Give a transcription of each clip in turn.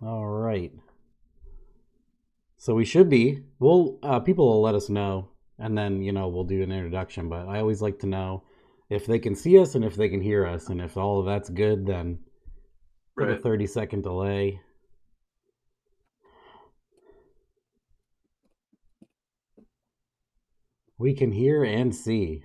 All right. So we should be. People will let us know, and then we'll do an introduction. But I always like to know if they can see us and if they can hear us, and if all of that's good, then put a Right. 30-second delay. We can hear and see.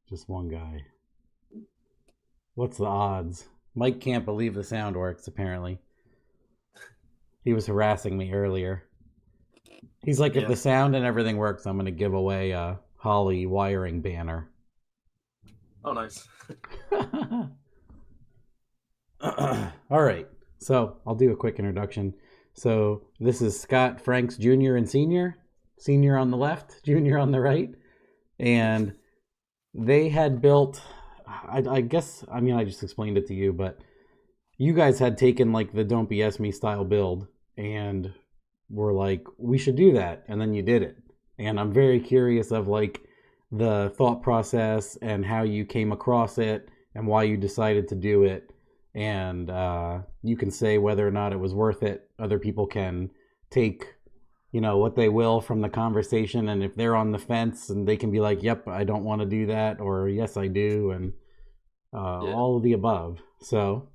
Just one guy. What's the odds? Mike can't believe the sound works, apparently. He was harassing me earlier. He's like, if Yeah. the sound and everything works, I'm going to give away a Holly wiring banner. Oh, nice. All right. So I'll do a quick introduction. So this is Scott Franks Jr. and Sr. Senior on the left, Junior on the right. And they had built, I guess, I mean, I just explained it to you, but you guys had taken like the Don't BS Me style build and were like, we should do that. And then you did it. And I'm very curious of like the thought process and how you came across it and why you decided to do it. And you can say whether or not it was worth it. Other people can take what they will from the conversation, and if they're on the fence, and they can be like, yep, I don't want to do that, or yes, I do, and Yeah. all of the above. So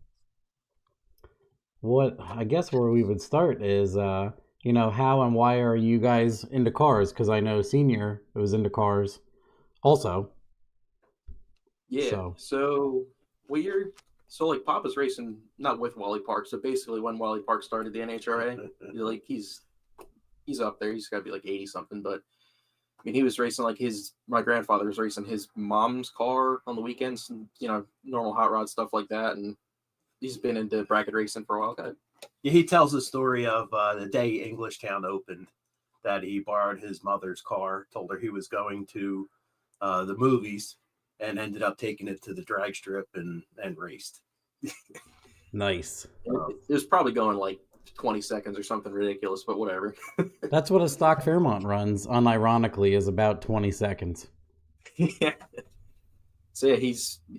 what I guess where we would start is how and why are you guys into cars? Because I know Senior was into cars also. Yeah. So So like Papa's racing not with Wally Park. So basically, when Wally Park started the NHRA, like he's up there. He's got to be like 80 something. But I mean, he was racing like my grandfather was racing his mom's car on the weekends, and normal hot rod stuff like that. And he's been into bracket racing for a while. Yeah, he tells the story of the day Englishtown opened, that he borrowed his mother's car, told her he was going to the movies, and ended up taking it to the drag strip and raced. nice. It was probably going like 20 seconds or something ridiculous, but whatever. That's what a stock Fairmont runs, unironically, is about 20 seconds. Yeah. So yeah,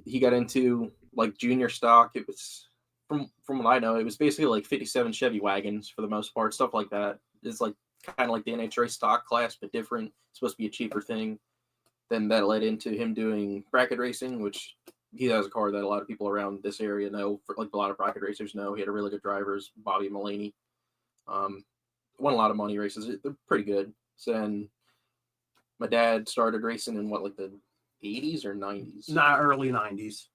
he got into like junior stock. It was from what I know, it was basically like 57 Chevy wagons for the most part, stuff like that. It's like kind of like the NHRA stock class, but different. It's supposed to be a cheaper thing. Then that led into him doing bracket racing, which he has a car that a lot of people around this area know. Like a lot of bracket racers know. He had a really good driver, Bobby Mullaney. Won a lot of money races. They're pretty good. So then my dad started racing in like the 80s or 90s? Not early 90s.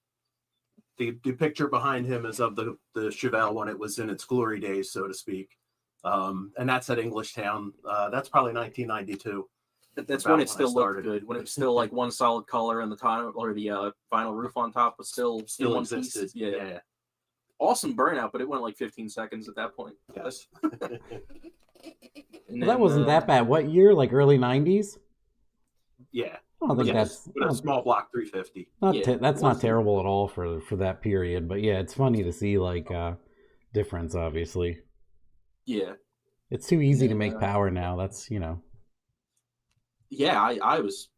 The picture behind him is of the Chevelle when it was in its glory days, so to speak. And that's at Englishtown. That's probably 1992. That's when it still looked good. When it was still like one solid color, and the time or the vinyl roof on top was still one existed. Piece. Yeah. Awesome burnout, but it went like 15 seconds at that point. Yes. Well, that wasn't that bad. What year? Like early 90s? Yeah. I don't think that's with a small block 350. That's not terrible at all for that period. But yeah, it's funny to see like difference. Obviously, yeah, it's too easy to make power now. That's Yeah, I was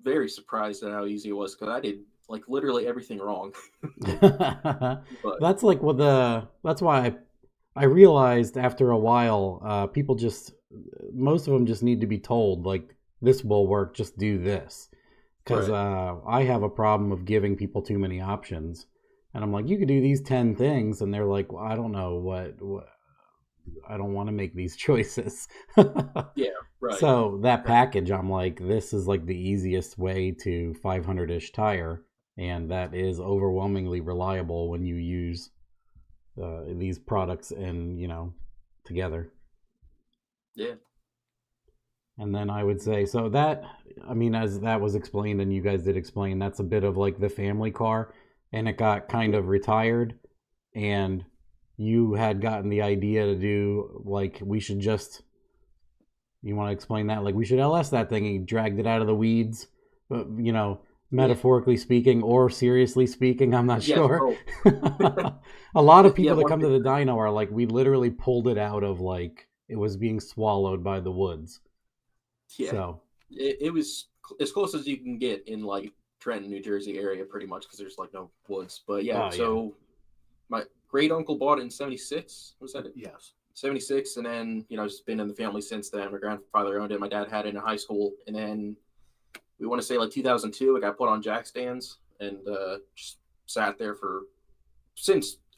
very surprised at how easy it was because I did like literally everything wrong. But that's like that's why I realized after a while, people most of them just need to be told like, this will work, just do this. Because I have a problem of giving people too many options. And I'm like, you could do these 10 things. And they're like, well, I don't know what I don't want to make these choices. Yeah, right. So that package, I'm like, this is like the easiest way to 500-ish tire. And that is overwhelmingly reliable when you use these products together. Yeah. And then I would say, so that, I mean, as that was explained and you guys did explain, that's a bit of like the family car, and it got kind of retired, and you had gotten the idea to do, like, we should just, you want to explain that? Like, we should LS that thing, and you dragged it out of the weeds, but, metaphorically speaking or seriously speaking, I'm not sure. A lot of people that come to the dyno are like, we literally pulled it out of, like, it was being swallowed by the woods. Yeah, so it was as close as you can get in like Trenton, New Jersey area pretty much because there's like no woods. But yeah, my great uncle bought it in '76. Was that it? Yes. 76, and then it's been in the family since then. My grandfather owned it. My dad had it in high school, and then we want to say like 2002, it got put on jack stands and just sat there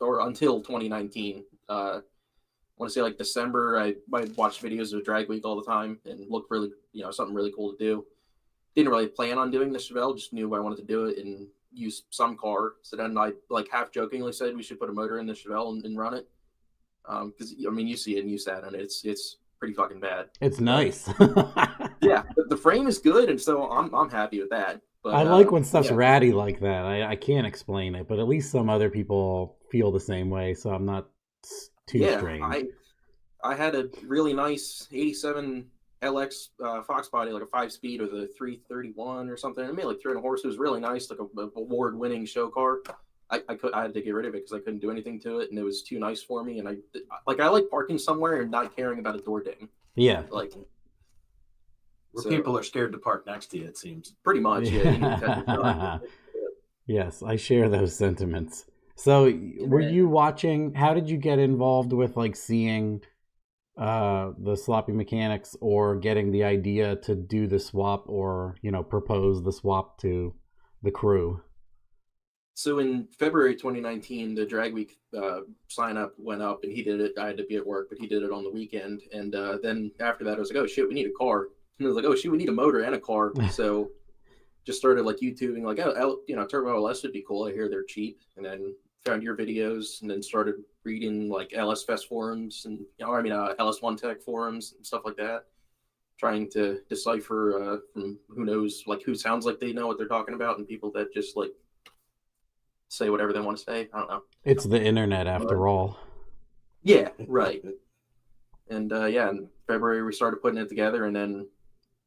until 2019. I want to say like December. I watched videos of Drag Week all the time and looked really, something really cool to do. Didn't really plan on doing the Chevelle, just knew I wanted to do it and use some car. So then I like half jokingly said we should put a motor in the Chevelle and run it. Because you see it and you sat on it. It's pretty fucking bad. It's nice. Yeah, the frame is good, and so I'm happy with that. But I like when stuff's ratty like that. I can't explain it, but at least some other people feel the same way, so I'm not too strange. I had a really nice 87 LX Fox body, like a 5-speed with a 331 or something. It made like 300 horses. It was really nice, like a award-winning show car. I had to get rid of it because I couldn't do anything to it, and it was too nice for me. And I like parking somewhere and not caring about a door ding. Yeah, people are scared to park next to you. It seems pretty much. Yeah. Yes, I share those sentiments. So, were you watching? How did you get involved with like seeing the sloppy mechanics or getting the idea to do the swap or propose the swap to the crew? So in February 2019, the Drag Week sign up went up, and he did it. I had to be at work, but he did it on the weekend. And then after that, I was like, "Oh shit, we need a car." And I was like, "Oh shit, we need a motor and a car." So just started like YouTubing, like, Turbo LS would be cool. I hear they're cheap. And then found your videos, and then started reading like LS Fest forums and LS1 Tech forums and stuff like that, trying to decipher from who knows, like who sounds like they know what they're talking about, and people that just like say whatever they want to say. I don't know. It's the internet after all. Yeah, right. And in February we started putting it together, and then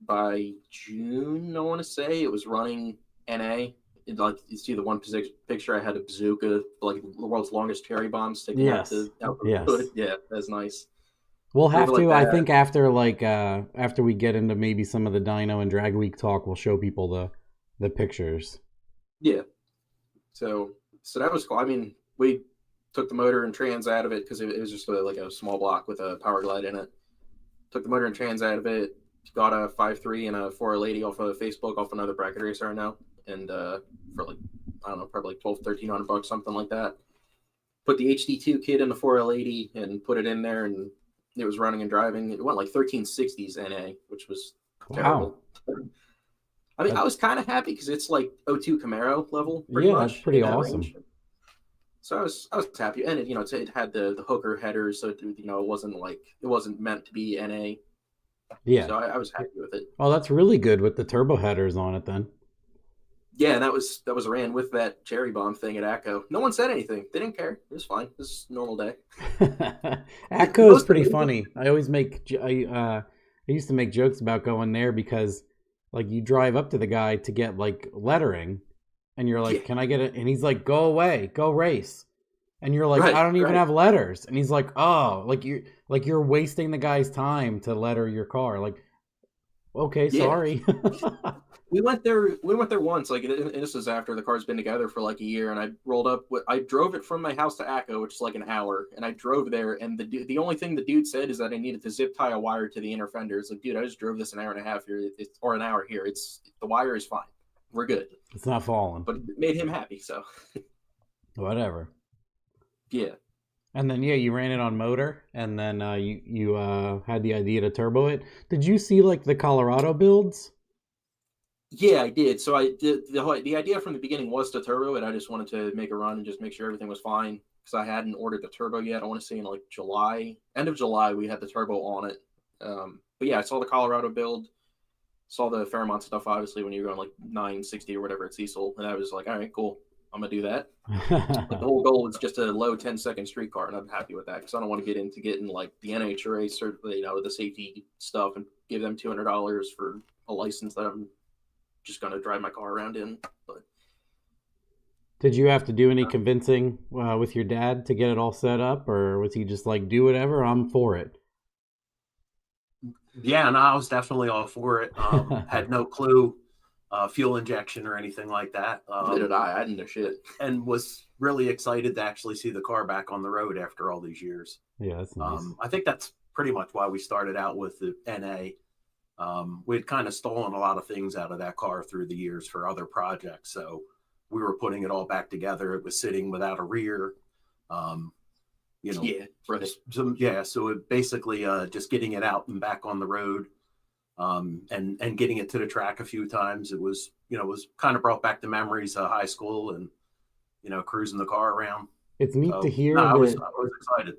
by June, I want to say, it was running NA. Like you see the one picture, I had a bazooka, like the world's longest cherry bomb sticking out the hood. Yeah, that's nice. We'll have to. I think after we get into maybe some of the dyno and Drag Week talk, we'll show people the pictures. Yeah. So that was cool. I mean, we took the motor and trans out of it because it was just like a small block with a power glide in it. Took the motor and trans out of it. Got a 5.3 and a 480 off of Facebook, off another bracket racer I know, and for like, I don't know, probably like $1,200-$1,300, something like that. Put the HD2 kit in the 4L80 and put it in there, and it was running and driving. It went like 1360s NA, which was terrible. I mean, I was kind of happy because it's like O2 Camaro level, pretty much. That's pretty awesome. Range. So I was happy, and it had the hooker headers, so it wasn't meant to be NA. Yeah. So I was happy with it. Oh, that's really good with the turbo headers on it then. Yeah, and that was ran with that cherry bomb thing at ACO. No one said anything. They didn't care. It was fine. It was a normal day. ACO is pretty funny. I used to make jokes about going there because like you drive up to the guy to get like lettering, and you're like, "Can I get it?" And he's like, "Go away, go race." And you're like, "I don't even have letters." And he's like, "Oh, you're wasting the guy's time to letter your car." Like, okay, sorry. We went there once, like, and this is after the car's been together for like a year, and I rolled up. I drove it from my house to ACO, which is like an hour, and I drove there, and the only thing the dude said is that I needed to zip tie a wire to the inner fender. It's like, dude, I just drove this an hour and a half here, or an hour here. The wire is fine. We're good. It's not falling. But it made him happy, so. Whatever. Yeah. And then you ran it on motor, and then you had the idea to turbo it. Did you see like the Colorado builds? Yeah, I did. So I did the idea from the beginning was to turbo it. I just wanted to make a run and just make sure everything was fine because I hadn't ordered the turbo yet. I want to say in like end of July, we had the turbo on it. But yeah, I saw the Colorado build, saw the Fairmont stuff. Obviously, when you're going like 960 or whatever at Cecil, and I was like, all right, cool. I'm gonna do that. Like, the whole goal is just a low 10-second street car, and I'm happy with that because I don't want to get into getting like the NHRA the safety stuff and give them $200 for a license that I'm just gonna drive my car around in. But did you have to do any convincing with your dad to get it all set up, or was he just like, do whatever, I'm for it? Yeah, no, I was definitely all for it. Had no clue fuel injection or anything like that. Neither did I didn't know shit. And was really excited to actually see the car back on the road after all these years. Yeah, that's nice. I think that's pretty much why we started out with the NA. We had kind of stolen a lot of things out of that car through the years for other projects. So we were putting it all back together. It was sitting without a rear. Yeah, right. So it basically just getting it out and back on the road. And getting it to the track a few times. It was, it was kind of brought back the memories of high school and, cruising the car around. It's neat to hear. I was excited.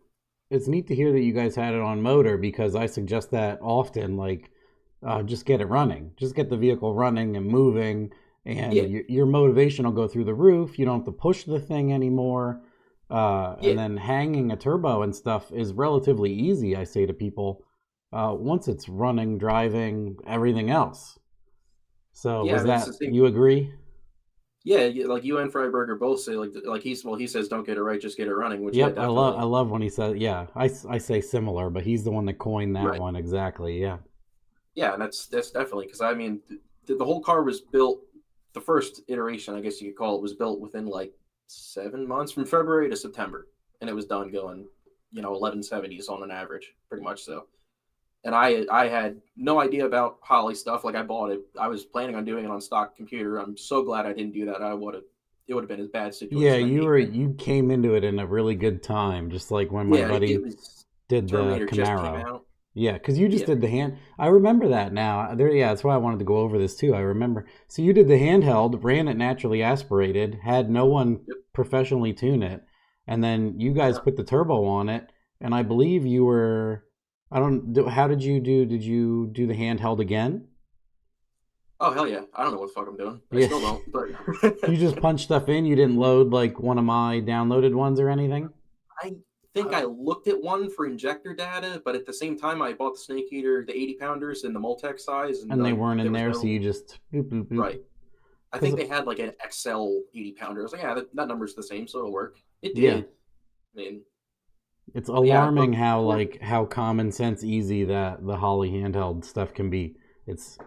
It's neat to hear that you guys had it on motor, because I suggest that often, like, just get it running. Just get the vehicle running and moving, and your motivation will go through the roof. You don't have to push the thing anymore. And then hanging a turbo and stuff is relatively easy, I say to people. Once it's running, driving, everything else. So was that, you agree? Yeah, like you and Freiberger both say he says don't get it right, just get it running. Which I love when he says, I say similar, but he's the one that coined that one exactly. Yeah. Yeah, and that's definitely, because I mean the whole car was built. The first iteration, I guess you could call it, was built within like 7 months, from February to September, and it was done going 1170s on an average, pretty much so. And I had no idea about Holly stuff. Like, I bought it. I was planning on doing it on stock computer. I'm so glad I didn't do that. It would have been a bad situation. Yeah, you came into it in a really good time, just like when my buddy did the Camaro. Yeah, because you just did the hand. I remember that now. That's why I wanted to go over this too. I remember. So you did the handheld, ran it naturally aspirated, had no one professionally tune it, and then you guys put the turbo on it. And I believe you were. How did you do? Did you do the handheld again? Oh, hell yeah. I don't know what the fuck I'm doing. I still don't. But you just punch stuff in? You didn't load like one of my downloaded ones or anything? I think I looked at one for injector data, but at the same time I bought the Snake Eater, the 80-pounders in the Multec size. And they weren't in there, so you just... Boop, boop, boop. Right. I think they had like an XL 80-pounder. I was like, that number's the same, so it'll work. It did. Yeah. I mean... It's alarming how common sense easy that the Holly handheld stuff can be. It's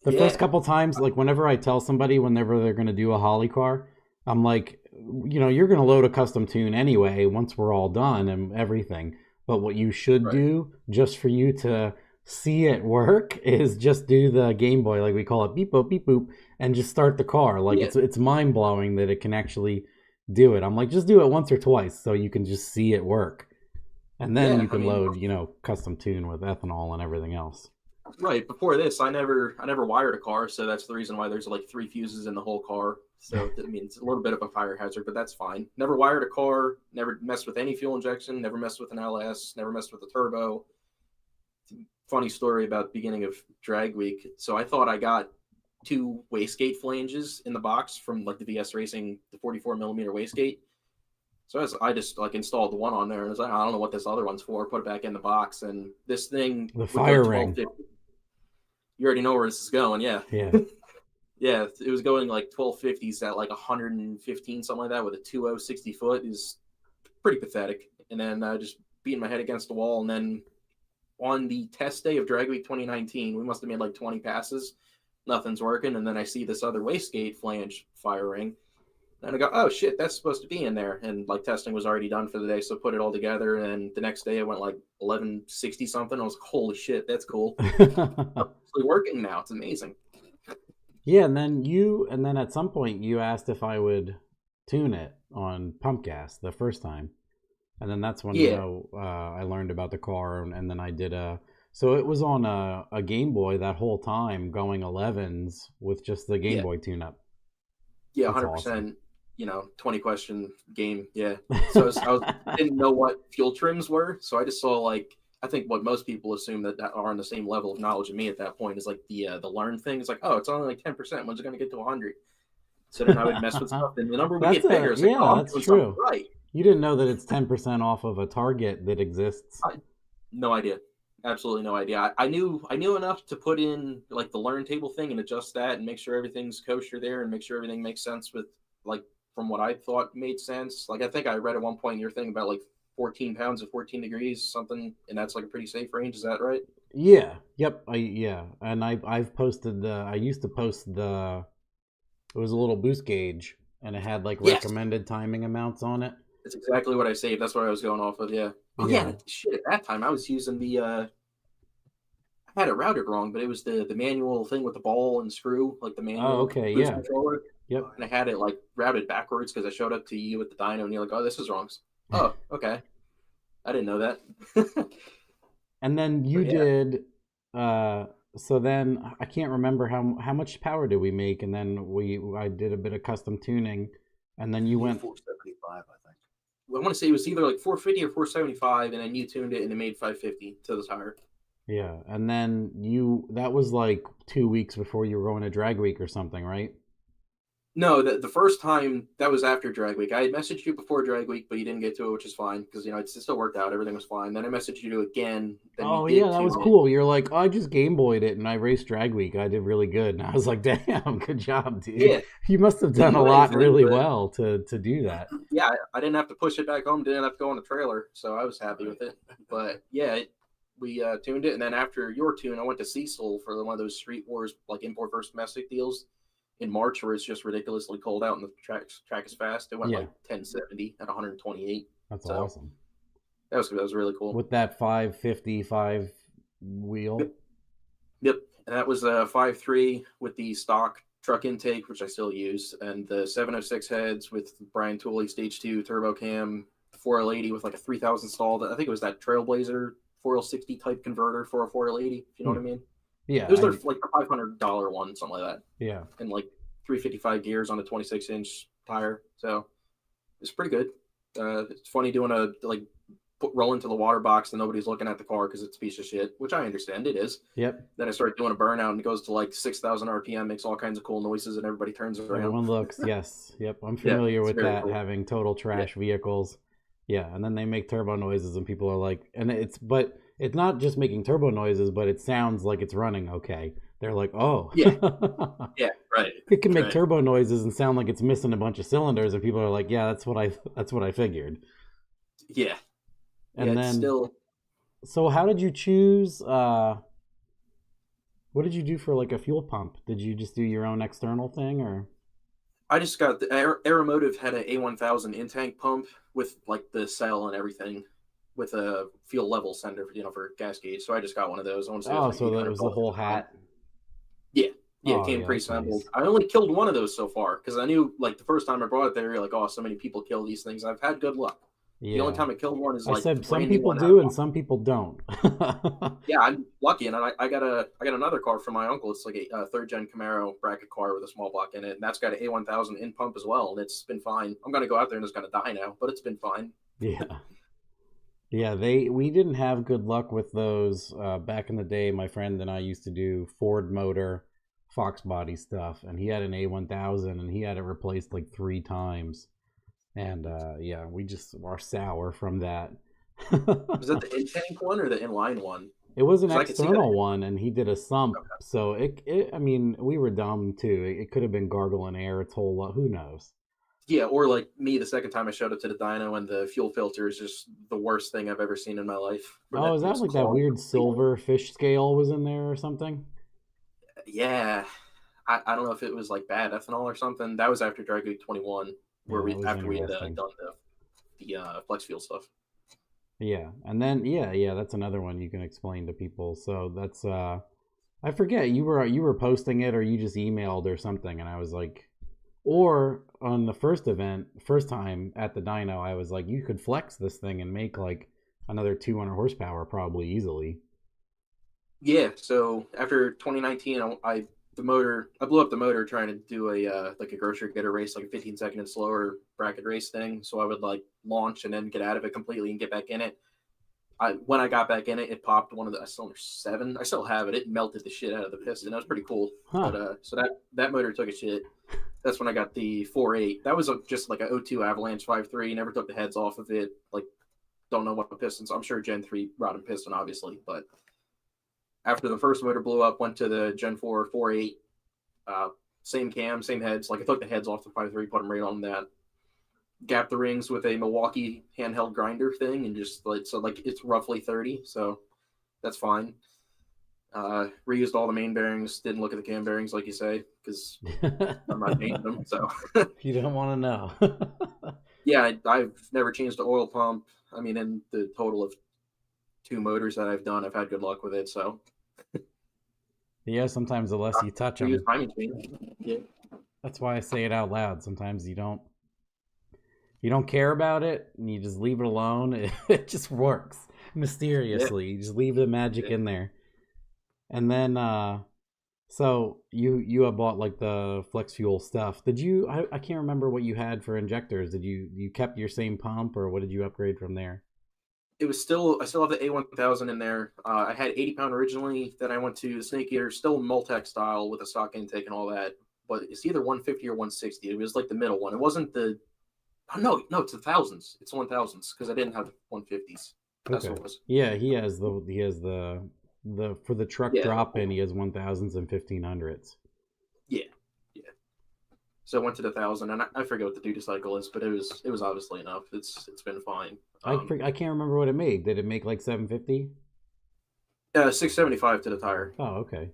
the first couple times, like whenever I tell somebody whenever they're going to do a Holly car, I'm like, you're going to load a custom tune anyway once we're all done and everything. But what you should do, just for you to see it work, is just do the Game Boy, like we call it, beep boop beep boop, and just start the car. Like it's mind blowing that it can actually do it. I'm like, just do it once or twice so you can just see it work. And then you can load, custom tune with ethanol and everything else. Right. Before this, I never wired a car, so that's the reason why there's like 3 fuses in the whole car. So I mean, it's a little bit of a fire hazard, but that's fine. Never wired a car. Never messed with any fuel injection. Never messed with an LS. Never messed with a turbo. Funny story about the beginning of drag week. So I thought I got 2 wastegate flanges in the box from like the VS Racing, the 44 millimeter wastegate. So I just like installed the one on there and I was like, I don't know what this other one's for. Put it back in the box, and this thing, the fire ring. You already know where this is going, yeah. Yeah. Yeah, it was going like 1250s at like 115, something like that, with a 2.0 60 foot. Is pretty pathetic. And then just beating my head against the wall. And then on the test day of Drag Week 2019, we must have made like 20 passes. Nothing's working. And then I see this other wastegate flange fire ring. And I go, oh shit, that's supposed to be in there. And like testing was already done for the day, so put it all together. And the next day it went like 1160 something. I was like, holy shit, that's cool. It's actually working now. It's amazing. Yeah, and then at some point you asked if I would tune it on pump gas the first time. And then that's when I learned about the car, and then I did so it was on a Game Boy that whole time, going 11s with just the Game Boy tune-up. Yeah, 100%. Awesome. 20 question game. Yeah. So I didn't know what fuel trims were. So I just saw I think what most people assume that are on the same level of knowledge of me at that point is like the learn thing. It's like, oh, it's only like 10%. When's it going to get to 100? So then I would mess with stuff, and the number would get bigger. It's like, that's true. Right. You didn't know that it's 10% off of a target that exists. No idea. Absolutely no idea. I knew enough to put in like the learn table thing and adjust that and make sure everything's kosher there and make sure everything makes sense with like from what I thought made sense. Like I think I read at one point your thing about like 14 pounds at 14 degrees something, and that's like a pretty safe range. Is that right? Yeah. Yep. And I've posted I used to post it was a little boost gauge and it had like Yes, recommended timing amounts on it. that's exactly what I saved. That's what I was going off of. Yeah. Oh Yeah. yeah, shit. At that time, I was using I had it routed wrong, but it was the manual thing with the ball and screw, like the Oh, manual okay. boost Yeah. controller. Yep. And I had it like routed backwards because I showed up to you with the dyno, and you're like, "Oh, this is wrong." Oh, okay. I didn't know that. And then you But yeah, did so then I can't remember how much power did we make, and then I did a bit of custom tuning, and then you went 475, I think. I want to say it was either like 450 or 475, and then you tuned it and it made 550 to the tire. yeah, and then that was like 2 weeks before you were going to drag week or something, right? No, the first time that was after drag week. I had messaged you before drag week, but you didn't get to it, which is fine because it still worked out. Everything was fine. Then I messaged you again. Then Oh you yeah, did that was tune it. cool. You're like, oh, I just Game Boyed it and I raced drag week. I did really good, and I was like, damn, good job, dude. Yeah, You must have done a didn't weigh lot anything, really but well to do that. yeah, I didn't have to push it back home. Didn't have to go on the trailer, so I was happy with it. But yeah, we tuned it, and then after your tune, I went to Cecil for one of those Street Wars like import versus domestic deals in March, where it's just ridiculously cold out and the track is fast. It went Yeah, like 1070 at 128. that's So awesome. that was really cool. With that 555 wheel. Yep. Yep. And that was a 5.3 with the stock truck intake, which I still use, and the 706 heads with Brian Tooley Stage 2 turbo cam, 4L80 with like a 3000 stalled. I think it was that Trailblazer 4L60 type converter for a 4L80, if you know what I mean. Yeah, It was their like a $500 one, something like that. yeah. And like 355 gears on a 26-inch tire. So it's pretty good. It's funny doing roll into the water box and nobody's looking at the car because it's a piece of shit, which I understand it is. Yep. Then I start doing a burnout and it goes to like 6,000 RPM, makes all kinds of cool noises, and everybody turns around. Everyone looks, yes. Yep. I'm familiar with that, cool. having total trash vehicles. Yeah, and then they make turbo noises and people are like, but it's not just making turbo noises, but it sounds like it's running okay. They're like, oh. Yeah. Yeah, right. It can make Right. turbo noises and sound like it's missing a bunch of cylinders, and people are like, yeah, that's what I figured. Yeah. And yeah, then so how did you choose what did you do for like a fuel pump? Did you just do your own external thing, or? I just got the Aeromotive had an A1000 in-tank pump with like the cell and everything with a fuel level sender, for gas gauge. So I just got one of those. I want to say Oh, it so was that was the whole hat. Yeah, Oh, it came yeah, pre-assembled. nice. I only killed one of those so far because I knew like the first time I brought it there, you're like, oh, so many people kill these things. I've had good luck. The only Yeah. time I killed one is I like said some brand new people one do and some people don't. Yeah, I'm lucky, and I got another car from my uncle. It's like a third gen Camaro bracket car with a small block in it, and that's got an A1000 in pump as well, and it's been fine. I'm gonna go out there and it's gonna die now, but it's been fine. Yeah. Yeah, we didn't have good luck with those back in the day. My friend and I used to do Ford motor Fox body stuff, and he had an A1000 and he had it replaced like 3 times. And yeah, we just are sour from that. Was that the in-tank one or the inline one? It was an 'Cause I could see that. external one, and he did a sump. Okay. So I mean, we were dumb too. It could have been gargling air its whole lot. Who knows? Yeah, or like me the second time I showed up to the dyno, and the fuel filter is just the worst thing I've ever seen in my life. Oh, is that was like that clogged weird completely. silver fish scale was in there or something? Yeah, I don't know if it was like bad ethanol or something. That was after Drag Week 21, where Yeah, that was after we had interesting. done the flex fuel stuff. Yeah, and then yeah, that's another one you can explain to people. So that's I forget, you were posting it or you just emailed or something, and I was like, or on the first time at the dyno, I was like, you could flex this thing and make like another 200 horsepower probably easily. Yeah, so after 2019, I blew up the motor trying to do a like a grocery getter race, like a 15-second and slower bracket race thing. So I would like launch and then get out of it completely and get back in it. When I got back in it, it popped one of the cylinder 7. I still have it. It melted the shit out of the piston. That was pretty cool. Huh. But so that motor took a shit. That's when I got the 4.8. That was just like a O2 Avalanche 5.3. Never took the heads off of it. Like, don't know what the pistons. I'm sure Gen 3 rod and piston, obviously, but after the first motor blew up, went to the Gen 4 4.8, same cam, same heads. Like I took the heads off the 5.3, put them right on that. Gapped the rings with a Milwaukee handheld grinder thing, and just like it's roughly 30, so that's fine. Reused all the main bearings. Didn't look at the cam bearings like you say because I'm not changing them. So You don't want to know. yeah, I've never changed the oil pump. I mean, in the total of 2 motors that I've done, I've had good luck with it. So Yeah, sometimes the less you touch them. Timing chain. Yeah. That's why I say it out loud. Sometimes you don't care about it and you just leave it alone. It just works mysteriously. You just leave the magic in there. And then so you have bought like the flex fuel stuff. Did you I can't remember what you had for injectors. Did you kept your same pump, or what did you upgrade from there? It was I still have the A1000 in there. I had 80-pound originally. Then I went to the Snake Eater, still Multec style with a stock intake and all that. But it's either 150 or 160. It was like the middle one. It wasn't the no, it's the thousands. It's 1000s because I didn't have the 150s. That's what it was. Yeah, he has the for the truck drop in, he has 1000s and 1500s. Yeah. So I went to the 1000, and I forget what the duty cycle is, but it was obviously enough. It's been fine. I can't remember what it made. Did it make like 750? 675 to the tire. Oh, okay.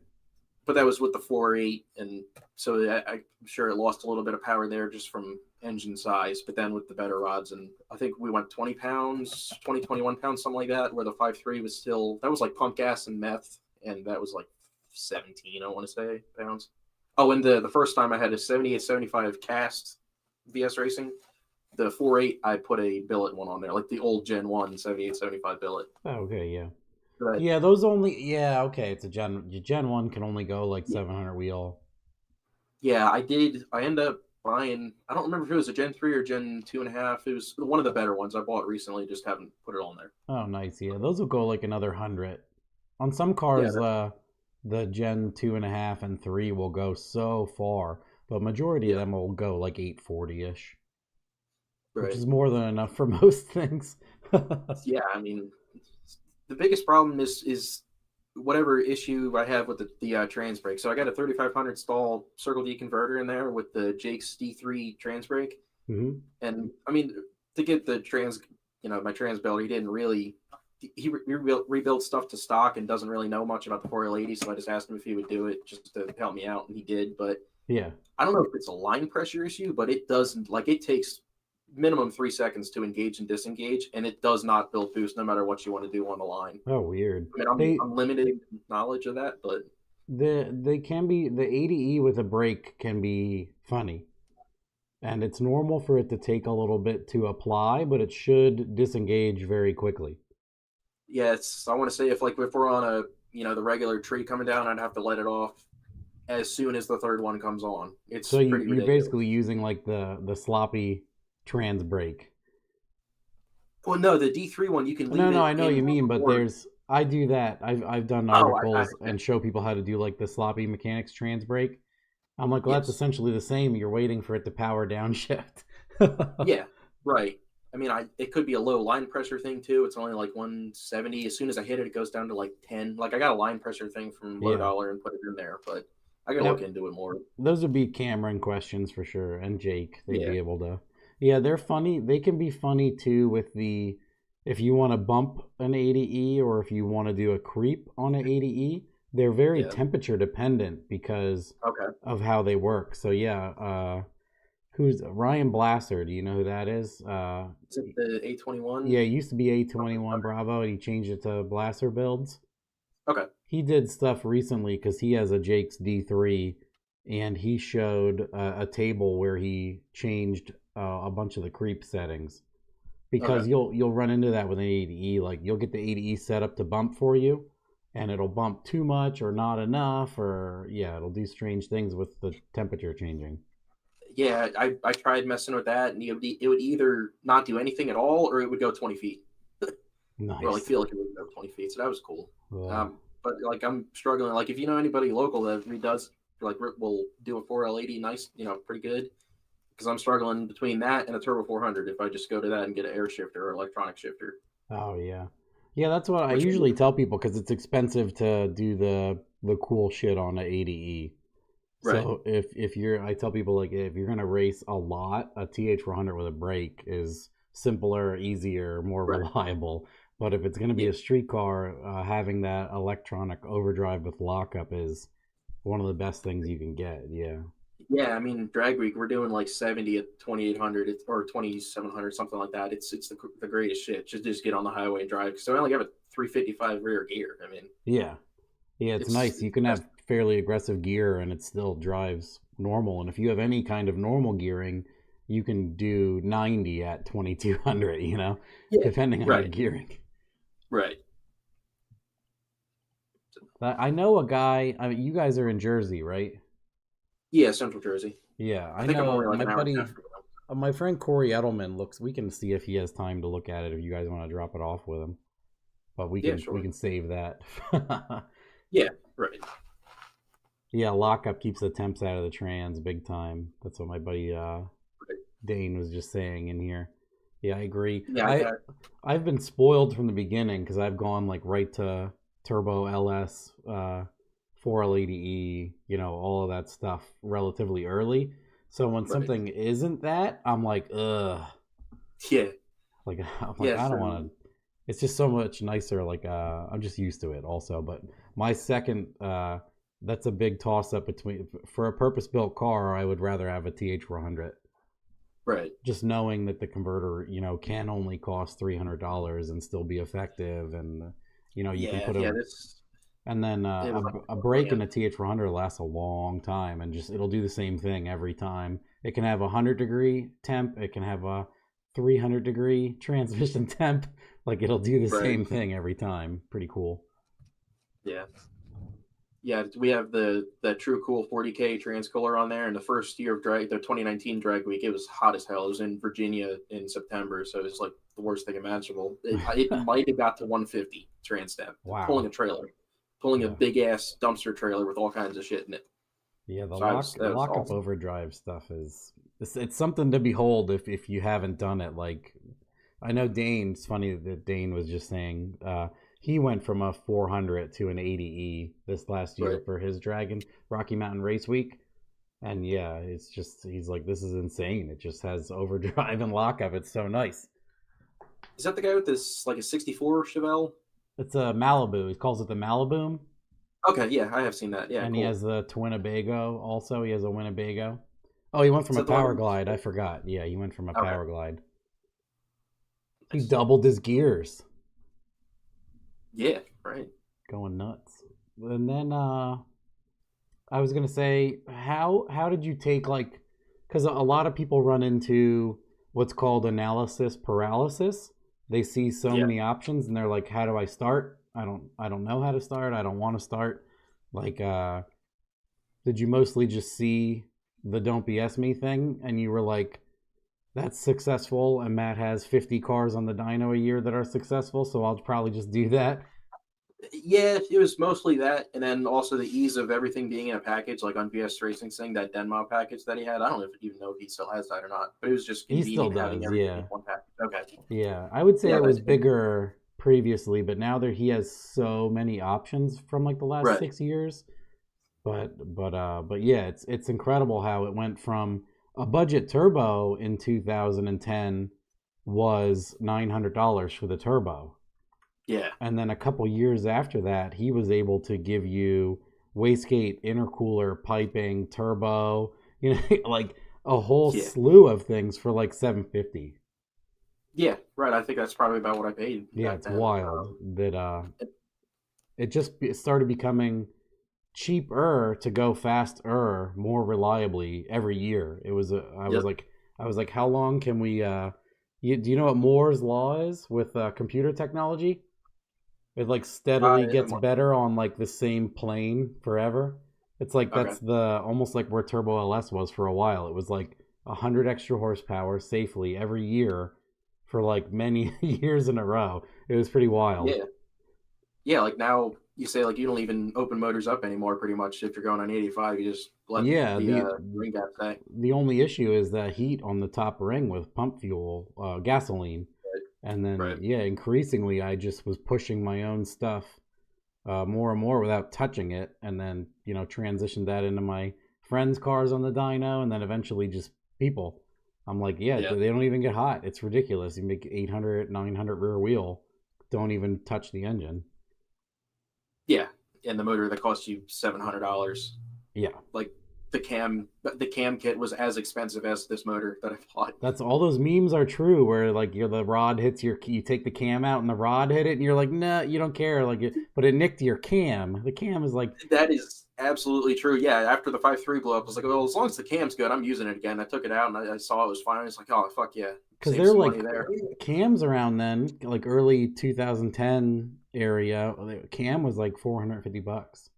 But that was with the 4.8, and so I'm sure it lost a little bit of power there just from engine size. But then with the better rods, and I think we went 20 pounds, 21 pounds, something like that, where the 5.3 was still, that was like pump gas and meth, and that was like 17, I want to say, pounds. Oh, and the first time I had a 7875 cast VS Racing, the 4.8, I put a billet one on there, like the old Gen 1 7875 billet. Oh, okay, yeah. But, yeah, those only, okay, it's a Gen 1 can only go like 700 wheel. Yeah, I ended up buying, I don't remember if it was a Gen 3 or Gen 2.5. It was one of the better ones I bought recently, just haven't put it on there. Oh, nice. Yeah, those will go like another 100. On some cars, the Gen 2.5 and 3 will go so far, but majority of them will go like 840-ish. Right. Which is more than enough for most things. Yeah, I mean, the biggest problem is whatever issue I have with the trans brake. So I got a 3500 stall Circle D converter in there with the Jake's D3 trans brake. Mm-hmm. And I mean, to get the trans, my trans belt, he didn't really, he rebuilt stuff to stock and doesn't really know much about the 4L80. So I just asked him if he would do it just to help me out, and he did. But yeah, I don't know if it's a line pressure issue, but it doesn't, like, it takes minimum 3 seconds to engage and disengage, and it does not build boost no matter what you want to do on the line. Oh, weird. I mean, I'm limited in knowledge of that, but they can be, the ADE with a brake can be funny, and it's normal for it to take a little bit to apply, but it should disengage very quickly. Yeah, I want to say if we're on a the regular tree coming down, I'd have to let it off as soon as the third one comes on. It's so you're basically using like the sloppy trans brake. Well, no, the D3 one you can leave. No, I know what you mean, but I do that. I've done articles and show people how to do like the sloppy mechanics trans brake. I'm like, well, that's essentially the same. You're waiting for it to power downshift. Yeah, right. I mean, it could be a low line pressure thing too. It's only like 170. As soon as I hit it, it goes down to like 10. Like I got a line pressure thing from Low Dollar and put it in there, but I gotta look into it more. Those would be Cameron questions for sure, and Jake. They'd be able to. Yeah, they're funny. They can be funny too with if you want to bump an ADE or if you want to do a creep on an ADE. They're very temperature dependent because of how they work. So who's Ryan Blasser? Do you know who that is? Is it the A21? Yeah, it used to be A21 Bravo, and he changed it to Blasser builds. Okay. He did stuff recently because he has a Jake's D3, and he showed a table where he changed a bunch of the creep settings. Because you'll run into that with an ADE. Like you'll get the ADE set up to bump for you, and it'll bump too much or not enough, or it'll do strange things with the temperature changing. Yeah, I tried messing with that, and it would either not do anything at all, or it would go 20 feet. Nice. Or feel like it would go 20 feet, so that was cool. Yeah. But I'm struggling. Like if you know anybody local that redoes, will do a 4L80 nice, pretty good. Because I'm struggling between that and a Turbo 400 if I just go to that and get an air shifter or electronic shifter. Oh, yeah. Yeah, that's what I usually tell people because it's expensive to do the cool shit on an ADE. Right. So I tell people like if you're going to race a lot, a TH400 with a brake is simpler, easier, more reliable But if it's going to be Yeah. a street car, having that electronic overdrive with lockup is one of the best things you can get. Yeah. Yeah, I mean, drag week, we're doing like 70 at 2,800 or 2,700, something like that. It's the greatest shit. Just get on the highway and drive. So I only have a 355 rear gear. I mean, Yeah. Yeah, it's nice. You can have fairly aggressive gear and it still drives normal. And if you have any kind of normal gearing, you can do 90 at 2,200, yeah, depending on your gearing. Right. I know a guy, I mean, you guys are in Jersey, right? Yeah, Central Jersey. Yeah, I think I'm only like my an hour buddy, and a half from them. my friend Corey Edelman we can see if he has time to look at it if you guys want to drop it off with him. But we Sure. can save that. Yeah, right. Yeah, lockup keeps the temps out of the trans big time. That's what my buddy Dane was just saying in here. Yeah, I agree. Yeah, I've been spoiled from the beginning because I've gone like right to Turbo LS, 4L80E, all of that stuff relatively early. So when something isn't that, I'm like, ugh. Yeah. Like, I don't want to. It's just so much nicer. Like, I'm just used to it also. But my second, that's a big toss up for a purpose built car, I would rather have a TH400. Right. Just knowing that the converter, can only cost $300 and still be effective, and you can put and then a brake in a TH400 lasts a long time, and it'll do the same thing every time. It can have a 100-degree temp. It can have a 300-degree transmission temp. Like it'll do the same thing every time. Pretty cool. Yeah. Yeah, we have the True Cool 40K transcooler on there. And the first year of the 2019 drag week, it was hot as hell. It was in Virginia in September, so it was like the worst thing imaginable. It might have got to 150 trans temp. Wow. Pulling a big ass dumpster trailer with all kinds of shit in it. Yeah, the lockup awesome. Overdrive stuff it's something to behold if you haven't done it. Like, I know it's funny that Dane was just saying he went from a 400 to an 80E this last year for his Dragon Rocky Mountain Race Week. And yeah, it's just, he's like, this is insane. It just has overdrive and lockup. It's so nice. Is that the guy with this, like a 64 Chevelle? It's a Malibu. He calls it the Malibu. Okay, yeah, I have seen that. Yeah, and cool. He has the Winnebago also. He has a Winnebago. Oh, he went from a Power Glide. I forgot. Yeah, he went from a Power Glide. He doubled his gears. Yeah, right. Going nuts. And then I was gonna say, how did you take, like, because a lot of people run into what's called analysis paralysis. They see so many options and they're like, how do I start? I don't know how to start. I don't want to start. Like, did you mostly just see the Don't BS Me thing and you were like, that's successful, and Matt has 50 cars on the dyno a year that are successful, so I'll probably just do that? Yeah, it was mostly that, and then also the ease of everything being in a package, like on BS Racing's thing, that Denma package that he had. I don't even know if he still has that or not, but it was just convenient. He still does, having everything in one package. Okay. Yeah, I would say it was bigger previously, but now he has so many options from like the last 6 years. But yeah, it's incredible how it went from a budget turbo in 2010 was $900 for the turbo. Yeah. And then a couple years after that, he was able to give you wastegate, intercooler, piping, turbo, like a whole slew of things for like $750. Yeah, right. I think that's probably about what I paid. Yeah, it's wild that it started becoming cheaper to go faster, more reliably every year. It was I was like, how long can we do you know what Moore's law is with computer technology? It like steadily gets better on like the same plane forever. It's like that's almost like where Turbo LS was for a while. It was like 100 extra horsepower safely every year for like many years in a row. It was pretty wild. Yeah, like now you say like you don't even open motors up anymore pretty much. If you're going on 85, you just let the ring gap stay. The only issue is the heat on the top ring with pump fuel, gasoline. And then, increasingly, I just was pushing my own stuff more and more without touching it. And then, transitioned that into my friends' cars on the dyno. And then eventually just people. I'm like, they don't even get hot. It's ridiculous. You make 800, 900 rear wheel don't even touch the engine. Yeah, and the motor that cost you $700. Yeah. Like the cam kit was as expensive as this motor that I bought. That's all those memes are true where like the rod hits you take the cam out and the rod hit it and you're like, nah, you don't care. But it nicked your cam. The cam is like. That is absolutely true. Yeah, after the 5.3 blew up, I was like, well, as long as the cam's good, I'm using it again. I took it out and I saw it was fine. I was like, oh, fuck yeah. Because they're like cams around then, like early 2010 area, cam was like $450.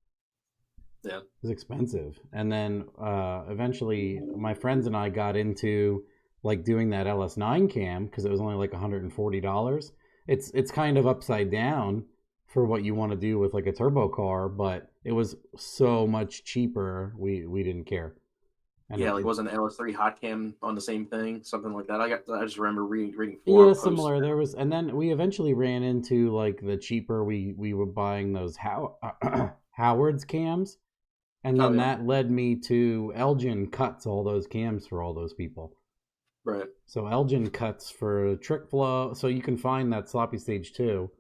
Yeah. It was expensive. And then eventually my friends and I got into like doing that LS9 cam because it was only like $140. It's kind of upside down for what you want to do with like a turbo car, but it was so much cheaper. We didn't care. And yeah, like wasn't the LS3 hot cam on the same thing, something like that. I just remember reading. Yeah, similar. There was, and then we eventually ran into like the cheaper. We were buying those Howard's cams, and then that led me to Elgin cuts all those cams for all those people. Right. So Elgin cuts for trick flow. So you can find that Sloppy Stage 2.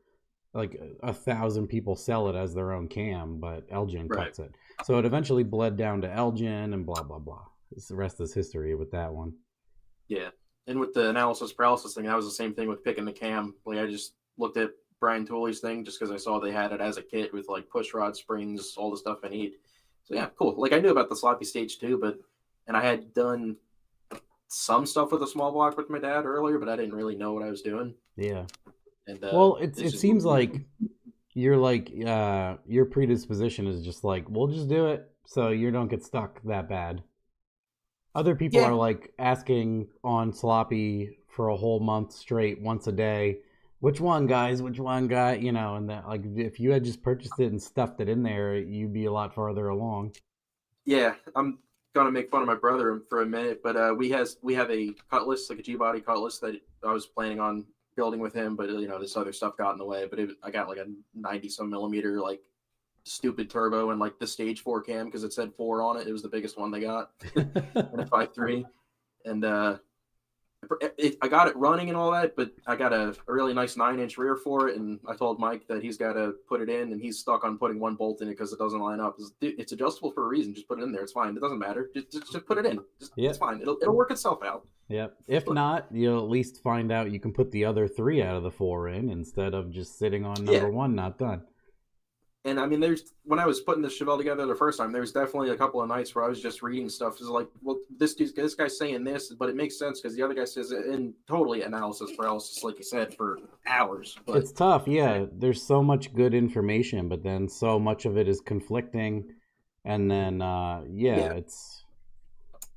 Like 1,000 people sell it as their own cam, but Elgin cuts it. So it eventually bled down to Elgin and blah, blah, blah. The rest is history with that one. Yeah. And with the analysis paralysis thing, that was the same thing with picking the cam. Like I just looked at Brian Tooley's thing just because I saw they had it as a kit with like push rod springs, all the stuff I need. So yeah, cool. Like I knew about the Sloppy Stage 2, and I had done some stuff with a small block with my dad earlier, but I didn't really know what I was doing. Yeah. And, well, it seems like your predisposition is just like, we'll just do it so you don't get stuck that bad. Other people are like asking on Sloppy for a whole month straight, once a day, which one, guys? Which one, guy? You know, and that, like if you had just purchased it and stuffed it in there, you'd be a lot farther along. Yeah, I'm gonna make fun of my brother for a minute, but we have a Cutlass, like a G-body Cutlass that I was planning on building with him, but you know this other stuff got in the way. But I got like a 90-some millimeter like stupid turbo and like the stage 4 cam because it said 4 on it. It was the biggest one they got, and a 5.3, and I got it running and all that. But I got a really nice 9-inch rear for it, and I told Mike that he's got to put it in, and he's stuck on putting one bolt in it because it doesn't line up. It's adjustable for a reason. Just put it in there. It's fine. It doesn't matter. Just put it in. It's fine. It'll work itself out. Yep. If not, you'll at least find out you can put the other 3 out of the 4 in instead of just sitting on number 1 not done. And I mean, when I was putting the Chevelle together the first time, there was definitely a couple of nights where I was just reading stuff. It's like, well, this guy's saying this, but it makes sense because the other guy says it in totally analysis paralysis, like you said, for hours. But it's tough. Yeah. There's so much good information, but then so much of it is conflicting. And then, it's.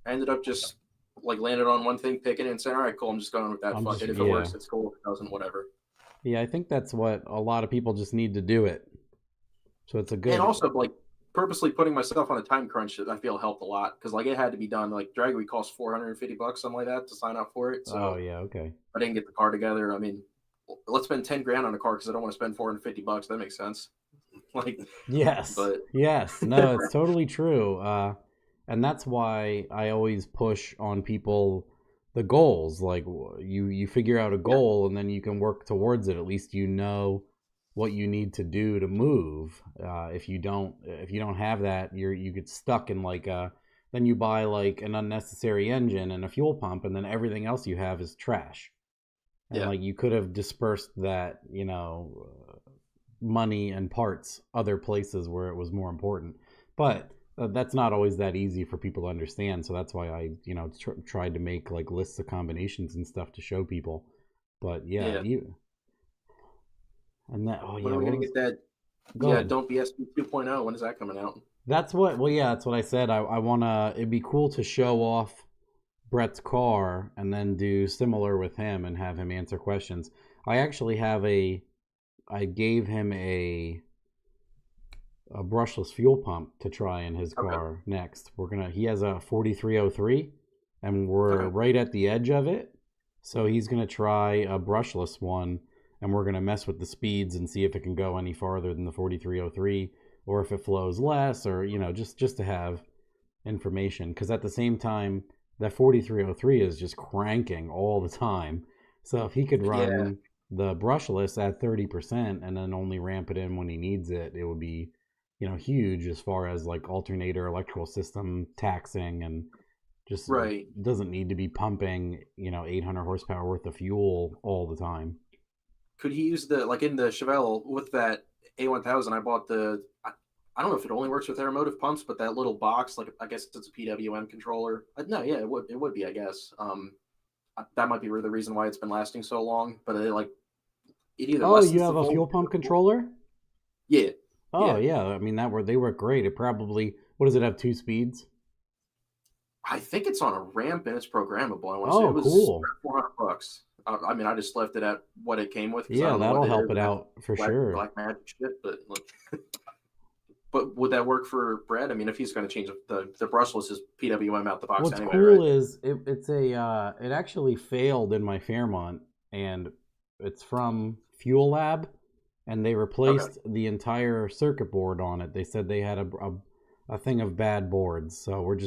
I ended up just like landed on one thing, picking it and saying, all right, cool. I'm just going with that. Fuck it. If it works, it's cool. If it doesn't, whatever. Yeah. I think that's what a lot of people just need to do it. So it's a good. And also, like, purposely putting myself on a time crunch, I feel helped a lot because, like, it had to be done. Like, Drag Week cost $450, something like that, to sign up for it. So okay. I didn't get the car together. I mean, let's spend $10,000 on a car because I don't want to spend $450. That makes sense. Like, yes, but yes, no, it's totally true. And that's why I always push on people the goals. Like, you figure out a goal and then you can work towards it. At least you know what you need to do to move. If you don't have that, you get stuck in like then you buy like an unnecessary engine and a fuel pump, and then everything else you have is trash. And like you could have dispersed that, money and parts other places where it was more important. But that's not always that easy for people to understand. So that's why I, tried to make like lists of combinations and stuff to show people. But and that, when are we gonna get that? Don't BSme 2.0. When is that coming out? That's what I said. I wanna. It'd be cool to show off Brett's car and then do similar with him and have him answer questions. I actually have I gave him a brushless fuel pump to try in his car next. He has a 4303 and we're right at the edge of it. So he's gonna try a brushless one. And we're going to mess with the speeds and see if it can go any farther than the 4303 or if it flows less or, just to have information. Because at the same time, that 4303 is just cranking all the time. So if he could run the brushless at 30% and then only ramp it in when he needs it, it would be, huge as far as like alternator electrical system taxing, and just Right. doesn't need to be pumping, 800 horsepower worth of fuel all the time. Could he use like in the Chevelle with that A1000? I bought I don't know if it only works with aeromotive pumps, but that little box, like I guess it's a PWM controller. No, yeah, it would be, I guess. That might be the reason why it's been lasting so long. But it either. Oh, you have a fuel pump controller? Yeah. Oh yeah, I mean they work great. It probably, what does it have, 2 speeds? I think it's on a ramp and it's programmable. I want to Oh, say it was cool. $400. I mean, I just left it at what it came with. Yeah, that'll help it out for sure. Black magic shit, but but would that work for Brett? I mean, if he's going to change the brushless is PWM out the box. What's anyway, cool right? is it actually failed in my Fairmont, and it's from Fuel Lab, and they replaced the entire circuit board on it. They said they had a thing of bad boards, so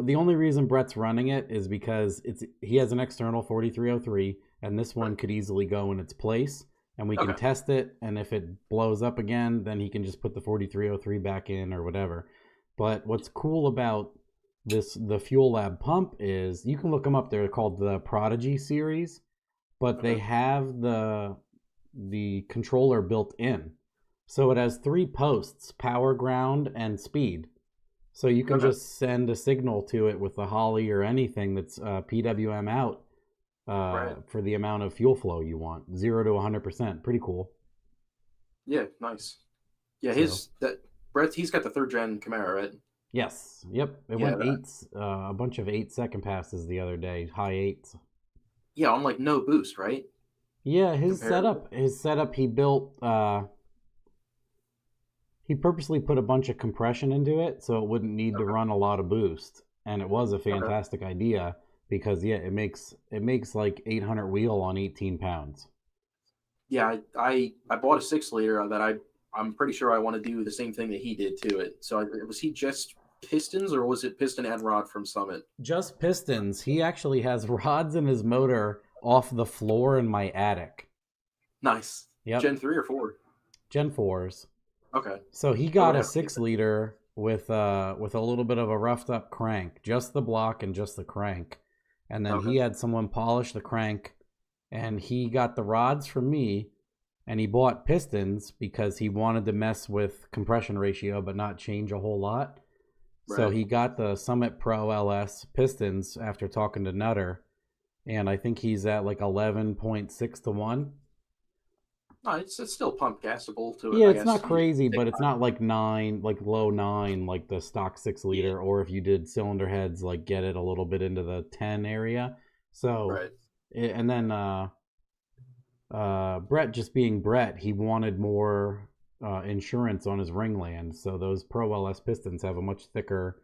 the only reason Brett's running it is because he has an external 4303, and this one could easily go in its place, and we can test it, and if it blows up again, then he can just put the 4303 back in or whatever. But what's cool about the Fuel Lab pump is, you can look them up, they're called the Prodigy series, but they have the controller built in. So it has 3 posts, power, ground, and speed. So you can just send a signal to it with the Holly or anything that's PWM out for the amount of fuel flow you want, 0 to 100%. Pretty cool. Yeah, nice. Yeah, Brett, he's got the 3rd gen Camaro, right? Yes. Yep. It went 8s, a bunch of 8-second passes the other day, high 8s. Yeah, on like no boost, right? Yeah, his setup, he built. He purposely put a bunch of compression into it so it wouldn't need to run a lot of boost, and it was a fantastic idea because it makes like 800 wheel on 18 pounds. Yeah, I bought a 6-liter that I'm pretty sure I want to do the same thing that he did to it. So was he just pistons, or was it piston and rod from Summit? Just pistons. He actually has rods in his motor off the floor in my attic. Nice. Yep. Gen 3 or 4? Gen 4s. Okay. So he got a 6-liter with a little bit of a roughed up crank, just the block and just the crank. And then he had someone polish the crank, and he got the rods from me, and he bought pistons because he wanted to mess with compression ratio but not change a whole lot. Right. So he got the Summit Pro LS pistons after talking to Nutter, and I think he's at like 11.6 to 1. No, it's still pump gasable to it. Yeah, it's not crazy, but it's not like 9, like low 9, like the stock 6-liter, or if you did cylinder heads, like get it a little bit into the 10 area. So, and then Brett, just being Brett, he wanted more insurance on his ringland. So those Pro LS pistons have a much thicker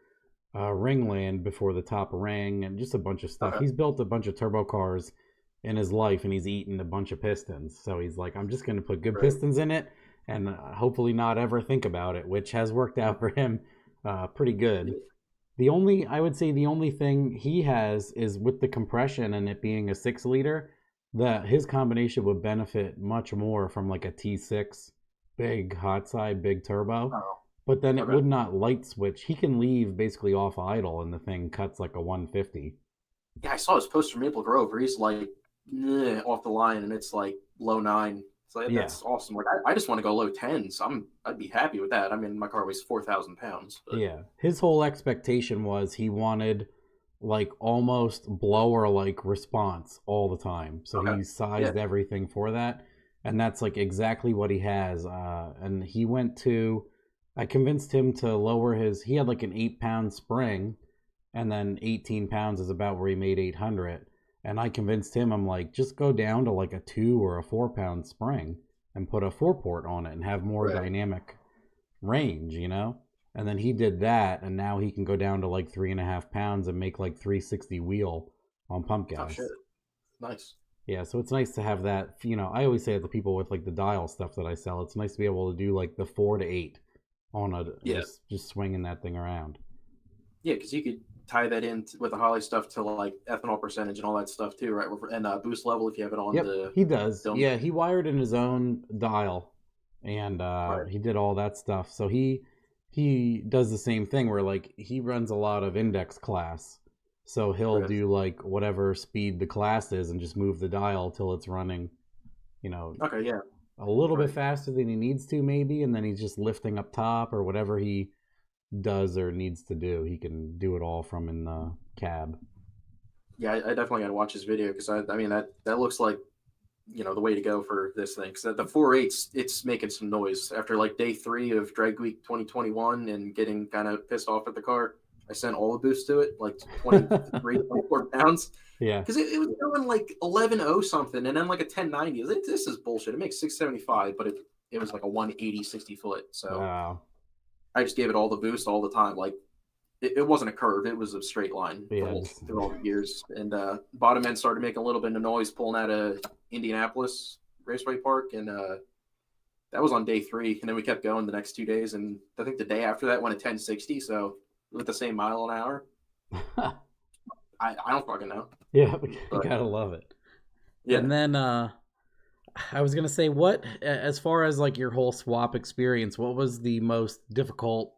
ringland before the top ring, and just a bunch of stuff. He's built a bunch of turbo cars in his life, and he's eaten a bunch of pistons. So he's like, I'm just going to put good pistons in it and hopefully not ever think about it, which has worked out for him pretty good. I would say the only thing he has is with the compression and it being a 6-liter, that his combination would benefit much more from like a T6, big hot side, big turbo. But then it would not light switch. He can leave basically off idle and the thing cuts like a 150. Yeah, I saw his post from Maple Grove where he's like off the line and it's like low 9. It's like, that's awesome. Like I just want to go low 10, so I'd be happy with that. I mean, my car weighs 4,000 pounds. But... Yeah, his whole expectation was he wanted like almost blower like response all the time. So he sized everything for that, and that's like exactly what he has. And he went to, I convinced him to lower he had like an 8-pound spring, and then 18 pounds is about where he made 800. And I convinced him, I'm like, just go down to like a 2 or a 4-pound spring and put a 4-port on it and have more dynamic range, And then he did that, and now he can go down to like 3.5 pounds and make like 360 wheel on pump gas. Oh, shit. Nice. Yeah, so it's nice to have that. I always say to the people with like the dial stuff that I sell, it's nice to be able to do like the 4 to 8 on just swinging that thing around. Yeah, because you could tie that in with the Holly stuff to like ethanol percentage and all that stuff too, right? And boost level if you have it on the. He does. Dome. Yeah, he wired in his own dial, and Right. he did all that stuff. So he does the same thing where like he runs a lot of index class. So he'll Right. do like whatever speed the class is and just move the dial till it's running, Okay, yeah. a little bit Right. faster than he needs to maybe, and then he's just lifting up top or whatever he does or needs to do. He can do it all from in the cab. Yeah, I definitely got to watch his video because I mean that looks like the way to go for this thing. Because the 4.8's it's making some noise after like day 3 of Drag Week 2021 and getting kind of pissed off at the car. I sent all the boost to it, like 23, 24 pounds. Yeah. Because it was going like 11.0 something and then like a 1090. I was like, this is bullshit. It makes 675, but it was like a 180 60 foot. So Wow. I just gave it all the boost all the time. Like it wasn't a curve. It was a straight line Yeah. through all the years. And bottom end started making a little bit of noise pulling out of Indianapolis Raceway Park. And that was on day 3. And then we kept going the next 2 days. And I think the day after that went at 1060. So with the same mile an hour. I don't fucking know. Yeah, you gotta love it. Yeah. And then I was gonna say, what, as far as like your whole swap experience, what was the most difficult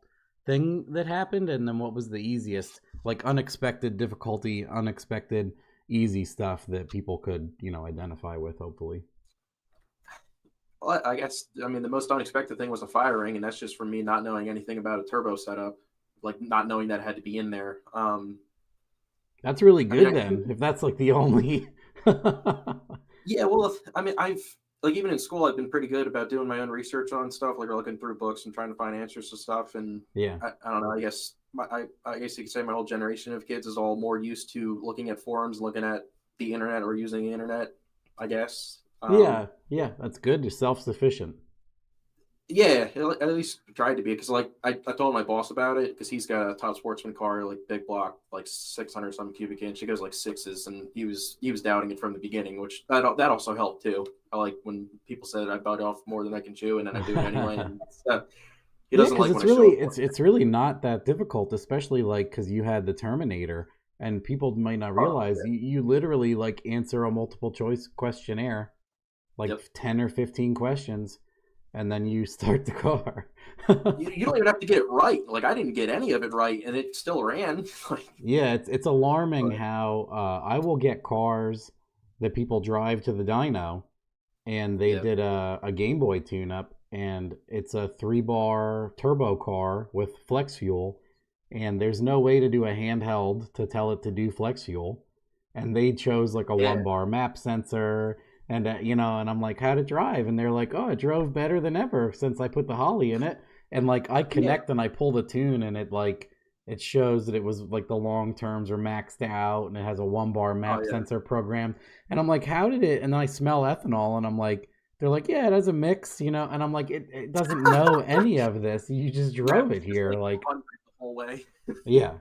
thing that happened, and then what was the easiest, like unexpected difficulty, unexpected easy stuff that people could identify with, hopefully. Well, I guess the most unexpected thing was the firing, and that's just for me not knowing anything about a turbo setup, like not knowing that it had to be in there. That's really good then, if that's like the only. Yeah, well, I've like even in school, I've been pretty good about doing my own research on stuff, like looking through books and trying to find answers to stuff. And yeah, I don't know. I guess I guess you could say my whole generation of kids is all more used to looking at forums, looking at the internet, or using the internet. I guess. Yeah, that's good. You're self-sufficient. Yeah, at least tried to be, because like I told my boss about it because he's got a Top Sportsman car, like big block, like 600 some cubic inch. He goes like 6s, and he was doubting it from the beginning, which that also helped too. I like when people said I bite off more than I can chew, and then I do it anyway. And he doesn't like when I show up. It's really not that difficult, especially like because you had the Terminator, and people might not realize you literally like answer a multiple choice questionnaire, like 10 or 15 questions. And then you start the car. You don't even have to get it right. Like I didn't get any of it right, and it still ran. Yeah, it's alarming how I will get cars that people drive to the dyno, and they did a Game Boy tune-up, and it's a 3-bar turbo car with flex fuel, and there's no way to do a handheld to tell it to do flex fuel, and they chose like a 1-bar map sensor. And, and I'm like, how'd it drive? And they're like, oh, it drove better than ever since I put the Holly in it. And, like, I connect and I pull the tune, and it shows that it was, like, the long terms are maxed out, and it has a 1-bar map sensor program. And I'm like, how did it? And then I smell ethanol, and I'm like, they're like, yeah, it has a mix, And I'm like, it doesn't know any of this. You just drove it here. Like, the whole way. Yeah,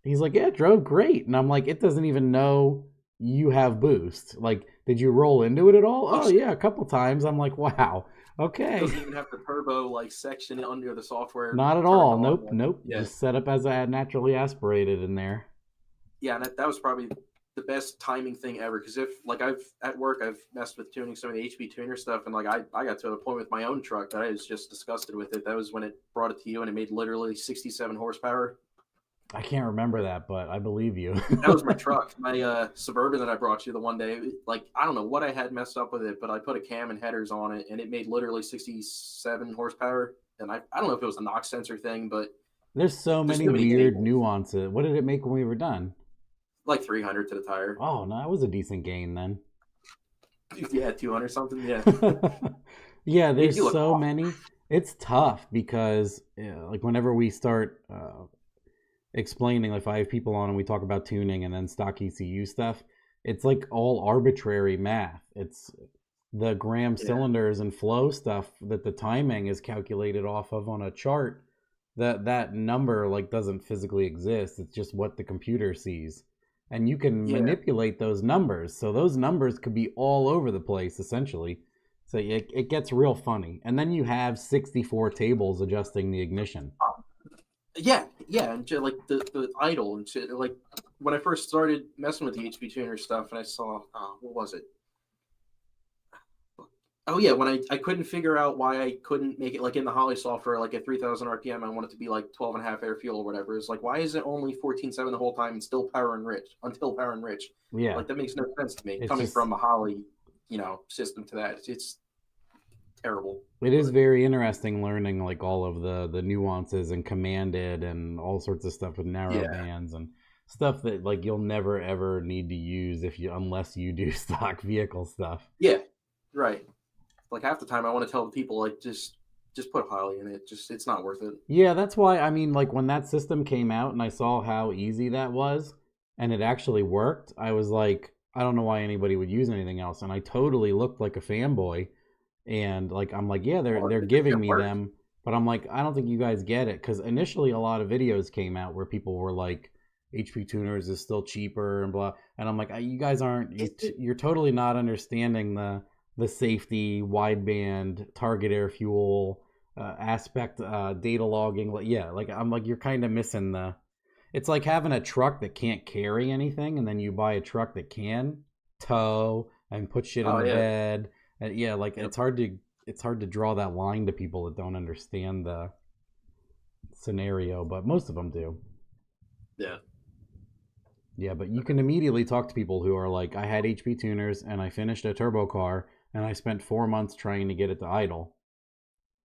he's like, yeah, it drove great. And I'm like, it doesn't even know you have boost. Like, did you roll into it at all? Oh yeah, a couple times. I'm like, wow, okay. It doesn't even have the turbo like section under the software. Not at all. Nope. Yeah. Just set up as a naturally aspirated in there. Yeah, and that was probably the best timing thing ever, because if like I've messed with tuning some of the HP tuner stuff, and like I got to a point with my own truck that I was just disgusted with it. That was when it brought it to you, and it made literally 67 horsepower. I can't remember that, but I believe you. That was my truck, my Suburban that I brought you the one day. Like, I don't know what I had messed up with it, but I put a cam and headers on it, and it made literally 67 horsepower. And I don't know if it was a knock sensor thing, but there's so many weird nuances. What did it make when we were done? Like 300 to the tire. Oh, no, that was a decent gain then. Yeah, 200 something. Yeah. Yeah, there's so many. It's tough because, like, whenever we start explaining, like if I have people on and we talk about tuning and then stock ECU stuff, it's like all arbitrary math. It's the gram cylinders and flow stuff that the timing is calculated off of on a chart. That number like doesn't physically exist. It's just what the computer sees, and you can manipulate those numbers. So those numbers could be all over the place essentially. So it gets real funny. And then you have 64 tables adjusting the ignition. Yeah, Yeah, and like the idle and shit. Like when I first started messing with the HP tuner stuff, and I saw what was it? Oh yeah, when I couldn't figure out why I couldn't make it like in the Holly software, like at 3,000 RPM, I want it to be like 12 and a half air fuel or whatever. It's like, why is it only 14.7 the whole time and still power enriched until power enriched? Yeah, Like that makes no sense to me. it's Coming just from a Holly, system to that, it's terrible. it is very interesting learning like all of the nuances and commanded and all sorts of stuff with narrow Yeah. bands and stuff that like you'll never ever need to use unless you do stock vehicle stuff. Yeah, right. Like half the time I want to tell people like just put Holly in it. Just it's not worth it. Yeah, that's why I mean like when that system came out and I saw how easy that was and it actually worked, I was like, I don't know why anybody would use anything else. And I totally looked like a fanboy. And like I'm like, yeah, they're giving me them, but I'm like, I don't think you guys get it because initially a lot of videos came out where people were like, HP tuners is still cheaper and blah, and I'm like, you guys aren't, you're totally not understanding the safety, wideband, target air fuel aspect, data logging. Like, yeah, like I'm like, you're kind of missing the. It's like having a truck that can't carry anything, and then you buy a truck that can tow and put shit in the bed. Yeah, like it's hard to draw that line to people that don't understand the scenario, but most of them do. Yeah. Yeah, but you can immediately talk to people who are like, I had HP tuners and I finished a turbo car and I spent 4 months trying to get it to idle.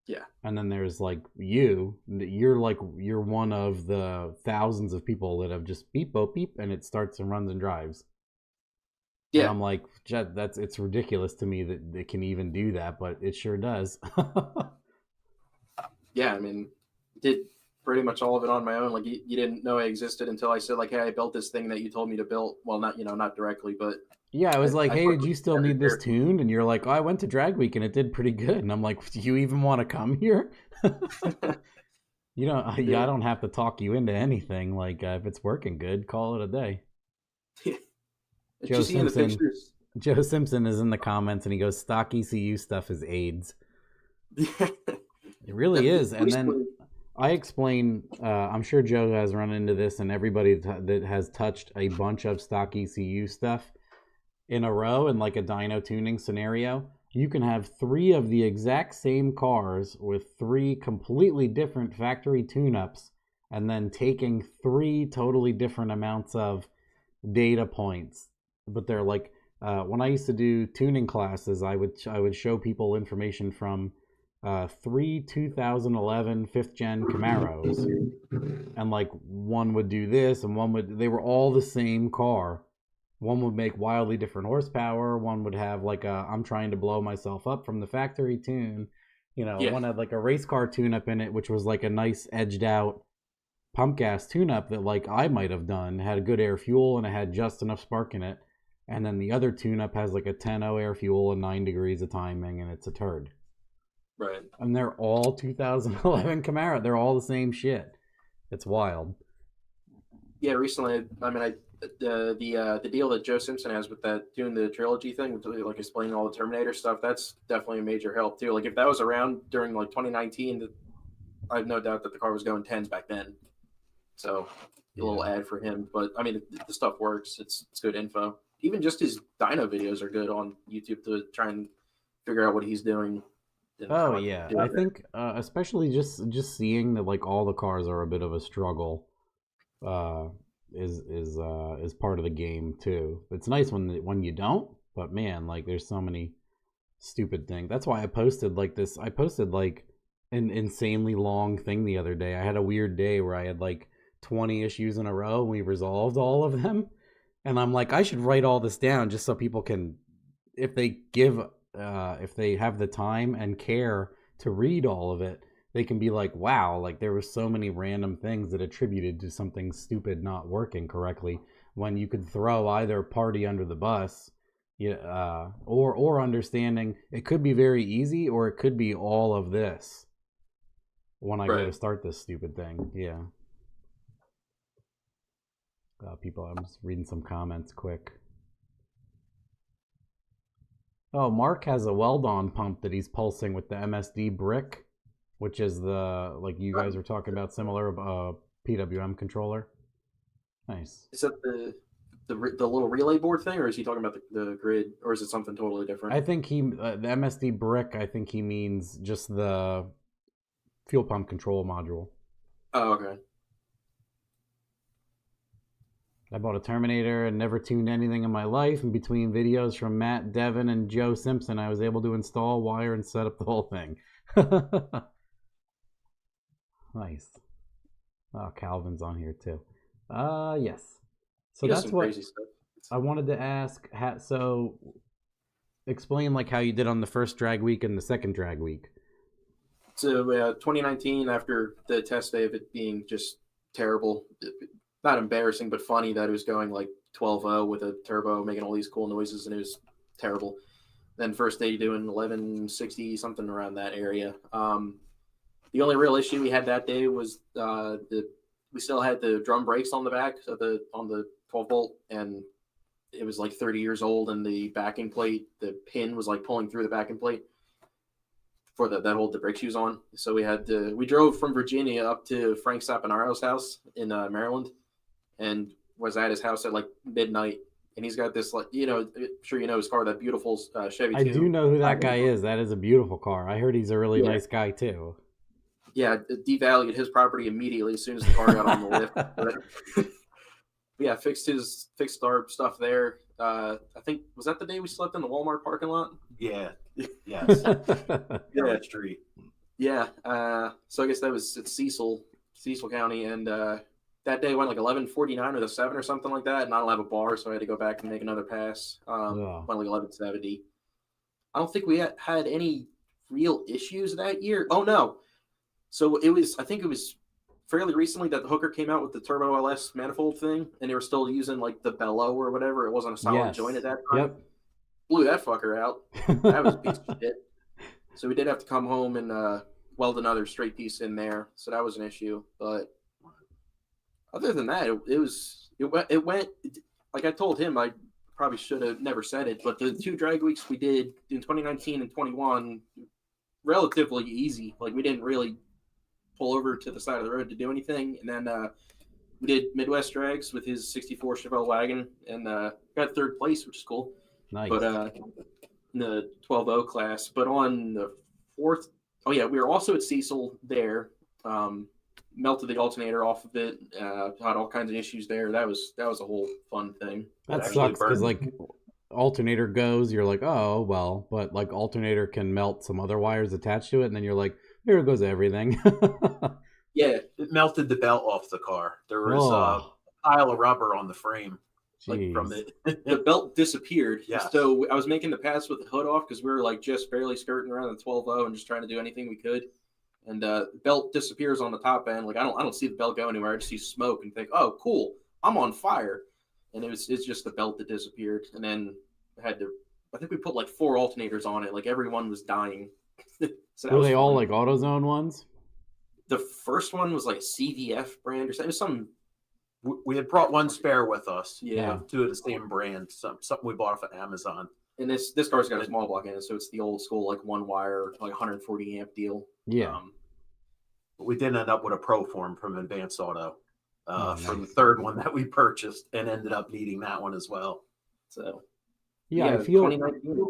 Yeah. And then there's like you're one of the thousands of people that have just beep, boop, beep, and it starts and runs and drives. Yeah. And I'm like, it's ridiculous to me that it can even do that, but it sure does. Yeah, I mean, did pretty much all of it on my own. Like you didn't know I existed until I said like, hey, I built this thing that you told me to build. Well, not directly, but yeah, I was like, hey, did you still need this tuned? And you're like, oh, I went to Drag Week and it did pretty good. And I'm like, do you even want to come here? You don't. I don't have to talk you into anything. Like if it's working good, call it a day. Joe Simpson is in the comments and he goes, stock ECU stuff is AIDS. It really is. And then I explain, I'm sure Joe has run into this, and everybody that has touched a bunch of stock ECU stuff in a row in like a dyno tuning scenario, you can have 3 of the exact same cars with 3 completely different factory tune-ups and then taking 3 totally different amounts of data points. But they're like, when I used to do tuning classes, I would show people information from 3 2011 5th gen Camaros, and like one would do this and they were all the same car. One would make wildly different horsepower, one would have like I'm trying to blow myself up from the factory tune, one had like a race car tune up in it, which was like a nice edged out pump gas tune up that like I might have done, had a good air fuel and it had just enough spark in it, and then the other tune up has like a 10.0 air fuel and 9 degrees of timing and it's a turd. Right. And they're all 2011 Camaro. They're all the same shit. It's wild. Yeah, recently, I mean, the deal that Joe Simpson has with that doing the trilogy thing, with like explaining all the Terminator stuff, that's definitely a major help too. Like if that was around during like 2019, I have no doubt that the car was going 10s back then. So a little ad for him, but I mean, the stuff works. It's good info. Even just his dyno videos are good on YouTube to try and figure out what he's doing. Oh yeah, I think especially just seeing that like all the cars are a bit of a struggle is part of the game too. It's nice when you don't, but man, like there's so many stupid things. That's why I posted like this. I posted like an insanely long thing the other day. I had a weird day where I had like 20 issues in a row and we resolved all of them, and I'm like, I should write all this down just so people can, if they have the time and care to read all of it, they can be like, wow, like there were so many random things that attributed to something stupid not working correctly, when you could throw either party under the bus, or understanding it could be very easy or it could be all of this when I go to start this stupid thing. Yeah. People, I'm just reading some comments quick. Oh, Mark has a weld-on pump that he's pulsing with the MSD brick, which is the, like you guys were talking about, similar PWM controller. Nice. Is that the little relay board thing, or is he talking about the grid, or is it something totally different? I think the MSD brick, I think he means just the fuel pump control module. Oh, okay. I bought a Terminator and never tuned anything in my life. And between videos from Matt, Devin, and Joe Simpson, I was able to install, wire, and set up the whole thing. Nice. Oh, Calvin's on here too. Yes. So He does that's some what crazy stuff. I wanted to ask. So explain like how you did on the first drag week and the second drag week. So 2019, after the test day of it being just terrible, not embarrassing, but funny that it was going like 12.0 with a turbo making all these cool noises, and it was terrible. Then first day doing 1160, something around that area. The only real issue we had that day was we still had the drum brakes on the back of on the 12 volt, and it was like 30 years old, and the backing plate, the pin was like pulling through the backing plate for that hold the brake shoes on. So we drove from Virginia up to Frank Sapinaro's house in Maryland, and was at his house at like midnight. And he's got this, like, I'm sure you know his car, that beautiful Chevy. I do know who that guy is. That is a beautiful car. I heard he's a really nice guy too. Yeah, it devalued his property immediately as soon as the car got on the lift. But, yeah, fixed our stuff there. I think, was that the day we slept in the Walmart parking lot? Yeah. Yes. Yeah. Street. Yeah. So I guess that was at Cecil County, and that day went like 11:49 or the 7 or something like that, and I don't have a bar, so I had to go back and make another pass. Went like 11:70. I don't think we had any real issues that year. Oh no. So I think it was fairly recently that the Hooker came out with the Turbo LS manifold thing, and they were still using like the bellow or whatever. It wasn't a solid joint at that time. Yep. Blew that fucker out. That was a piece of shit. So we did have to come home and weld another straight piece in there. So that was an issue. But other than that, it went like I told him. I probably should have never said it, but the 2 drag weeks we did in 2019 and 21, relatively easy. Like, we didn't really pull over to the side of the road to do anything. And then we did Midwest drags with his 64 Chevelle wagon, and got 3rd place, which is cool. Nice. But in the 12.0 class. But on the 4th, we were also at Cecil there. Melted the alternator off of it. Had all kinds of issues there. That was a whole fun thing. That sucks because like alternator goes, you're like, oh well, but like alternator can melt some other wires attached to it, and then you're like, here goes everything. Yeah, it melted the belt off the car. There was a pile of rubber on the frame. Like from it. The belt disappeared. Yeah. So I was making the pass with the hood off because we were like just barely skirting around the 12.0 and just trying to do anything we could. And the belt disappears on the top end. Like I don't see the belt go anywhere. I just see smoke and think, oh, cool, I'm on fire. And it's just the belt that disappeared. And then I think we put like 4 alternators on it. Like everyone was dying. So were they all like AutoZone ones? The first one was like a CVF brand or something. It was some. We had brought one spare with us. Yeah. 2 of the same brand. Something we bought off of Amazon. And this car's got a small block in it, so it's the old school like 1-wire, like 140 amp deal. Yeah. We did end up with a Pro Form from Advanced Auto nice. from the 3rd one that we purchased, and ended up needing that one as well. So yeah, I feel 2019.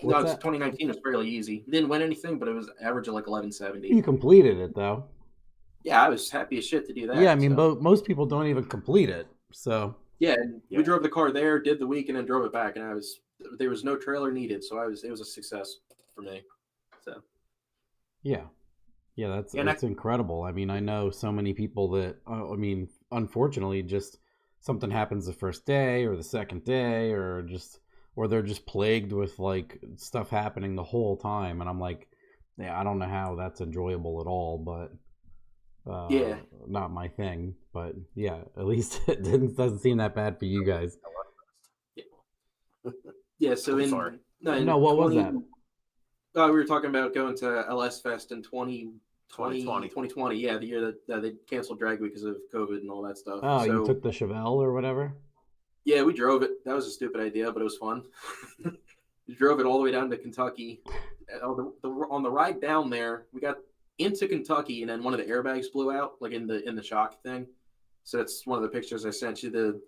2019 was fairly easy. Didn't win anything, but it was average of like 1170. You completed it though. Yeah, I was happy as shit to do that. Yeah, I mean, most people don't even complete it. So yeah, we drove the car there, did the week, and then drove it back, and there was no trailer needed, so it was a success for me. So yeah, that's incredible. I mean, I know so many people that unfortunately, just something happens the first day or the second day, or they're just plagued with like stuff happening the whole time, and I'm like, yeah, I don't know how that's enjoyable at all, but. Not my thing, but yeah, at least it doesn't seem that bad for you guys. Yeah, so what was that? We were talking about going to LS Fest in 2020. Yeah, the year that they canceled drag week because of COVID and all that stuff. Oh, so, you took the Chevelle or whatever? Yeah, we drove it. That was a stupid idea, but it was fun. We drove it all the way down to Kentucky. On the ride down there, we got into Kentucky, and then one of the airbags blew out, like in the shock thing. So that's one of the pictures I sent you. The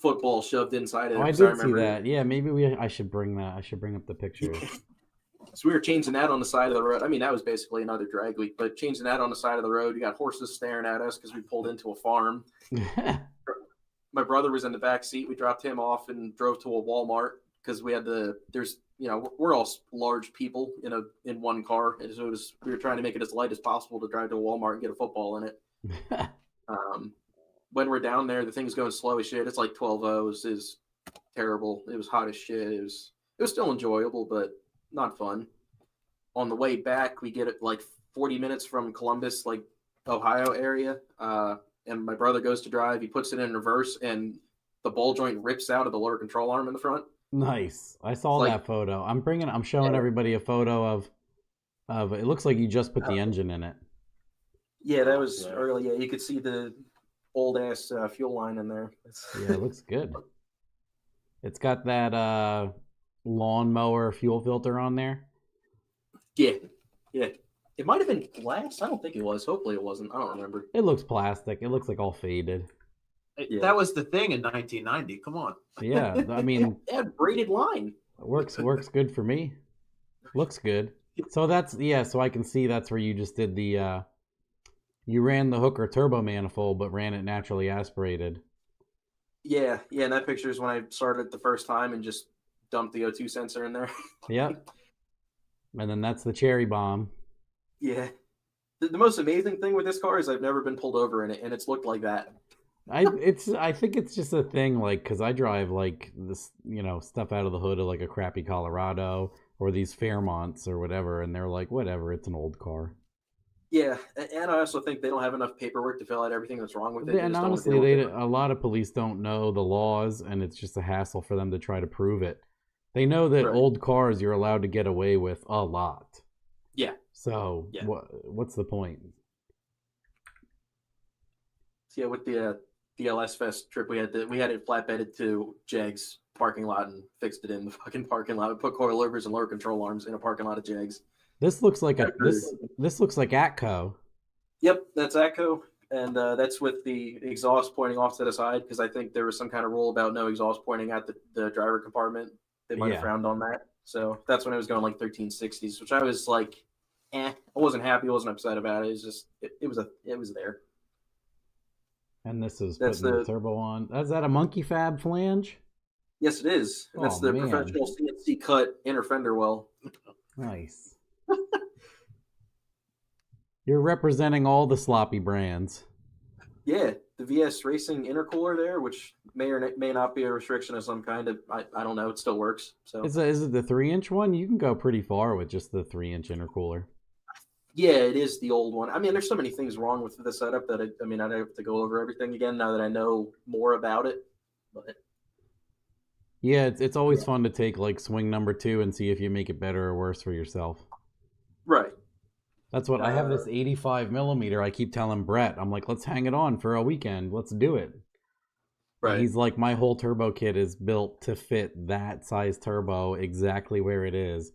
football shoved inside of it. Oh, I did see that. Yeah, maybe I should bring that. I should bring up the picture. So we were changing that on the side of the road. I mean, that was basically another drag week, but changing that on the side of the road. You got horses staring at us because we pulled into a farm. My brother was in the back seat. We dropped him off and drove to a Walmart because we had we're all large people in one car, and so we were trying to make it as light as possible to drive to a Walmart and get a football in it. When we're down there, the thing's going slow as shit. It's like 12-0. Is terrible. It was hot as shit. It was still enjoyable, but not fun. On the way back, we get it like 40 minutes from Columbus, like Ohio area. And my brother goes to drive. He puts it in reverse, and the ball joint rips out of the lower control arm in the front. Nice. I saw that photo. I'm showing everybody a photo of it. Looks like you just put the engine in it. Yeah, that was early. Yeah, you could see the old ass fuel line in there. Yeah, it looks good. It's got that lawnmower fuel filter on there. Yeah. It might have been glass. I don't think it was. Hopefully it wasn't. I don't remember. It looks plastic. It looks like all faded. Yeah. That was the thing in 1990. Come on. Yeah, I mean, it had braided line. Works good for me. Looks good. So so I can see that's where you just did the you ran the Hooker turbo manifold but ran it naturally aspirated. Yeah, and that picture is when I started the first time and just dumped the O2 sensor in there. Yep. And then that's the cherry bomb. Yeah. The most amazing thing with this car is I've never been pulled over in it, and it's looked like that. I think it's just a thing, like, because I drive like this, stuff out of the hood of like a crappy Colorado or these Fairmonts or whatever, and they're like, whatever, it's an old car. Yeah, and I also think they don't have enough paperwork to fill out everything that's wrong with it. And honestly, a lot of police don't know the laws, and it's just a hassle for them to try to prove it. They know that old cars you're allowed to get away with a lot. Yeah. So what's the point? So yeah, with the DLS Fest trip, we had it flatbedded to Jegs parking lot and fixed it in the fucking parking lot. We put coilovers and lower control arms in a parking lot of Jegs. This looks like this looks like Atco. Yep, that's Atco, and that's with the exhaust pointing off to the side because I think there was some kind of rule about no exhaust pointing at the driver compartment. They might have frowned on that, so that's when it was going like 1360s, which I was like, I wasn't happy, I wasn't upset about it. It was just it was there. And that's putting the turbo on. Is that a monkey fab flange? Yes, it is. And that's the professional CNC cut inner fender well. Nice. You're representing all the sloppy brands. Yeah, the VS Racing intercooler there, which may or may not be a restriction of some kind. I don't know. It still works. So is it the 3-inch one? You can go pretty far with just the 3-inch intercooler. Yeah, it is the old one. I mean, there's so many things wrong with the setup that I'd have to go over everything again now that I know more about it. But yeah, it's always fun to take like swing number 2 and see if you make it better or worse for yourself. Right. That's what I have, this 85 millimeter. I keep telling Brett, I'm like, let's hang it on for a weekend. Let's do it. Right. And he's like, my whole turbo kit is built to fit that size turbo exactly where it is.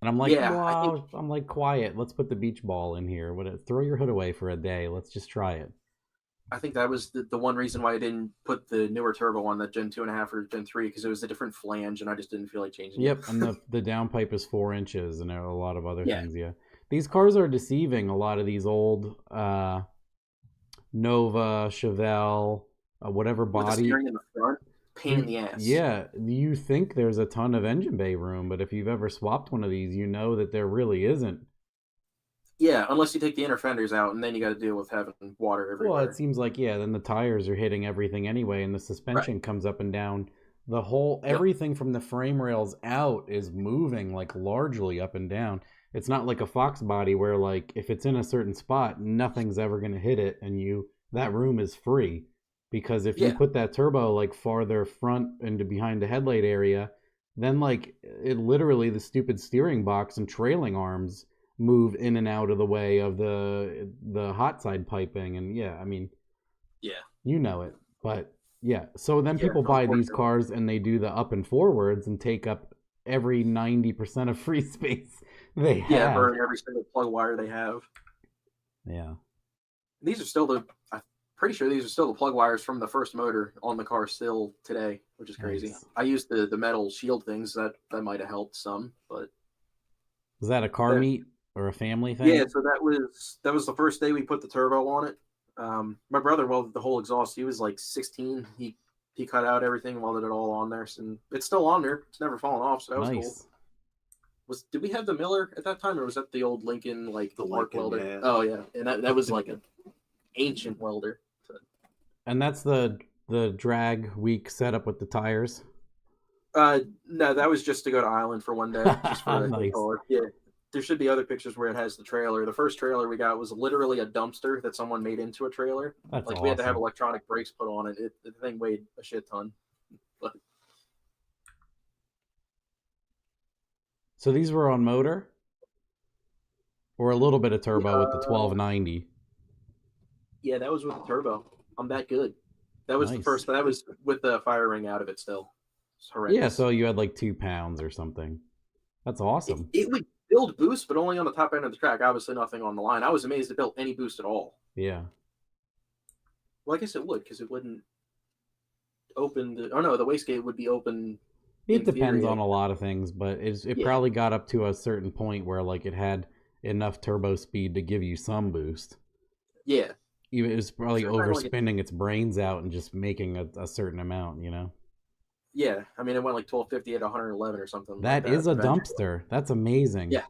And I'm like, I'm like, quiet. Let's put the beach ball in here. Throw your hood away for a day. Let's just try it. I think that was the one reason why I didn't put the newer turbo on the Gen 2.5 or Gen 3 because it was a different flange and I just didn't feel like changing it. Yep, and the downpipe is 4 inches and there are a lot of other things. Yeah. These cars are deceiving. A lot of these old Nova, Chevelle, whatever body. With the steering in the front, pain in the ass. Yeah, you think there's a ton of engine bay room, but if you've ever swapped one of these, you know that there really isn't. Yeah, unless you take the inner fenders out, and then you got to deal with having water everywhere. Well, it seems like, then the tires are hitting everything anyway, and the suspension comes up and down. The whole, everything from the frame rails out is moving, like, largely up and down. It's not like a Fox body where, like, if it's in a certain spot, nothing's ever going to hit it, and that room is free. Because if you put that turbo, like, farther front into behind the headlight area, then, like, it literally, the stupid steering box and trailing arms move in and out of the way of the hot side piping. And, you know it. But, so then people buy these cars, and they do the up and forwards and take up every 90% of free space they have. Yeah, burn every single plug wire they have. Yeah. These are still I'm pretty sure these are still the plug wires from the first motor on the car still today, which is crazy. Nice. I used the metal shield things that might have helped some, but Was that a car meet or a family thing? yeah. So that was the first day we put the turbo on it. My brother welded the whole exhaust. He was like 16. He cut out everything and welded it all on there, and it's still on there. It's never fallen off, so that was cool. Did we have the Miller at that time, or was that the old Lincoln, like the arc welder? Yeah. Oh yeah, and that was like an ancient welder. And that's the drag week setup with the tires. No, that was just to go to Island for one day. Just for nice. Yeah, there should be other pictures where it has the trailer. The first trailer we got was literally a dumpster that someone made into a trailer. That's like awesome. We had to have electronic brakes put on it. The thing weighed a shit ton. But... So these were on motor? Or a little bit of turbo with the 1290? Yeah, that was with the turbo. I'm that good. That was nice. The first. That was with the fire ring out of it still. It's horrendous. Yeah, so you had like 2 pounds or something. That's awesome. It would build boost, but only on the top end of the track. Obviously nothing on the line. I was amazed it built any boost at all. Yeah. Well, I guess it would, because it wouldn't open the... Oh, no, the wastegate would be open... It depends on a lot of things, but it probably got up to a certain point where like it had enough turbo speed to give you some boost. Yeah. It was probably overspinning its brains out and just making a certain amount, you know? Yeah. I mean, it went like 1250 at 111 or something. That is a dumpster. That's amazing. Yeah.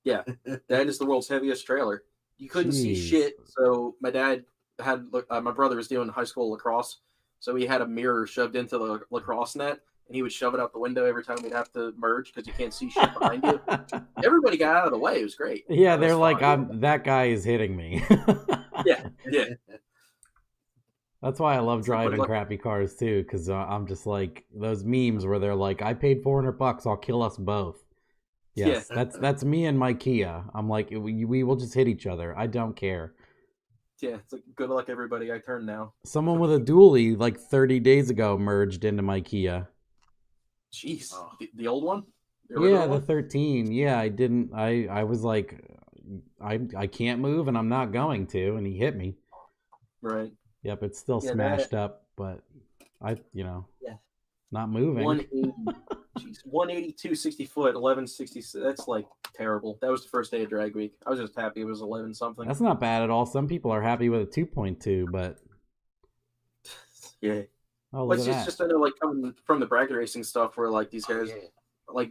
Yeah. That is the world's heaviest trailer. You couldn't see shit. So my dad had... my brother was doing high school lacrosse, so he had a mirror shoved into the lacrosse net. And he would shove it out the window every time we'd have to merge because you can't see shit behind you. Everybody got out of the way. It was great. Yeah, they're like, that guy is hitting me. Yeah. That's why I love driving crappy cars too, because I'm just like those memes where they're like, I paid $400, I'll kill us both. Yes, that's me and my Kia. I'm like, we will just hit each other. I don't care. Yeah, it's like, good luck, everybody. I turn now. Someone with a dually like 30 days ago merged into my Kia. Jeez, the old one? The 13. Yeah, I didn't. I was like, I can't move, and I'm not going to, and he hit me. Right. Yep, it's still smashed up, but not moving. 182 60 foot, 1160. That's like terrible. That was the first day of drag week. I was just happy it was 11 something. That's not bad at all. Some people are happy with a 2.2, but yeah. Oh, it's just I know, like, coming from the bracket racing stuff where like these guys like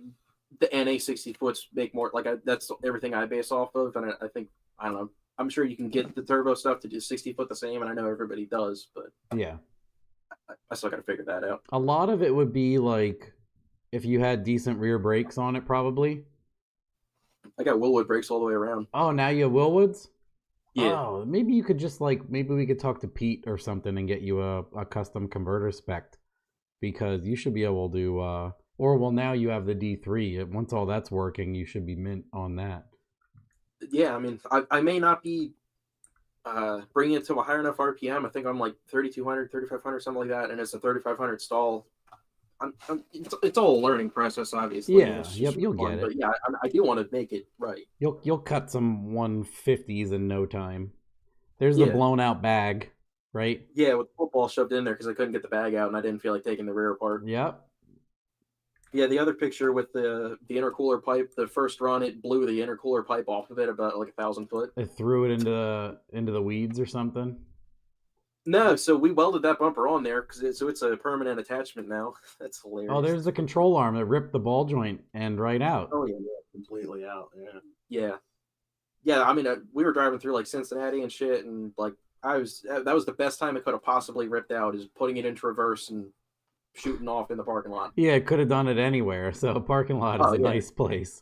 the NA 60 foots make more, like that's everything I base off of, and I think, I don't know, I'm sure you can get the turbo stuff to do 60 foot the same, and I know everybody does, but yeah, I still got to figure that out. A lot of it would be like if you had decent rear brakes on it, probably. I got Willwood brakes all the way around. Oh, now you have Willwoods? Yeah. Oh, maybe you could just maybe we could talk to Pete or something and get you a custom converter spec, because you should be able to, now you have the D3. Once all that's working, you should be mint on that. Yeah, I mean, I may not be bringing it to a high enough RPM. I think I'm like 3,200, 3,500, something like that, and it's a 3,500 stall. It's all a learning process, obviously. Yeah, you'll get it. But yeah, I do want to make it right. You'll cut some 150s in no time. There's the blown out bag, right? Yeah, with the football shoved in there because I couldn't get the bag out and I didn't feel like taking the rear apart. Yep. Yeah, the other picture with the intercooler pipe, the first run, it blew the intercooler pipe off of it about like 1,000 foot. It threw it into the weeds or something? No, so we welded that bumper on there because it's a permanent attachment now. That's hilarious. Oh, there's the control arm that ripped the ball joint and right out. Oh yeah, completely out. Yeah. I mean, we were driving through like Cincinnati and shit, and like that was the best time it could have possibly ripped out, is putting it into reverse and shooting off in the parking lot. Yeah, it could have done it anywhere. So a parking lot is a nice place.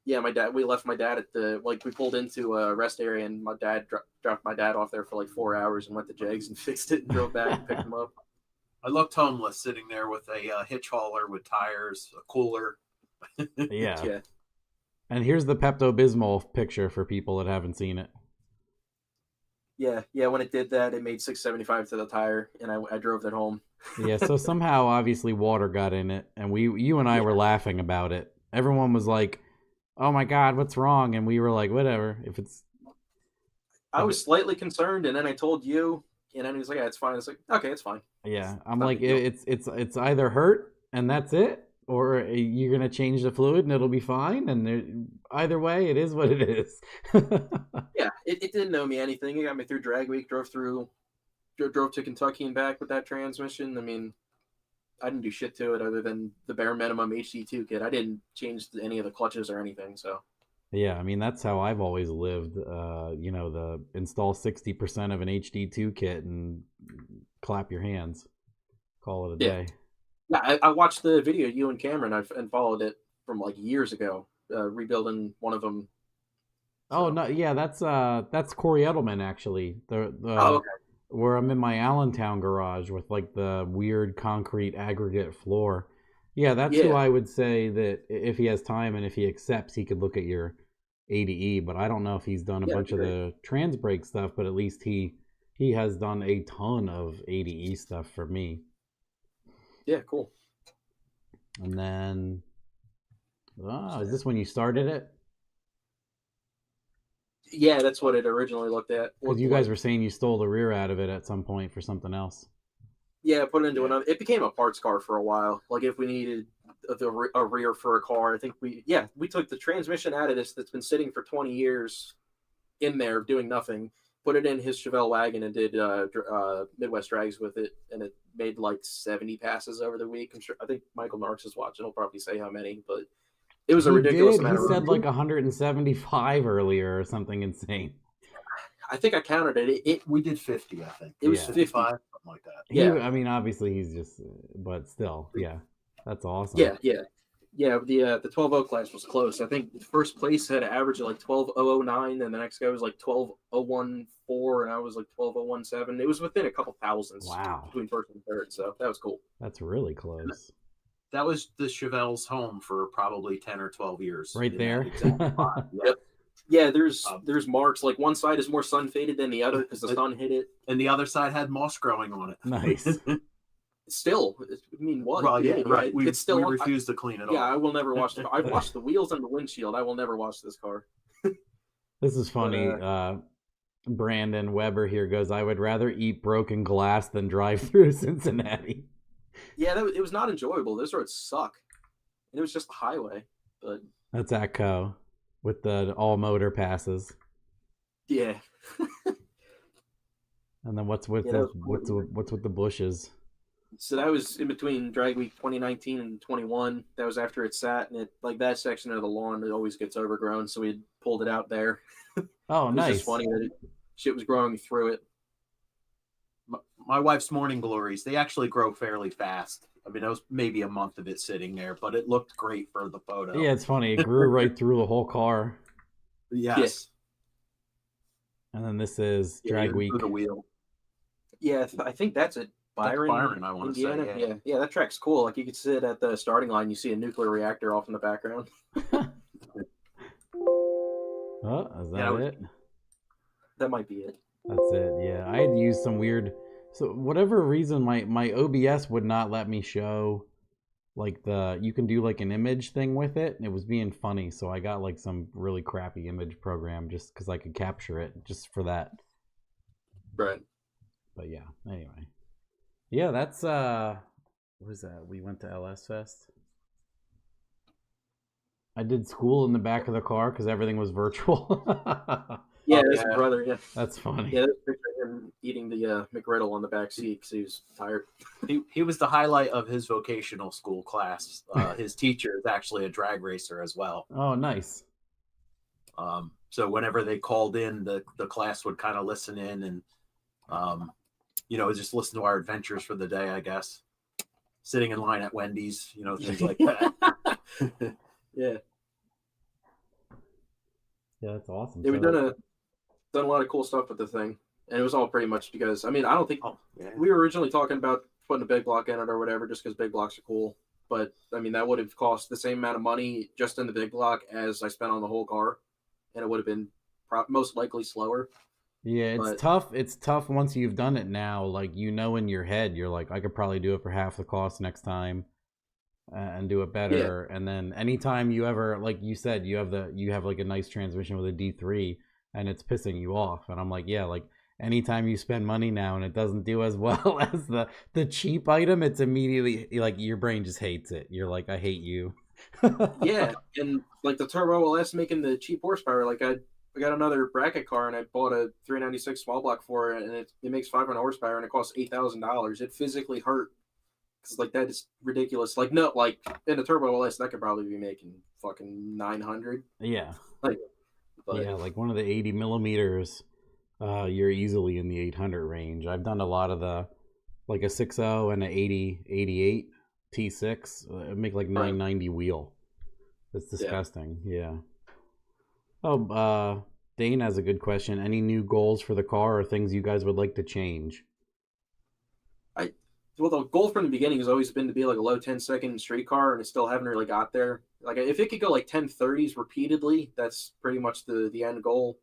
Yeah, we left my dad at we pulled into a rest area, and my dad dropped my dad off there for like 4 hours and went to Jegs and fixed it and drove back and picked him up. I looked homeless sitting there with a hitch hauler with tires, a cooler. Yeah. And here's the Pepto-Bismol picture for people that haven't seen it. Yeah. When it did that, it made $6.75 to the tire, and I drove that home. Yeah. So somehow, obviously, water got in it, and you and I were laughing about it. Everyone was like, "Oh my God, what's wrong?" And we were like, "Whatever. If it's..." I was slightly concerned, and then I told you, and then he was like, "Yeah, it's fine." It's like, okay, it's fine. Yeah, I'm like, it's either hurt and that's it, or you're gonna change the fluid and it'll be fine. And either way, it is what it is. Yeah, it didn't know me anything. It got me through drag week, drove to Kentucky and back with that transmission. I mean, I didn't do shit to it other than the bare minimum HD2 kit. I didn't change any of the clutches or anything. So yeah, I mean, that's how I've always lived. The install 60% of an HD2 kit and clap your hands, call it a day. Yeah, I watched the video you and Cameron and followed it from like years ago, rebuilding one of them. So. Oh no, yeah, that's Corey Edelman actually. Okay. Where I'm in my Allentown garage with like the weird concrete aggregate floor. Yeah, that's who I would say that if he has time and if he accepts, he could look at your ADE. But I don't know if he's done a bunch of the trans brake stuff, but at least he has done a ton of ADE stuff for me. Yeah, cool. And then, is this when you started it? Yeah, that's what it originally looked at. Because you guys were saying you stole the rear out of it at some point for something else. Yeah, put it into another. It became a parts car for a while. Like if we needed a rear for a car, I think we took the transmission out of this that's been sitting for 20 years in there doing nothing, put it in his Chevelle wagon and did Midwest drags with it, and it made like 70 passes over the week. I think Michael Marks is watching. He'll probably say how many, but it was a ridiculous amount. He said like 175 earlier or something insane. I think I counted it. We did 50, I think. It was 55, something like that. Yeah, I mean, obviously he's just, but still, yeah, that's awesome. Yeah. The 12.0 class was close. I think first place had an average of like 12.009, and the next guy was like 12.014, and I was like 12.017. It was within a couple thousands. Wow. Between first and third, so that was cool. That's really close. That was the Chevelle's home for probably 10 or 12 years. Right there. Yep. Yeah, there's marks. Like one side is more sun faded than the other because the sun hit it, and the other side had moss growing on it. Nice. Still, I mean, what? Well, yeah, right. It's still. We refuse to clean it off. Yeah, I will never wash the. I've washed the wheels and the windshield. I will never wash this car. This is funny. Brandon Weber here goes, I would rather eat broken glass than drive through Cincinnati. Yeah, it was not enjoyable. Those roads suck. And it was just a highway. But that's Atco with the all motor passes. Yeah. And then what's with the bushes? So that was in between drag week 2019 and 21. That was after it sat, and it like that section of the lawn, it always gets overgrown, so we pulled it out there. Oh, nice. It's just funny that shit was growing through it. My wife's morning glories, they actually grow fairly fast. I mean, that was maybe a month of it sitting there, but it looked great for the photo. Yeah, it's funny. It grew right through the whole car. Yes. And then this is drag week. The wheel. Yeah, I think that's it. Byron, I want Indiana. to say. Yeah, that track's cool. Like you could sit at the starting line, you see a nuclear reactor off in the background. Oh, is that it? That might be it. That's it. Yeah, I had used some weird. So whatever reason, my OBS would not let me show like you can do like an image thing with it, and it was being funny. So I got like some really crappy image program just because I could capture it just for that. Right. But yeah. Anyway. Yeah, that's what was that? We went to LS Fest. I did school in the back of the car because everything was virtual. Yeah, that's my brother. Yeah, that's funny. Yeah, that's a picture of him eating the McGriddle on the back seat because he was tired. He was the highlight of his vocational school class. His teacher is actually a drag racer as well. Oh, nice. So whenever they called in, the class would kind of listen in and just listen to our adventures for the day, I guess. Sitting in line at Wendy's, things like that. Yeah. Yeah, that's awesome. Yeah, we've done a lot of cool stuff with the thing. And it was all pretty much because, I mean, I don't think we were originally talking about putting a big block in it or whatever, just because big blocks are cool. But, I mean, that would have cost the same amount of money just in the big block as I spent on the whole car. And it would have been most likely slower. Yeah, it's tough. It's tough once you've done it now. Like, in your head, you're like, I could probably do it for half the cost next time and do it better. Yeah. And then anytime you ever, like you said, you have like a nice transmission with a D3. and it's pissing you off. And I'm like, yeah, like anytime you spend money now and it doesn't do as well as the cheap item, it's immediately like your brain just hates it. You're like, I hate you. Yeah, and like the Turbo LS making the cheap horsepower, like I got another bracket car and I bought a 396 small block for it, and it makes 500 horsepower and it costs $8,000. It physically hurt because like that is ridiculous. Like no, like in a Turbo LS that could probably be making fucking 900. Yeah. Like, but yeah, like one of the 80 millimeters, you're easily in the 800 range. I've done a lot of the, like a 6.0 and a 88 T6, make like 990 wheel. It's disgusting. Yeah. Oh, Dane has a good question. Any new goals for the car or things you guys would like to change? Well, the goal from the beginning has always been to be like a low 10-second street car, and it still haven't really got there. Like if it could go like 1030s repeatedly, that's pretty much the end goal.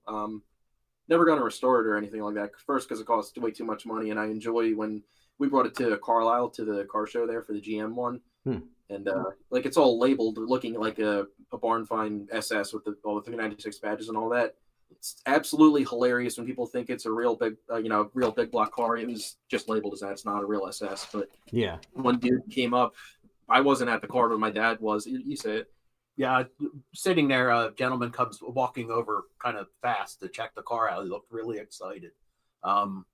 Never going to restore it or anything like that. First, because it costs way too much money, and I enjoy when we brought it to Carlisle to the car show there for the GM one, and like it's all labeled, looking like a barn find SS with all the 396 badges and all that. It's absolutely hilarious when people think it's a real big, real big block car. It was just labeled as that. It's not a real SS. But yeah, one dude came up. I wasn't at the car, but my dad was. You say it. Yeah, sitting there, a gentleman comes walking over kind of fast to check the car out. He looked really excited.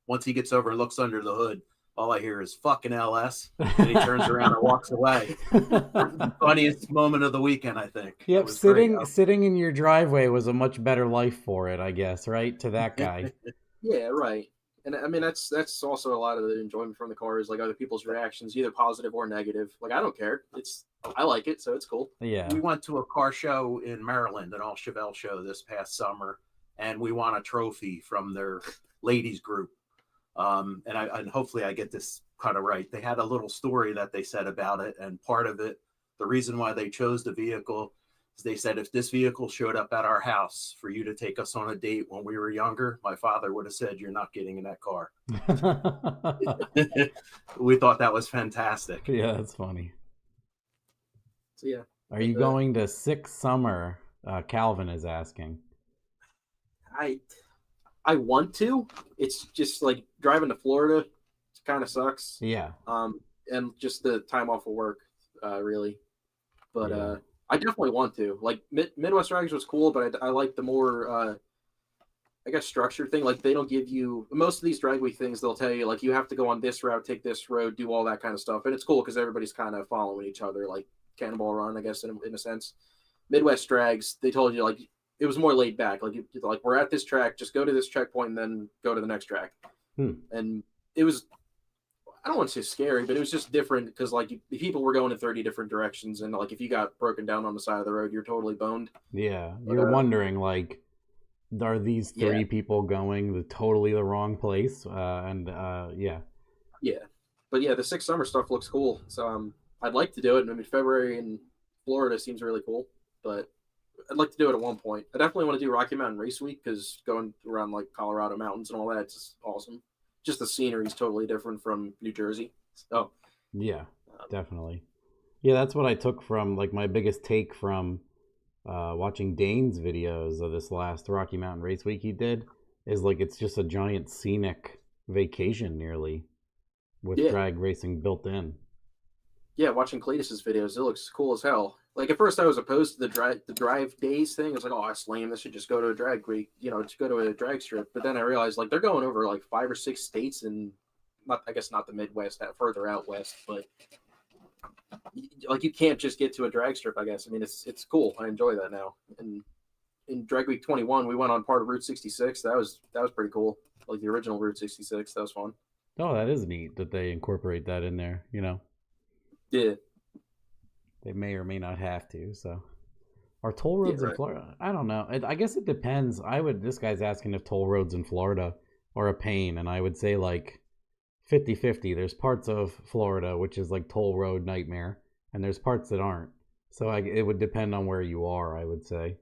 Once he gets over and looks under the hood, all I hear is fucking LS. And he turns around and walks away. Funniest moment of the weekend, I think. Yep, sitting in your driveway was a much better life for it, I guess, right? To that guy. Yeah, right. And I mean, that's also a lot of the enjoyment from the car is like other people's reactions, either positive or negative. Like, I don't care. I like it, so it's cool. Yeah. We went to a car show in Maryland, an all-Chevelle show this past summer, and we won a trophy from their ladies group. And hopefully I get this kind of right. They had a little story that they said about it, and part of it, the reason why they chose the vehicle is they said, if this vehicle showed up at our house for you to take us on a date when we were younger, my father would have said, you're not getting in that car. We thought that was fantastic. Yeah, that's funny. So yeah. Are you going to Six Summer? Calvin is asking. I want to. It's just like driving to Florida. It kind of sucks. Yeah. And just the time off of work, really. But I definitely want to. Like Midwest Drags was cool, but I like the more, I guess, structured thing. Like they don't give you most of these drag week things. They'll tell you like you have to go on this route, take this road, do all that kind of stuff, and it's cool because everybody's kind of following each other, like Cannonball Run, I guess, in a sense. Midwest Drags, they told you like. It was more laid back. Like we're at this track, just go to this checkpoint and then go to the next track. And it was, I don't want to say scary, but it was just different because like people were going in 30 different directions, and like if you got broken down on the side of the road, you're totally boned. Yeah, you're wondering like, are these three people going totally the wrong place? Yeah. But yeah, the Six Summer stuff looks cool. So I'd like to do it. I mean, February in Florida seems really cool, but I'd like to do it at one point. I definitely want to do Rocky Mountain Race Week because going around like Colorado mountains and all that, it's just awesome. Just the scenery is totally different from New Jersey. So yeah, definitely. Yeah, that's what I took from like my biggest take from watching Dane's videos of this last Rocky Mountain Race Week he did is like it's just a giant scenic vacation nearly with drag racing built in. Yeah, watching Cletus's videos, it looks cool as hell. Like at first I was opposed to the drive days thing. I was like, oh, that's lame. This should just go to a drag week, just go to a drag strip. But then I realized like they're going over like 5 or 6 states and not the Midwest, that further out west, but like you can't just get to a drag strip, I guess. I mean, it's cool. I enjoy that now. And in Drag Week 21, we went on part of Route 66. That was pretty cool. Like the original Route 66. That was fun. Oh, that is neat that they incorporate that in there, Yeah. They may or may not have to. So, are toll roads in Florida? I don't know. I guess it depends. This guy's asking if toll roads in Florida are a pain, and I would say like 50-50. There's parts of Florida which is like toll road nightmare, and there's parts that aren't. So it would depend on where you are, I would say.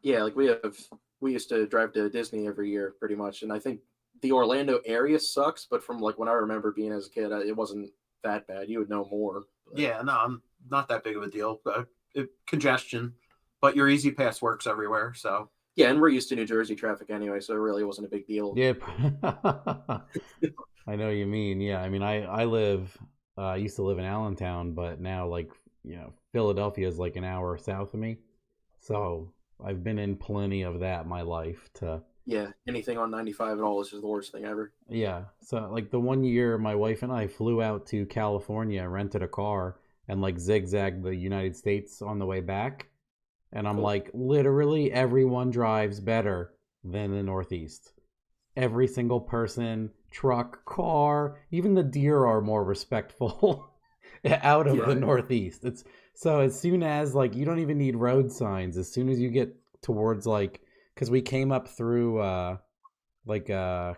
Yeah, like we used to drive to Disney every year pretty much, and I think the Orlando area sucks, but from like when I remember being as a kid, it wasn't that bad. You would know more. But... Yeah, no, I'm not that big of a deal. Congestion, but your Easy Pass works everywhere, so Yeah, and we're used to New Jersey traffic anyway, so it really wasn't a big deal. Yeah, I know what you mean. Yeah, I mean, I live, I used to live in Allentown, but now like Philadelphia is like an hour south of me, so I've been in plenty of that my life to. Yeah, anything on 95 at all is just the worst thing ever. Yeah, so like the one year my wife and I flew out to California, rented a car, and like zigzagged the United States on the way back. And I'm Cool. like, literally everyone drives better than the Northeast. Every single person, truck, car, even the deer are more respectful out of the Yeah. Northeast. It's so as soon as like you don't even need road signs. As soon as you get towards like, because we came up through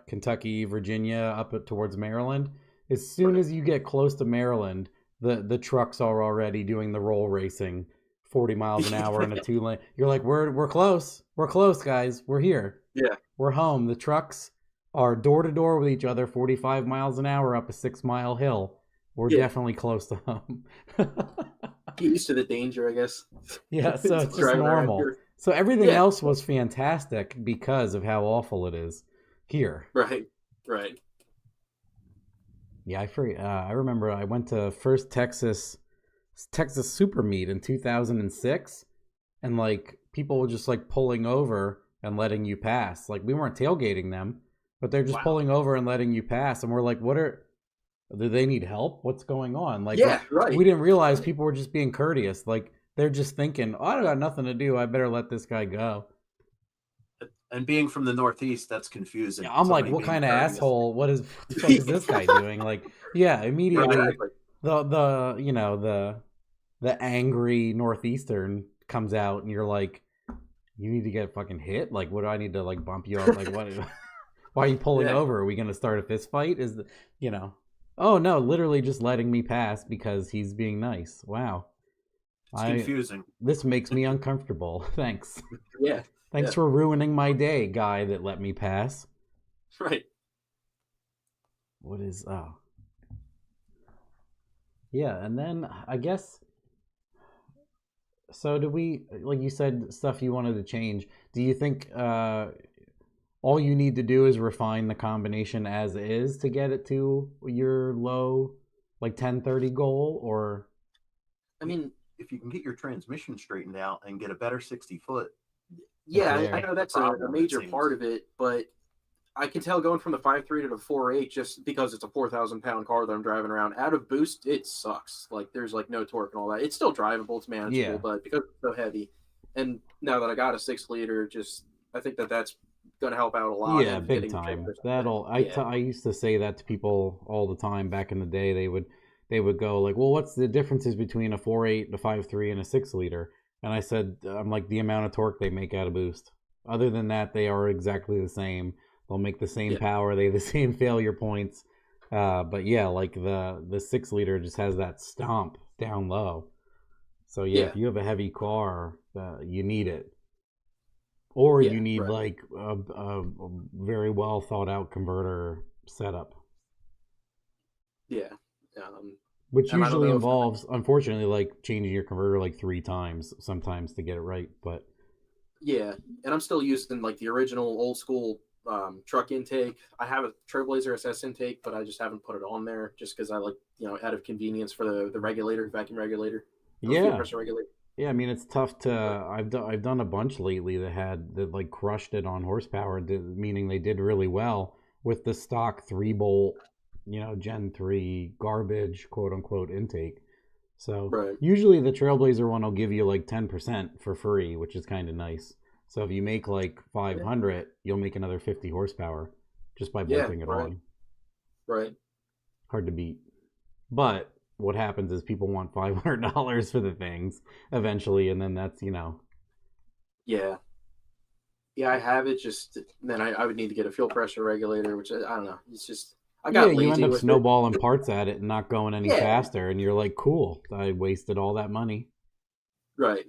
Kentucky, Virginia, towards Maryland. As soon Right. as you get close to Maryland, the trucks are already doing the roll racing, 40 miles an hour in a 2-lane. You're like, we're close. We're close, guys. We're here. Yeah. We're home. The trucks are door to door with each other, 45 miles an hour up a 6-mile hill. We're Yeah. definitely close to home. Get used to the danger, I guess. Yeah, so it's just Driving around normal. here. So everything Yeah. else was fantastic because of how awful it is here. Right. Yeah, I remember I went to first Texas Super Meet in 2006, and like people were just like pulling over and letting you pass. Like we weren't tailgating them, but they're just Wow. pulling over and letting you pass. And we're like, do they need help? What's going on? Like, Yeah, right. We didn't realize people were just being courteous. Like they're just thinking, oh, I got nothing to do. I better let this guy go. And being from the Northeast, that's confusing. I'm like, Somebody what being kind of courteous. asshole? What the fuck is this guy doing? Like, yeah, immediately Exactly. the angry Northeastern comes out, and you're like, you need to get fucking hit. Like, what do I need to like bump you up? Like, what? Why are you pulling Yeah. over? Are we gonna start a fist fight? Oh no, literally just letting me pass because he's being nice. Wow, It's confusing. this makes me uncomfortable. Thanks. Yeah. Thanks Yeah. for ruining my day, guy that let me pass. Right. What is yeah, and then I guess so do we, like you said, stuff you wanted to change. Do you think all you need to do is refine the combination as is to get it to your low like 1030 goal, or I mean, If you can get your transmission straightened out and get a better 60-foot, yeah, there. I know that's Problem, a it major seems. part of it, but I can tell going from the 5.3 to the 4.8 just because it's a 4,000-pound car that I'm driving around. Out of boost, it sucks. Like there's like no torque and all that. It's still drivable, it's manageable, Yeah. but because it's so heavy, and now that I got a 6-liter, just I think that's going to help out a lot. yeah, in big getting time. trippers. I used to say that to people all the time back in the day. They would go like, well, what's the differences between a 4.8, a 5.3, and a 6-liter? And I said, I'm like, the amount of torque they make out of boost. Other than that, they are exactly the same. They'll make the same Yeah. power. They have the same failure points. But yeah, like the 6-liter just has that stomp down low. So yeah, Yeah. if you have a heavy car, you need it. Or Yeah, you need right. like a very well thought out converter setup, Yeah. which And I don't usually know if- involves, unfortunately, like changing your converter like 3 times sometimes to get it right. But Yeah, and I'm still using like the original old school truck intake. I have a Trailblazer SS intake, but I just haven't put it on there just because I like, out of convenience for the regulator, vacuum regulator, fuel yeah, pressure regulator. yeah. I mean, it's tough to. I've done a bunch lately that like crushed it on horsepower, meaning they did really well with the stock 3-bolt, Gen 3 garbage, quote unquote intake. So Right. usually the Trailblazer one will give you like 10% for free, which is kind of nice. So if you make like 500, you'll make another 50 horsepower just by Yeah, bolting it right. on. Right. Hard to beat. But what happens is people want $500 for the things eventually, and then that's, Yeah. Yeah, I have it. Just then I would need to get a fuel pressure regulator, which I don't know. It's just I got yeah, lazy you end up with it. snowballing parts at it and not going any Yeah. faster, and you're like, cool, I wasted all that money. Right.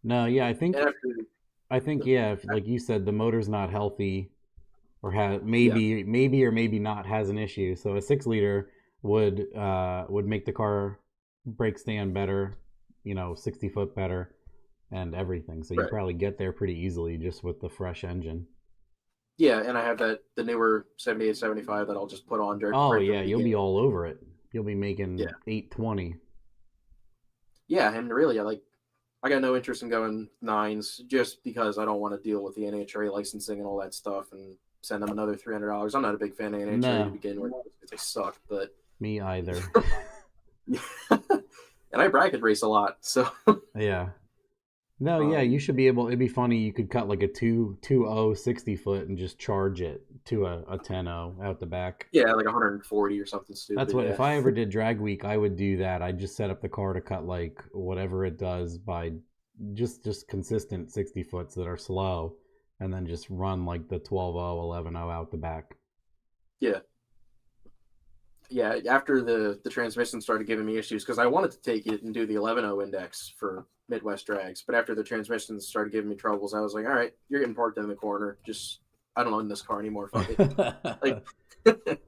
No, yeah, I think And yeah, if, like you said, the motor's not healthy, or maybe or maybe not has an issue. So a 6-liter would make the car brake stand better, 60 foot better, and everything. So you probably get there pretty easily just with the fresh engine. Yeah, and I have the newer 7875 that I'll just put on dirt. Oh yeah, you'll be all over it. You'll be making 820. Yeah, and really, I got no interest in going 9s just because I don't want to deal with the NHRA licensing and all that stuff and send them another $300. I'm not a big fan of NHRA to begin with because they suck, but me either. And I bracket race a lot, so yeah. No, yeah, you should be able. It'd be funny. You could cut like a 2.0 60 foot and just charge it to a 10.0 out the back. Yeah, like 140 or something stupid. That's what if I ever did drag week, I would do that. I'd just set up the car to cut like whatever it does by just consistent 60 foots that are slow, and then just run like the 12.0, 11.0 out the back. Yeah. Yeah, after the transmission started giving me issues, because I wanted to take it and do the 11.0 index for Midwest drags, but after the transmission started giving me troubles, I was like, all right, you're getting parked in the corner. Just, I don't own this car anymore. Fuck it.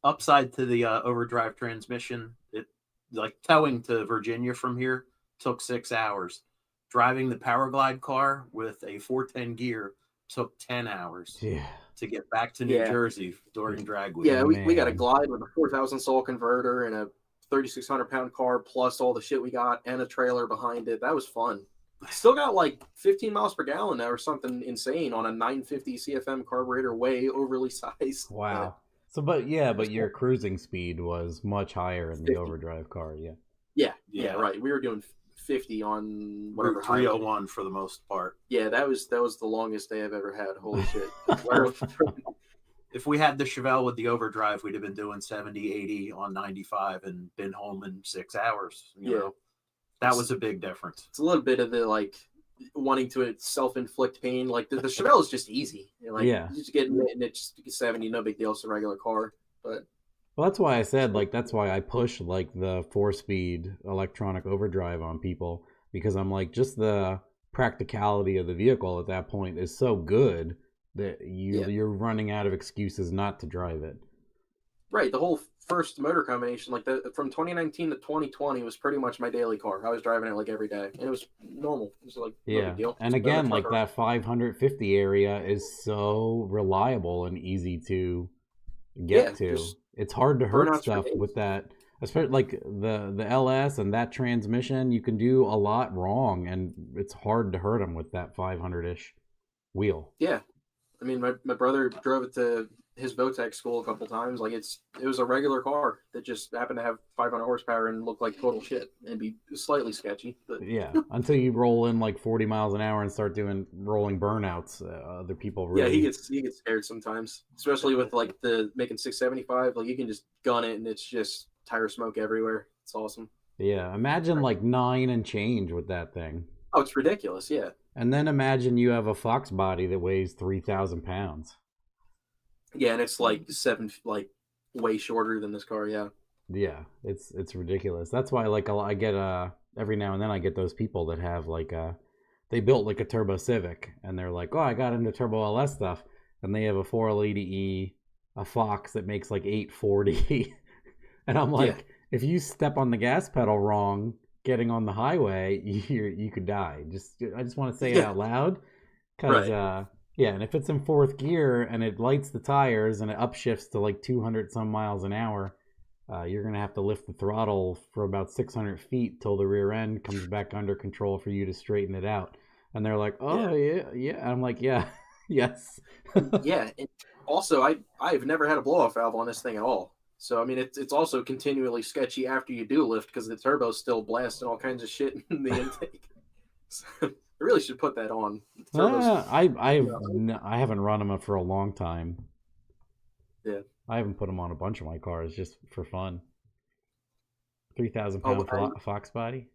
Upside to the overdrive transmission, it like towing to Virginia from here took 6 hours. Driving the Powerglide car with a 410 gear took 10 hours. Yeah. To get back to New Jersey during drag week. Yeah, we got a Glide with a 4,000 Sol converter and a 3,600 pound car plus all the shit we got and a trailer behind it. That was fun. Still got like 15 miles per gallon now or something insane on a 950 CFM carburetor, way overly sized. Wow. But your cruising speed was much higher in 50. the overdrive car. Yeah, right. We were doing 50 on whatever 301 for the most part. Yeah, that was the longest day I've ever had. Holy shit. If we had the Chevelle with the overdrive, we'd have been doing 70, 80 on 95 and been home in 6 hours. You know, that was a big difference. It's a little bit of the like wanting to self-inflict pain. Like the Chevelle is just easy. You just get in it and it's 70, no big deal. It's a regular car. But well, that's why I said, like, that's why I push, like, the 4-speed electronic overdrive on people, because I'm like, just the practicality of the vehicle at that point is so good that you're running out of excuses not to drive it. Right. The whole first motor combination, like, from 2019 to 2020 was pretty much my daily car. I was driving it, like, every day, and it was normal. It was, like, no big deal. And again, like, that 550 area is so reliable and easy to get to. It's hard to hurt stuff with that, especially like the LS and that transmission. You can do a lot wrong, and it's hard to hurt them with that 500-ish wheel. Yeah, I mean, my brother drove it to his Votech school a couple times. Like it was a regular car that just happened to have 500 horsepower and look like total shit and be slightly sketchy. But yeah, until you roll in like 40 miles an hour and start doing rolling burnouts, other people really. Yeah, he gets scared sometimes, especially with like the making 675. Like you can just gun it and it's just tire smoke everywhere. It's awesome. Yeah, imagine like 9 and change with that thing. Oh, it's ridiculous. Yeah. And then imagine you have a Fox body that weighs 3,000 pounds. Yeah, and it's like way shorter than this car. Yeah. Yeah, it's ridiculous. That's why like I get every now and then I get those people that have like they built like a turbo Civic and they're like, oh, I got into turbo LS stuff, and they have a 480E, a Fox that makes like 840, and I'm like, if you step on the gas pedal wrong getting on the highway, you could die. I just want to say it out loud, because yeah, and if it's in 4th gear and it lights the tires and it upshifts to like 200 some miles an hour, you're going to have to lift the throttle for about 600 feet till the rear end comes back under control for you to straighten it out. And they're like, oh, yeah. And I'm like, yeah, yes. Yeah. And also, I've never had a blow-off valve on this thing at all. So, I mean, it's also continually sketchy after you do lift because the turbo's still blasting all kinds of shit in the intake. So, I really should put that on. I haven't run them for a long time. Yeah. I haven't put them on a bunch of my cars just for fun. 3,000 pound Fox body.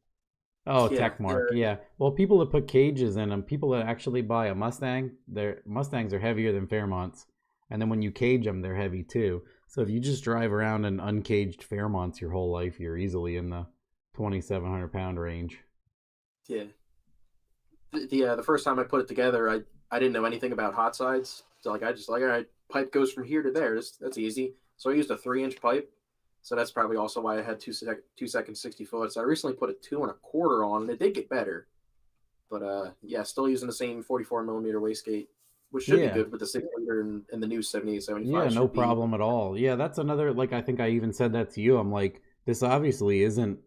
Oh, Tech Mark. Yeah. Well, people that put cages in them, people that actually buy a Mustang, their Mustangs are heavier than Fairmonts. And then when you cage them, they're heavy too. So if you just drive around in uncaged Fairmonts your whole life, you're easily in the 2,700 pound range. Yeah. The first time I put it together, I didn't know anything about hot sides. So I just all right, pipe goes from here to there. That's easy. So I used a 3-inch pipe, So that's probably also why I had 2 second 60 foot. So I recently put a 2 1/4 on, and it did get better. But yeah, still using the same 44 millimeter wastegate, which should be good with the 6 liter and the new 7875. Yeah, no problem at all. Yeah, that's another, like, I think I even said that to you. I'm like, this obviously isn't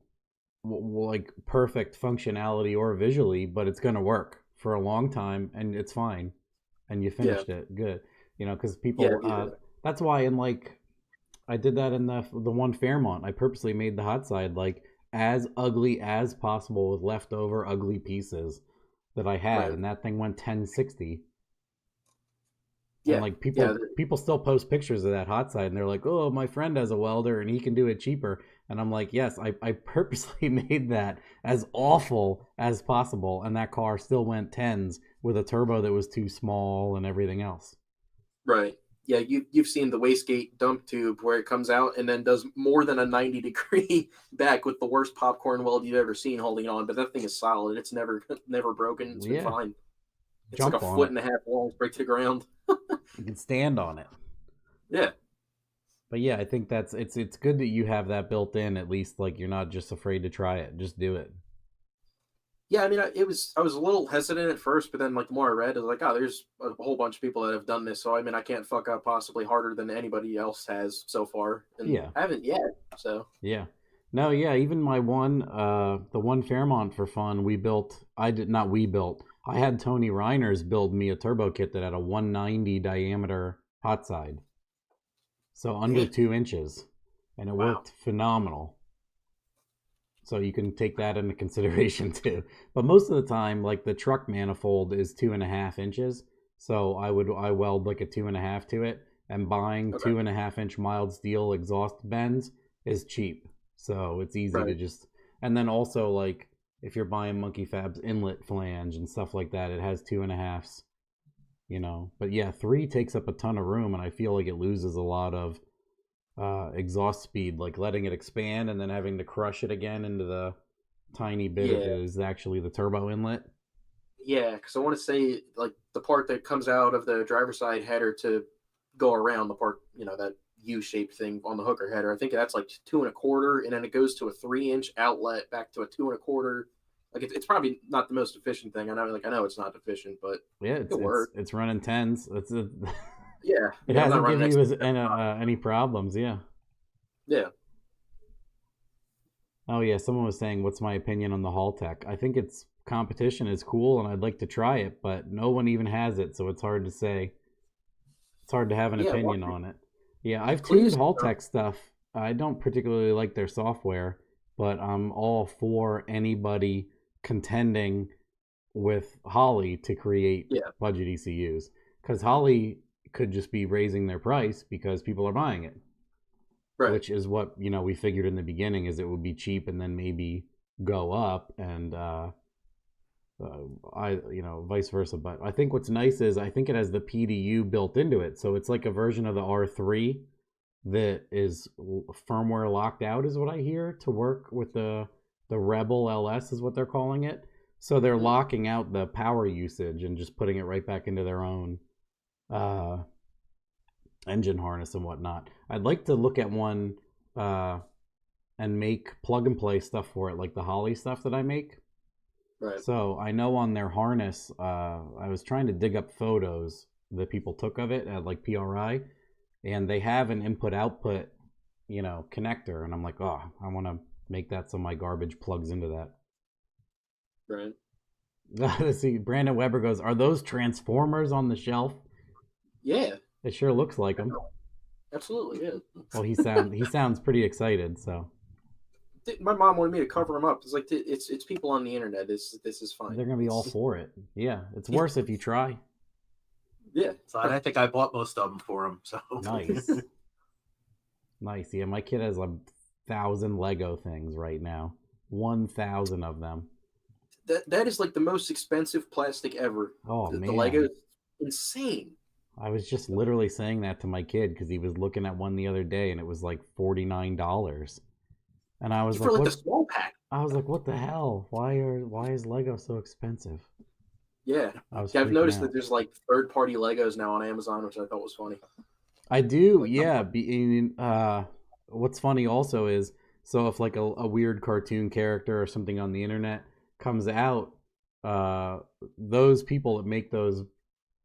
like perfect functionality or visually, but it's going to work for a long time and it's fine. And you finished it. Good. You know, because people, that's why in like, I did that in the one Fairmont. I purposely made the hot side like as ugly as possible with leftover ugly pieces that I had. And that thing went 1060. Yeah, and like people still post pictures of that hot side and they're like, oh, my friend has a welder and he can do it cheaper. And I'm like, yes, I purposely made that as awful as possible. And that car still went 10s with a turbo that was too small and everything else. Right. Yeah, you've seen the wastegate dump tube where it comes out and then does more than a 90-degree back with the worst popcorn weld you've ever seen holding on. But that thing is solid. It's never broken. It's been fine. It's like a foot and a half long, break to the ground. You can stand on it. Yeah. But yeah, I think it's good that you have that built in. At least like you're not just afraid to try it. Just do it. Yeah, I mean, I was a little hesitant at first, but then like the more I read, I was like, oh, there's a whole bunch of people that have done this. So I mean, I can't fuck up possibly harder than anybody else has so far. And I haven't yet. So yeah. No, yeah, even my one, the one Fairmont for fun, I had Tony Reiners build me a turbo kit that had a 190 diameter hot side. So under 2 inches. And it worked phenomenal. So you can take that into consideration too. But most of the time, like the truck manifold is 2.5 inches. So I weld like a 2.5 to it. And buying 2.5 inch mild steel exhaust bends is cheap. So it's easy to just, and then also like if you're buying Monkey Fab's inlet flange and stuff like that, it has 2.5s, you know. But yeah, 3 takes up a ton of room, and I feel like it loses a lot of exhaust speed, like letting it expand and then having to crush it again into the tiny bit that is actually the turbo inlet. Yeah, because I want to say like the part that comes out of the driver's side header to go around the part, you know, that U-shaped thing on the hooker header. I think that's like 2 1/4, and then it goes to a 3-inch outlet back to a 2 1/4. Like it's probably not the most efficient thing. I know it's not efficient, but yeah, it's running 10s. Yeah, it hasn't given you any problems. Yeah. Oh yeah, someone was saying, "What's my opinion on the Haltech?" I think its competition is cool, and I'd like to try it, but no one even has it, so it's hard to say. It's hard to have an opinion on it. Yeah, I've tuned Haltech stuff. I don't particularly like their software, but I'm all for anybody contending with Holly to create budget ECUs. Because Holly could just be raising their price because people are buying it. Right. Which is what, you know, we figured in the beginning is it would be cheap and then maybe go up and vice versa. But I think what's nice is I think it has the PDU built into it. So it's like a version of the R3 that is firmware locked out is what I hear to work with the Rebel LS is what they're calling it. So they're locking out the power usage and just putting it right back into their own engine harness and whatnot. I'd like to look at one and make plug and play stuff for it, like the Holly stuff that I make. Right. So I know on their harness, I was trying to dig up photos that people took of it at like PRI, and they have an input-output, you know, connector, and I'm like, oh, I want to make that so my garbage plugs into that. Right. Let's see, Brandon Weber goes, are those transformers on the shelf? Yeah. It sure looks like them. Absolutely, yeah. Well, he sounds pretty excited, so. My mom wanted me to cover them up. It's like it's people on the internet. This is fine. They're gonna be all for it. Yeah, it's worse if you try. Yeah, so I think I bought most of them for him. So nice, nice. Yeah, my kid has 1,000 Lego things right now. 1,000 of them. That is like the most expensive plastic ever. Oh man, the Lego is insane. I was just literally saying that to my kid because he was looking at one the other day and it was like $49. And I was like, the small pack. I was like, what the hell? Why is Lego so expensive? Yeah. I've noticed that there's like third-party Legos now on Amazon, which I thought was funny. I do, yeah. what's funny also is, so if like a weird cartoon character or something on the internet comes out, those people that make those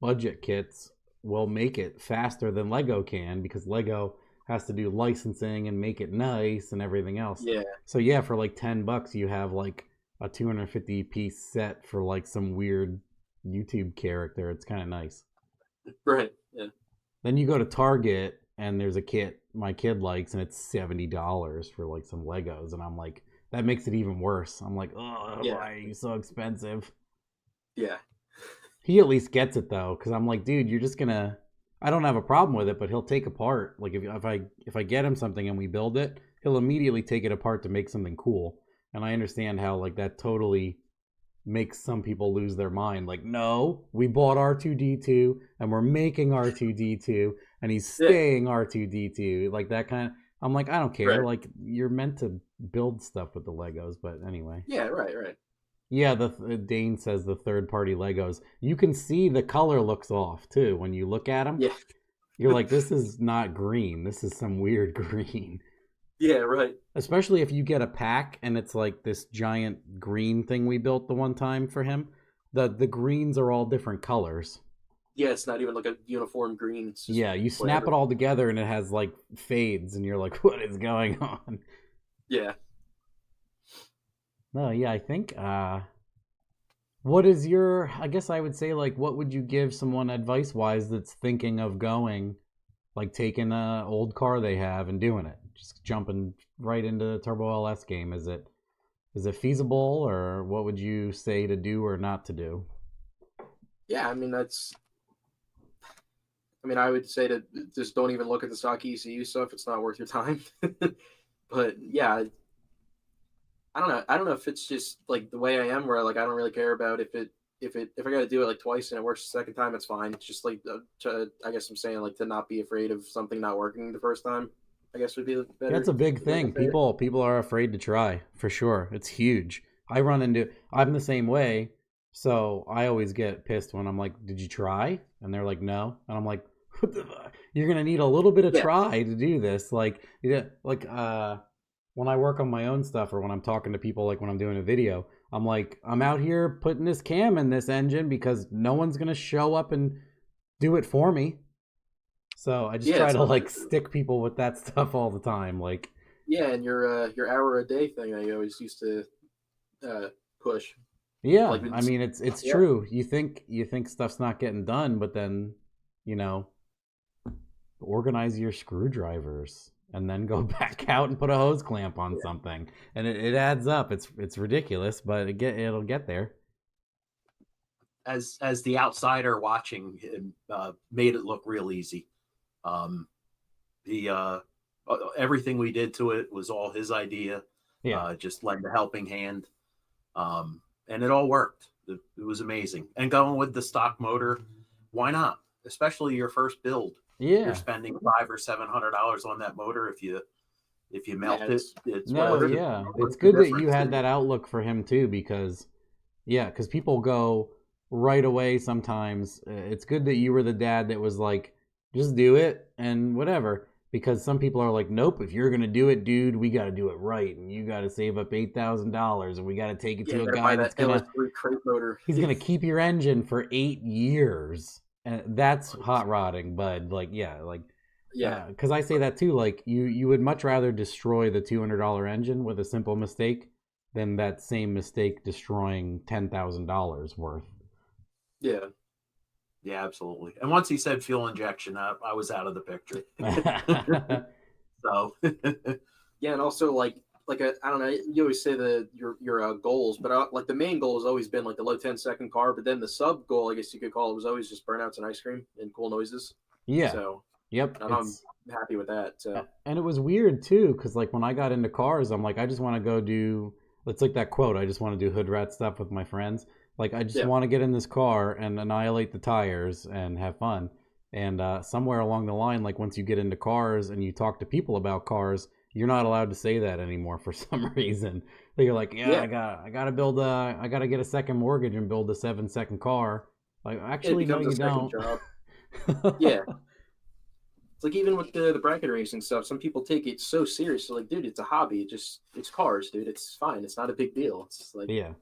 budget kits will make it faster than Lego can, because Lego has to do licensing and make it nice and everything else. Yeah. So yeah, for like $10 you have like a 250 piece set for like some weird YouTube character. It's kind of nice. Right. Yeah. Then you go to Target and there's a kit my kid likes and it's $70 for like some Legos, and I'm like, that makes it even worse. I'm like, oh, Yeah. why are you so expensive? Yeah. He at least gets it though, because I'm like, dude, you're just gonna. I don't have a problem with it, but he'll take apart. Like if I get him something and we build it, he'll immediately take it apart to make something cool. And I understand how like that totally makes some people lose their mind. Like, no, we bought R2D2 and we're making R2D2 and he's staying R2D2. Like that kind of. I'm like, I don't care. Right. Like, you're meant to build stuff with the Legos, but anyway. Yeah. Right. Yeah, Dane says the third-party Legos. You can see the color looks off too when you look at them. Yeah. You're like, this is not green. This is some weird green. Yeah. Right. Especially if you get a pack and it's like this giant green thing we built the one time for him. The greens are all different colors. Yeah, it's not even like a uniform green. It's just Yeah, you snap it all together and it has like fades, and you're like, what is going on? Yeah. No, yeah, I think, what is your, I guess I would say, like, what would you give someone advice-wise that's thinking of going, like, taking an old car they have and doing it? Just jumping right into the Turbo LS game. Is it feasible, or what would you say to do or not to do? Yeah, I mean, I would say to just don't even look at the stock ECU stuff. It's not worth your time. But yeah, I don't know if it's just like the way I am, where like I don't really care about if I got to do it like twice and it works the second time, it's fine. It's just like I guess I'm saying like to not be afraid of something not working the first time, I guess would be better. That's a big thing. People are afraid to try, for sure. It's huge. I'm the same way. So I always get pissed when I'm like, did you try? And they're like, no. And I'm like, what the fuck? You're going to need a little bit of try to do this. Like, when I work on my own stuff, or when I'm talking to people, like when I'm doing a video, I'm like, I'm out here putting this cam in this engine because no one's going to show up and do it for me. So I just try to like stick people with that stuff all the time. Like, yeah. And your hour a day thing I always used to push. Yeah, like, I mean, it's true. You think stuff's not getting done, but then, organize your screwdrivers and then go back out and put a hose clamp on something, and it adds up. It's ridiculous, but it'll get there. As the outsider watching, made it look real easy. Everything we did to it was all his idea. Yeah, just lend a helping hand. And it all worked. It was amazing. And going with the stock motor, why not? Especially your first build. Yeah, you're spending $500 or $700 on that motor. If you melt it, it's It's good that you had that outlook for him too, because people go right away sometimes. It's good that you were the dad that was like, just do it and whatever. Because some people are like, nope, if you're going to do it, dude, we got to do it right. And you got to save up $8,000 and we got to take it to a guy that's going to, he's going to keep your engine for 8 years. And that's hot rodding, bud. Like, because I say that too. Like, you would much rather destroy the $200 engine with a simple mistake than that same mistake destroying $10,000 worth. Yeah. Yeah, absolutely. And once he said fuel injection, I was out of the picture. So, yeah, and also like I don't know. You always say your goals, but like the main goal has always been like the low 10-second car. But then the sub goal, I guess you could call it, was always just burnouts and ice cream and cool noises. Yeah. So yep, and I'm happy with that. So, and it was weird too, because like when I got into cars, I'm like, I just want to go do. It's like that quote. I just want to do hood rat stuff with my friends. Like, I just want to get in this car and annihilate the tires and have fun. And somewhere along the line, like once you get into cars and you talk to people about cars, you're not allowed to say that anymore for some reason. So you're like, I gotta get a second mortgage and build a 7-second car. Like, actually, no, you don't. Yeah. It's like even with the bracket racing stuff, some people take it so serious. Like, dude, it's a hobby. It's cars, dude. It's fine. It's not a big deal. It's like Yeah.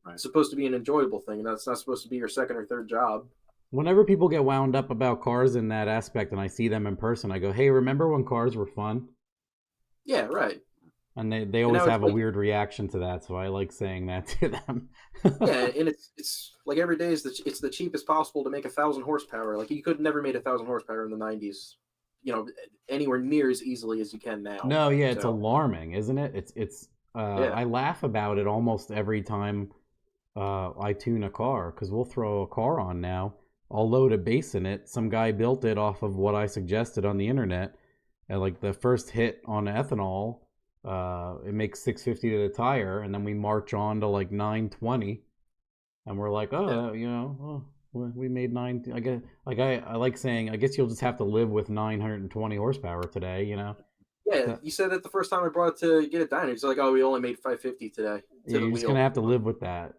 It's supposed to be an enjoyable thing, and that's not supposed to be your second or third job. Whenever people get wound up about cars in that aspect and I see them in person, I go, hey, remember when cars were fun? Yeah, right. And they always have a weird reaction to that, so I like saying that to them. Yeah, and it's like every day it's the cheapest possible to make 1,000 horsepower. Like you could never made 1,000 horsepower in the 90s, anywhere near as easily as you can now. No, yeah, it's alarming, isn't it? It's I laugh about it almost every time I tune a car, because we'll throw a car on now. I'll load a base in it. Some guy built it off of what I suggested on the internet, and like the first hit on ethanol, it makes 650 to the tire, and then we march on to like 920, and we're like, we made 9. I guess I like saying, I guess you'll just have to live with 920 horsepower today, Yeah, you said that the first time I brought it to get it done. It's like, oh, we only made 550 today. You're just gonna have to live with that.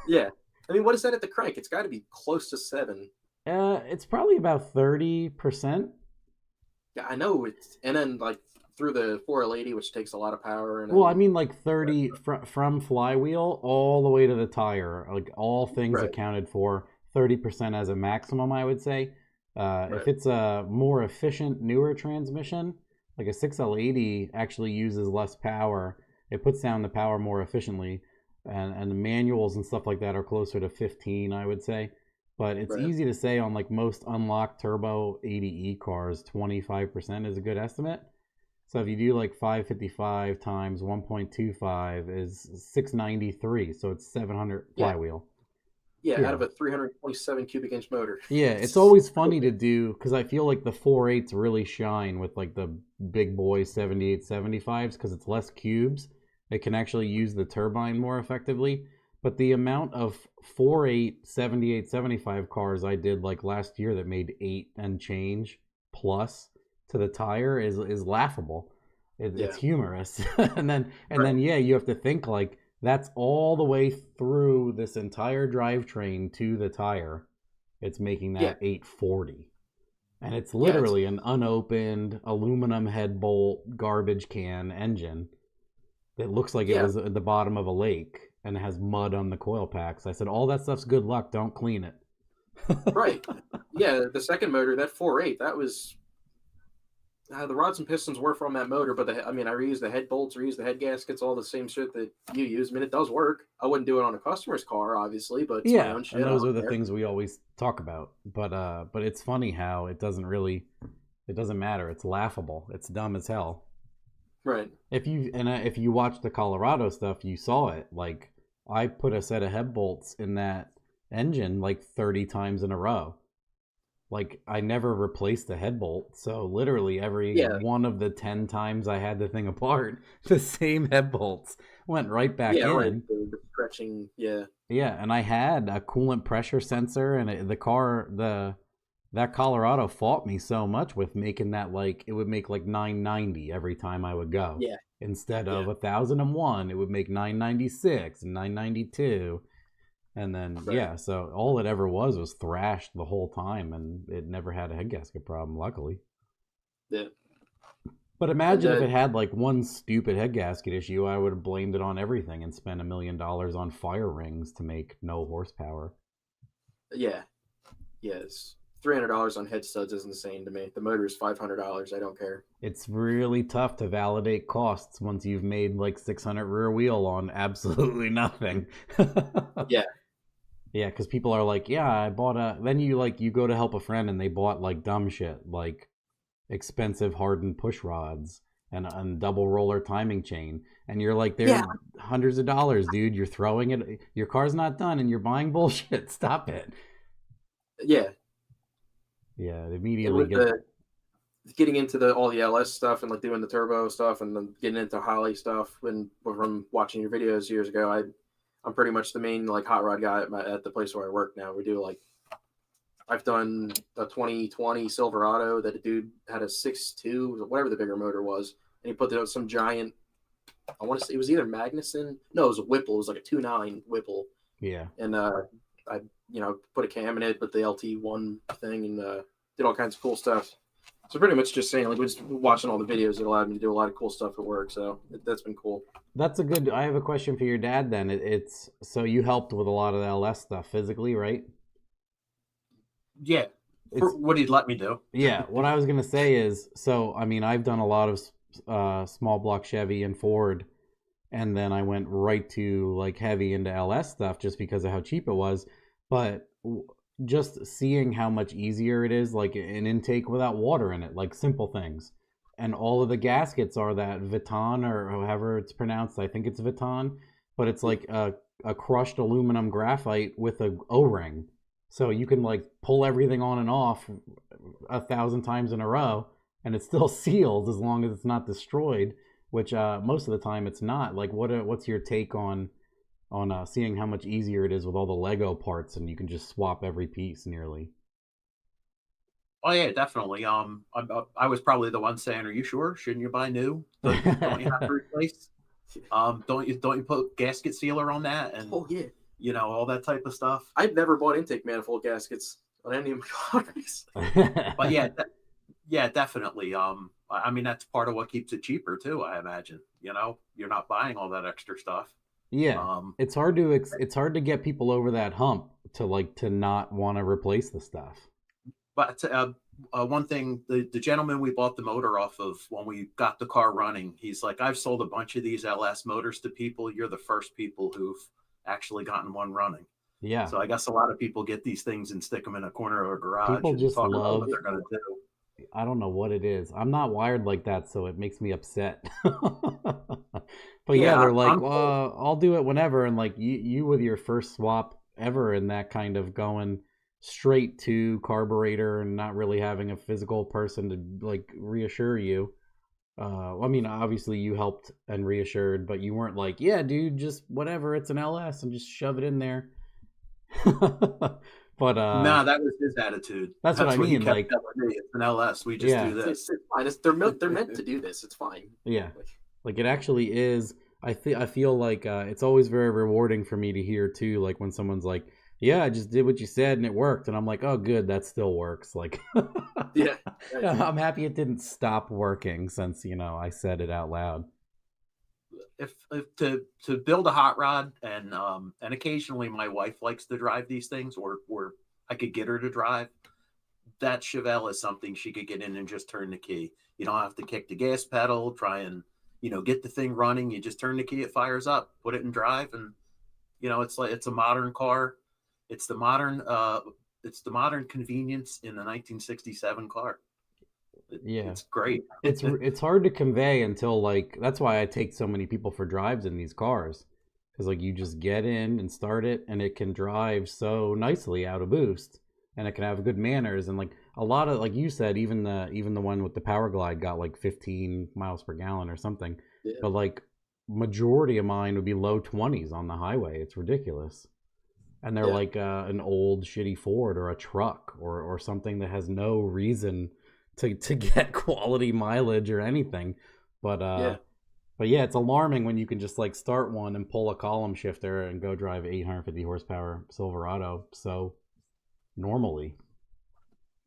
Yeah, I mean, what is that at the crank? It's got to be close to 7. It's probably about 30%. Yeah, I know it's, and then like through the 480, which takes a lot of power. And well, I mean, like 30 from flywheel all the way to the tire, like all things accounted for, 30% as a maximum, I would say. If it's a more efficient, newer transmission, like a 6L80 actually uses less power. It puts down the power more efficiently, and the manuals and stuff like that are closer to 15, I would say. But it's easy to say on like most unlocked turbo 80E cars, 25% is a good estimate. So if you do like 555 times 1.25 is 693, so it's 700 flywheel. Yeah, out of a 327 cubic inch motor. Yeah, it's always funny to do, because I feel like the 4.8s really shine with like the big boy 7875s, because it's less cubes. It can actually use the turbine more effectively. But the amount of 4.8 7875 cars I did like last year that made 8 and change plus to the tire is laughable. It's humorous. and then you have to think like, that's all the way through this entire drivetrain to the tire. It's making that 840. And it's literally an unopened aluminum head bolt garbage can engine that looks like it was at the bottom of a lake and it has mud on the coil packs. I said, all that stuff's good luck. Don't clean it. Right. Yeah, the second motor, that 4.8, that was... the rods and pistons were from that motor, but I reused the head bolts, reused the head gaskets, all the same shit that you use. I mean, it does work. I wouldn't do it on a customer's car, obviously, but it's my own shit. And those are the things we always talk about. But it's funny how it doesn't matter. It's laughable. It's dumb as hell. Right. If you watch the Colorado stuff, you saw it. Like, I put a set of head bolts in that engine like 30 times in a row. Like, I never replaced the head bolt, so literally every one of the 10 times I had the thing apart, the same head bolts went right back in. Right. The stretching, Yeah, and I had a coolant pressure sensor, and that Colorado fought me so much with making that, like, it would make like 990 every time I would go. Yeah. Instead of 1001, it would make 996 and 992. And then, so all it ever was thrashed the whole time, and it never had a head gasket problem, luckily. Yeah. But imagine if it had, like, one stupid head gasket issue, I would have blamed it on everything and spent $1 million on fire rings to make no horsepower. Yeah. Yes. $300 on head studs is insane to me. The motor is $500. I don't care. It's really tough to validate costs once you've made, like, 600 rear wheel on absolutely nothing. Yeah. Yeah, because people are like, I bought then you go to help a friend and they bought like dumb shit, like expensive hardened push rods and double roller timing chain. And you're like, they're hundreds of dollars, dude. You're throwing it. Your car's not done and you're buying bullshit. Stop it. Yeah. Yeah, it immediately getting into all the LS stuff and like doing the turbo stuff and then getting into Holly stuff. And from watching your videos years ago, I'm pretty much the main like hot rod guy at the place where I work now. We do like, I've done a 2020 Silverado that a dude had a 6.2, whatever the bigger motor was, and he put some giant, I want to say it was either Magnuson. No, it was a Whipple. It was like a 2.9 Whipple. Yeah. And I put a cam in it, put the LT1 thing, and did all kinds of cool stuff. So pretty much just saying, like, we're just watching all the videos that allowed me to do a lot of cool stuff at work. So that's been cool. That's a good. I have a question for your dad. Then it's so you helped with a lot of the LS stuff physically, right? Yeah. For what he'd let me do. Yeah. What I was gonna say is, so I mean, I've done a lot of small block Chevy and Ford, and then I went right to like heavy into LS stuff just because of how cheap it was. But just seeing how much easier it is, like an intake without water in it, like simple things. And all of the gaskets are that Vuitton or however it's pronounced. I think it's Vuitton, but it's like a crushed aluminum graphite with a O-ring. So you can like pull everything on and off 1,000 times in a row and it still seals as long as it's not destroyed, which most of the time it's not. Like what's your take on seeing how much easier it is with all the Lego parts and you can just swap every piece nearly? Oh yeah, definitely. I was probably the one saying, "Are you sure? Shouldn't you buy new? Don't you have to replace? Don't you put gasket sealer on that and all that type of stuff?" I've never bought intake manifold gaskets on any of my cars. But yeah, definitely. I mean that's part of what keeps it cheaper too. I imagine. You're not buying all that extra stuff. Yeah, it's hard to get people over that hump to not want to replace the stuff. But one thing, the gentleman we bought the motor off of when we got the car running, he's like, "I've sold a bunch of these LS motors to people. You're the first people who've actually gotten one running." Yeah. So I guess a lot of people get these things and stick them in a corner of a garage. People and just talk about love what they're going to do. I don't know what it is. I'm not wired like that, so it makes me upset. But yeah, they're like, well, I'll do it whenever. And like you with your first swap ever and that kind of going straight to carburetor and not really having a physical person to like reassure you. I mean, obviously you helped and reassured, but you weren't like, yeah, dude, just whatever, it's an LS and just shove it in there. But no, that was his attitude. That's what I mean. Like, it's an LS. We just do this. It's fine. They're meant to do this. It's fine. Yeah, like it actually is. I feel like it's always very rewarding for me to hear too. Like when someone's like, "Yeah, I just did what you said and it worked," and I'm like, "Oh, good, that still works." Like, yeah, I'm happy it didn't stop working since I said it out loud. If to build a hot rod and occasionally my wife likes to drive these things or I could get her to drive, that Chevelle is something she could get in and just turn the key. You don't have to kick the gas pedal, try and get the thing running. You just turn the key, it fires up, put it in drive, and it's a modern car. It's the modern convenience in a 1967 car. It's great. It's hard to convey until that's why I take so many people for drives in these cars, because you just get in and start it and it can drive so nicely out of boost and it can have good manners and a lot of you said even the one with the Power Glide got 15 miles per gallon or something, but majority of mine would be low 20s on the highway. It's ridiculous. And they're like an old shitty Ford or a truck or something that has no reason to get quality mileage or anything. But yeah, it's alarming when you can just start one and pull a column shifter and go drive 850 horsepower Silverado so normally.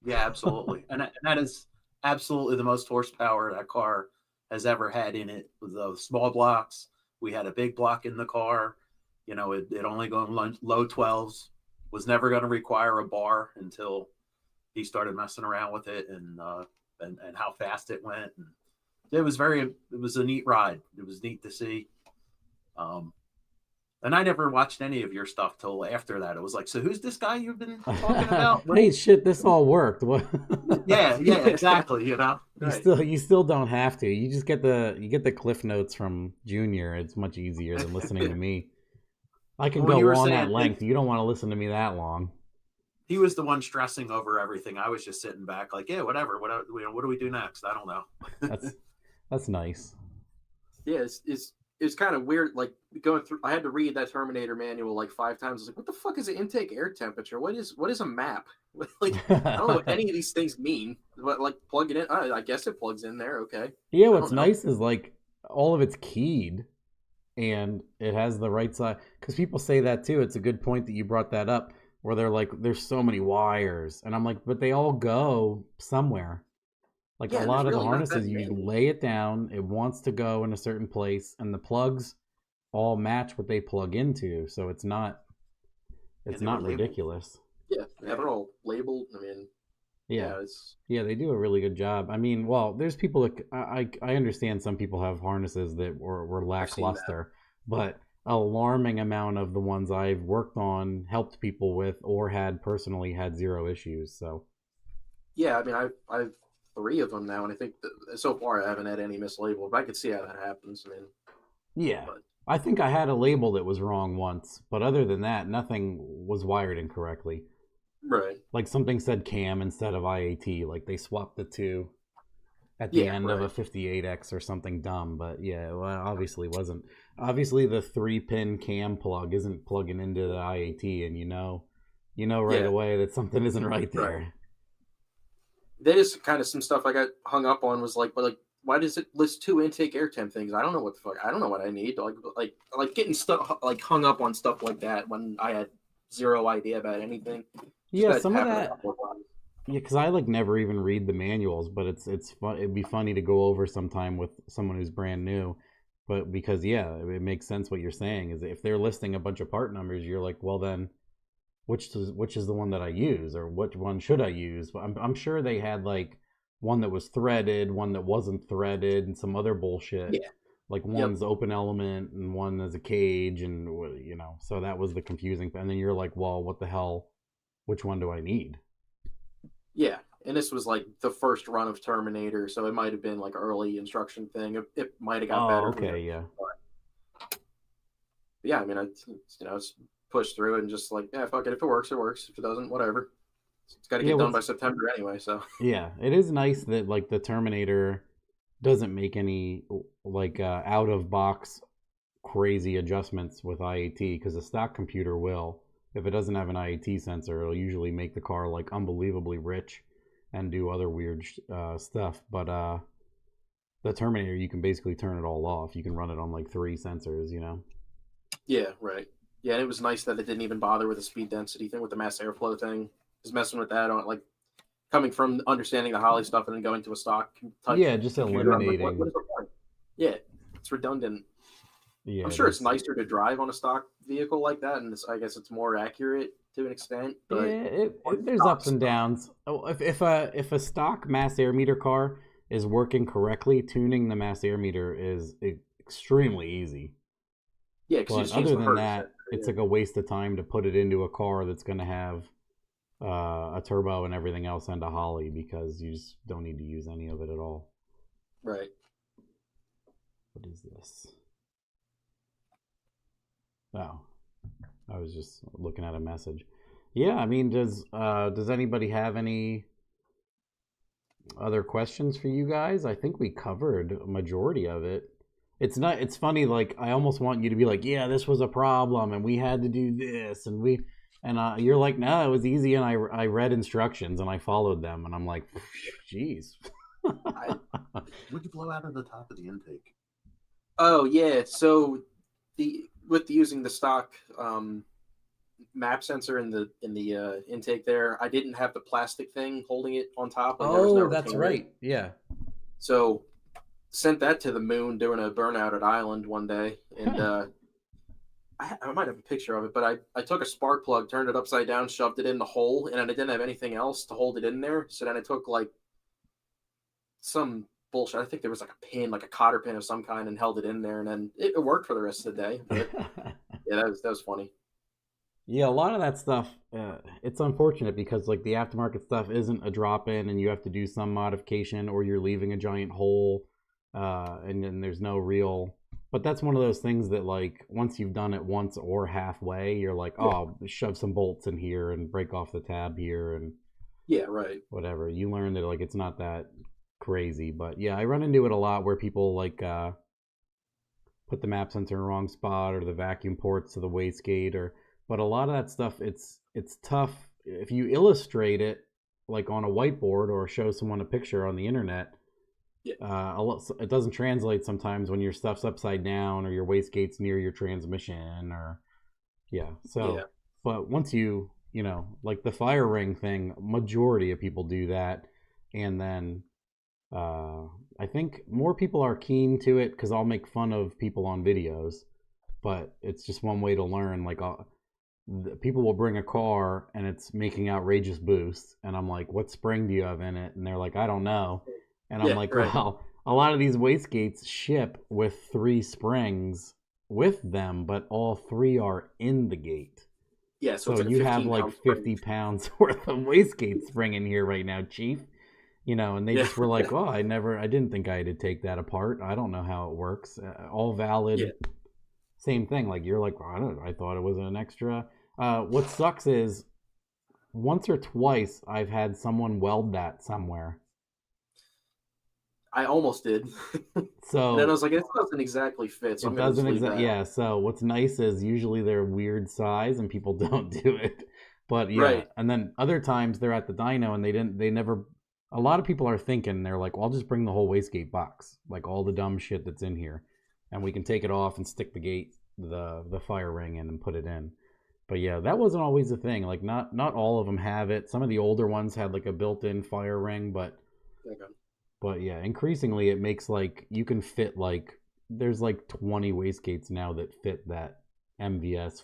Yeah, absolutely. and that is absolutely the most horsepower that car has ever had in it. With those small blocks, we had a big block in the car. It only going low 12s, was never going to require a bar until he started messing around with it and how fast it went. And it was a neat ride. It was neat to see. And I never watched any of your stuff till after that. It was like, so who's this guy you've been talking about? Hey, shit, this all worked. What? yeah, exactly. You still don't have to. You just get the cliff notes from Junior. It's much easier than listening to me. I can go on that length. You don't want to listen to me that long. He was the one stressing over everything. I was just sitting back like, yeah, whatever. What do we do next? I don't know. That's nice. Yeah, it's kind of weird. Going through, I had to read that Terminator manual 5 times. I was like, what the fuck is the intake air temperature? What is a map? I don't know what any of these things mean. But plug it in. I guess it plugs in there. Okay. Yeah, what's nice is all of it's keyed. And it has the right side, because people say that too. It's a good point that you brought that up, where they're like, there's so many wires, and I'm like, but they all go somewhere. Like Yeah, a and there's lot of the really not that harnesses, you many. lay it down, it wants to go in a certain place, and the plugs all match what they plug into, so it's not And they were labeled. ridiculous. Yeah, they're all labeled. I mean, Yeah. yeah, it's Yeah, they do a really good job. I mean, well, there's people that I understand some people have harnesses that were I've seen that. lackluster, but alarming amount of the ones I've worked on, helped people with, or had personally had zero issues. So Yeah, I mean, I've 3 of them now, and I think that so far I haven't had any mislabeled. But I could see how that happens. I mean, yeah, but I think I had a label that was wrong once, but other than that, nothing was wired incorrectly. right, Like something said cam instead of IAT, like they swapped the two at the yeah, end of a right, 58X or something dumb. But yeah, well, obviously wasn't. Obviously, the 3-pin cam plug isn't plugging into the IAT, and you know right yeah, away that something isn't right right. there. That is kind of some stuff I got hung up on. Was like, but like, why does it list 2 intake air temp things? I don't know what the fuck. I don't know what I need. Like getting stuff like hung up on stuff like that when I had zero idea about anything. Just Yeah, that some of happened a that. couple of times. Yeah, because I like never even read the manuals, but it's fun. It'd be funny to go over sometime with someone who's brand new. But because yeah, it makes sense what you're saying is if they're listing a bunch of part numbers, you're like, well then, which is the one that I use, or which one should I use? I'm sure they had like one that was threaded, one that wasn't threaded, and some other bullshit. Yeah. Like Yep. one's open element and one is a cage, and so that was the confusing. And then you're like, well, what the hell? Which one do I need? Yeah, and this was like the first run of Terminator, so it might have been like early instruction thing. It might have got Oh, better. okay, yeah. But yeah, I mean, it's pushed through it and just like, yeah, fuck it. If it works, it works. If it doesn't, whatever. It's got to Yeah, get done by what's September anyway. So yeah, it is nice that like the Terminator doesn't make any like out of box crazy adjustments with IAT because the stock computer will. If it doesn't have an IAT sensor, it'll usually make the car like unbelievably rich and do other weird stuff. But the Terminator, you can basically turn it all off. You can run it on like 3 sensors. yeah, right. Yeah, and it was nice that it didn't even bother with the speed density thing with the mass airflow thing. Just messing with that on like coming from understanding the Holly stuff and then going to a stock type Yeah, just computer. I'm like, what eliminating. is the point? Yeah, it's redundant. Yeah, I'm it sure it's is. nicer to drive on a stock vehicle like that, and I guess it's more accurate to an extent. Yeah, But there's stock ups and stuff, downs. Oh, if a stock mass air meter car is working correctly, tuning the mass air meter is extremely easy. yeah, because you But just change other the than hertz that, sensor. it's Yeah, like a waste of time to put it into a car that's going to have a turbo and everything else and a Holly because you just don't need to use any of it at all. right. What is this? Oh, I was just looking at a message. Yeah, I mean, does anybody have any other questions for you guys? I think we covered a majority of it. It's funny, like I almost want you to be like, yeah, this was a problem and we had to do this and you're like, no, it was easy and I read instructions and I followed them and I'm like, jeez. What'd you blow out of the top of the intake? Oh yeah, so with using the stock map sensor in the intake there, I didn't have the plastic thing holding it on top. Like there was no Oh, that's retainer. right. Yeah. So sent that to the moon doing a burnout at Island one day, and I might have a picture of it, but I took a spark plug, turned it upside down, shoved it in the hole, and I didn't have anything else to hold it in there. So then I took like some bullshit. I think there was like a pin, like a cotter pin of some kind, and held it in there, and then it worked for the rest of the day. But yeah, that was funny. Yeah, a lot of that stuff, it's unfortunate because like the aftermarket stuff isn't a drop in and you have to do some modification or you're leaving a giant hole and then there's no real, but that's one of those things that like once you've done it once or halfway, you're like, oh, shove some bolts in here and break off the tab here and Yeah, right. whatever. You learn that like it's not that crazy, but yeah, I run into it a lot where people like put the map sensor in the wrong spot or the vacuum ports to the wastegate or but a lot of that stuff it's tough if you illustrate it like on a whiteboard or show someone a picture on the internet. Yeah, It doesn't translate sometimes when your stuff's upside down or your wastegate's near your transmission or yeah. yeah, So but once like the fire ring thing, majority of people do that and then I think more people are keen to it because I'll make fun of people on videos, but it's just one way to learn. Like, people will bring a car and it's making outrageous boosts, and I'm like, what spring do you have in it? And they're like, I don't know. And I'm like, right. well, a lot of these wastegates ship with 3 springs with them, but all 3 are in the gate. Yeah, so it's like you have like 50 pounds worth of wastegate spring in here right now, Chief. And they just were like, oh, I didn't think I had to take that apart. I don't know how it works. All valid. Yeah. Same thing. Like, you're like, I thought it was an extra. What sucks is once or twice I've had someone weld that somewhere. I almost did. So and then I was like, it doesn't exactly fit. So it doesn't exactly. Yeah. So what's nice is usually they're weird size and people don't do it. But yeah. Right. And then other times they're at the dyno and they never. A lot of people are thinking, they're like, well, I'll just bring the whole wastegate box, like all the dumb shit that's in here, and we can take it off and stick the gate, the fire ring in and put it in. But yeah, that wasn't always a thing. Like, not all of them have it. Some of the older ones had like a built-in fire ring, but yeah, increasingly it makes like you can fit like there's like 20 wastegates now that fit that MVS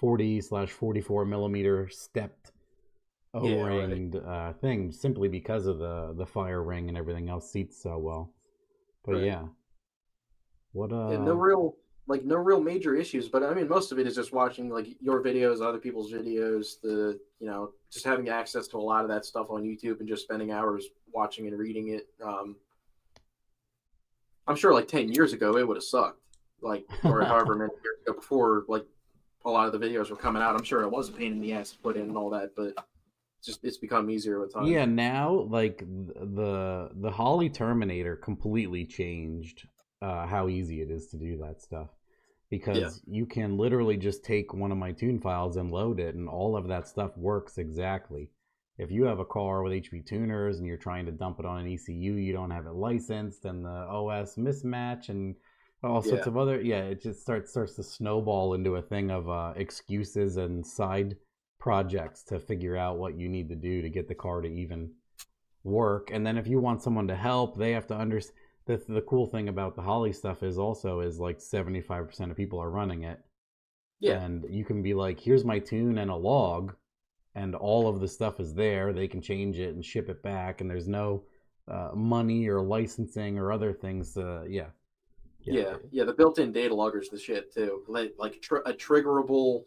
40/44 millimeter stepped O-ringed thing, simply because of the fire ring and everything else seats so well. But yeah, no real major issues. But I mean, most of it is just watching like your videos, other people's videos, just having access to a lot of that stuff on YouTube and just spending hours watching and reading it. I'm sure like 10 years ago it would have sucked, like, or however many years ago before like a lot of the videos were coming out. I'm sure it was a pain in the ass to put in and all that, but it's become easier with time. Yeah, now like the Holley Terminator completely changed how easy it is to do that stuff, because you can literally just take one of my tune files and load it, and all of that stuff works exactly. If you have a car with HP tuners and you're trying to dump it on an ECU, you don't have it licensed, and the OS mismatch and all sorts of other it just starts to snowball into a thing of excuses and side projects to figure out what you need to do to get the car to even work. And then if you want someone to help, they have to understand. The cool thing about the Holley stuff is like 75% of people are running it. Yeah. And you can be like, here's my tune and a log, and all of the stuff is there. They can change it and ship it back, and there's no money or licensing or other things. The built-in data logger's the shit too. Like a triggerable,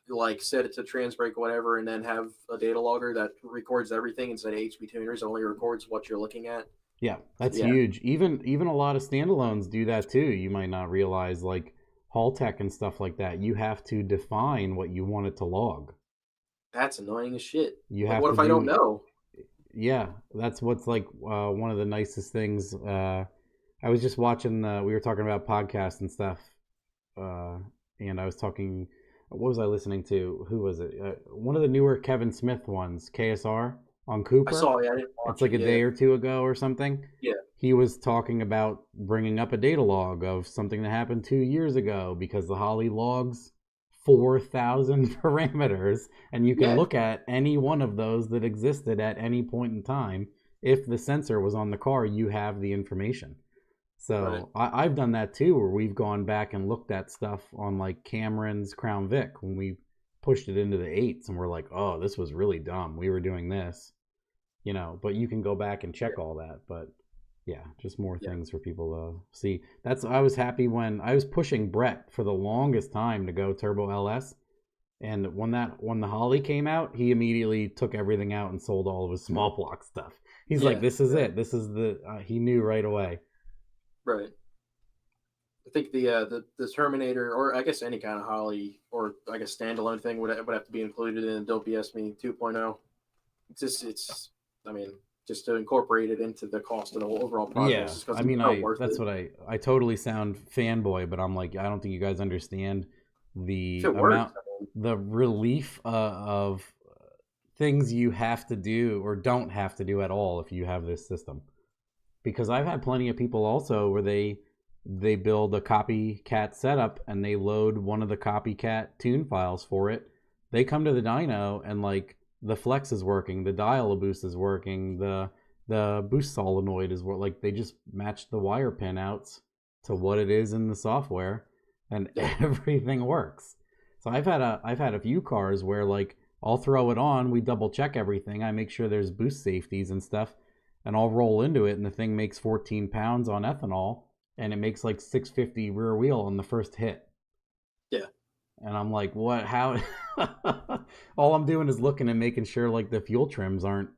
like set it to trans break or whatever, and then have a data logger that records everything instead of HP tuners only records what you're looking at. Yeah, that's huge. Even a lot of standalones do that too. You might not realize, like Haltech and stuff like that, you have to define what you want it to log. That's annoying as shit. What if I don't know? Yeah, that's what's like one of the nicest things. I was just watching we were talking about podcasts and stuff, and I was talking. What was I listening to? Who was it? One of the newer Kevin Smith ones, KSR on Cooper. I saw it. I didn't watch it's like a day or two ago or something. Yeah. He was talking about bringing up a data log of something that happened 2 years ago, because the Holley logs 4,000 parameters, and you can look at any one of those that existed at any point in time. If the sensor was on the car, you have the information. So I've done that too, where we've gone back and looked at stuff on like Cameron's Crown Vic when we pushed it into the 8s, and we're like, oh, this was really dumb. We were doing this, but you can go back and check all that. But yeah, just more things for people to see. I was happy when I was pushing Brett for the longest time to go Turbo LS. And when the Holley came out, he immediately took everything out and sold all of his small block stuff. He's like, this is it. This is he knew right away. Right. I think the Terminator, or I guess any kind of Holley, or I guess standalone thing would have to be included in dontbsme 2.0. Just to incorporate it into the cost of the overall project. Yeah, I totally sound fanboy, but I'm like, I don't think you guys understand the amount, the relief of things you have to do or don't have to do at all if you have this system. Because I've had plenty of people also where they build a copycat setup and they load one of the copycat tune files for it. They come to the dyno and like the flex is working, the dial boost is working, the the boost solenoid is what, like, they just match the wire pin outs to what it is in the software, and everything works. So I've had a few cars where, like, I'll throw it on, we double check everything, I make sure there's boost safeties and stuff, and I'll roll into it, and the thing makes 14 pounds on ethanol, and it makes like 650 rear wheel on the first hit. Yeah. And I'm like, what? How? All I'm doing is looking and making sure like the fuel trims aren't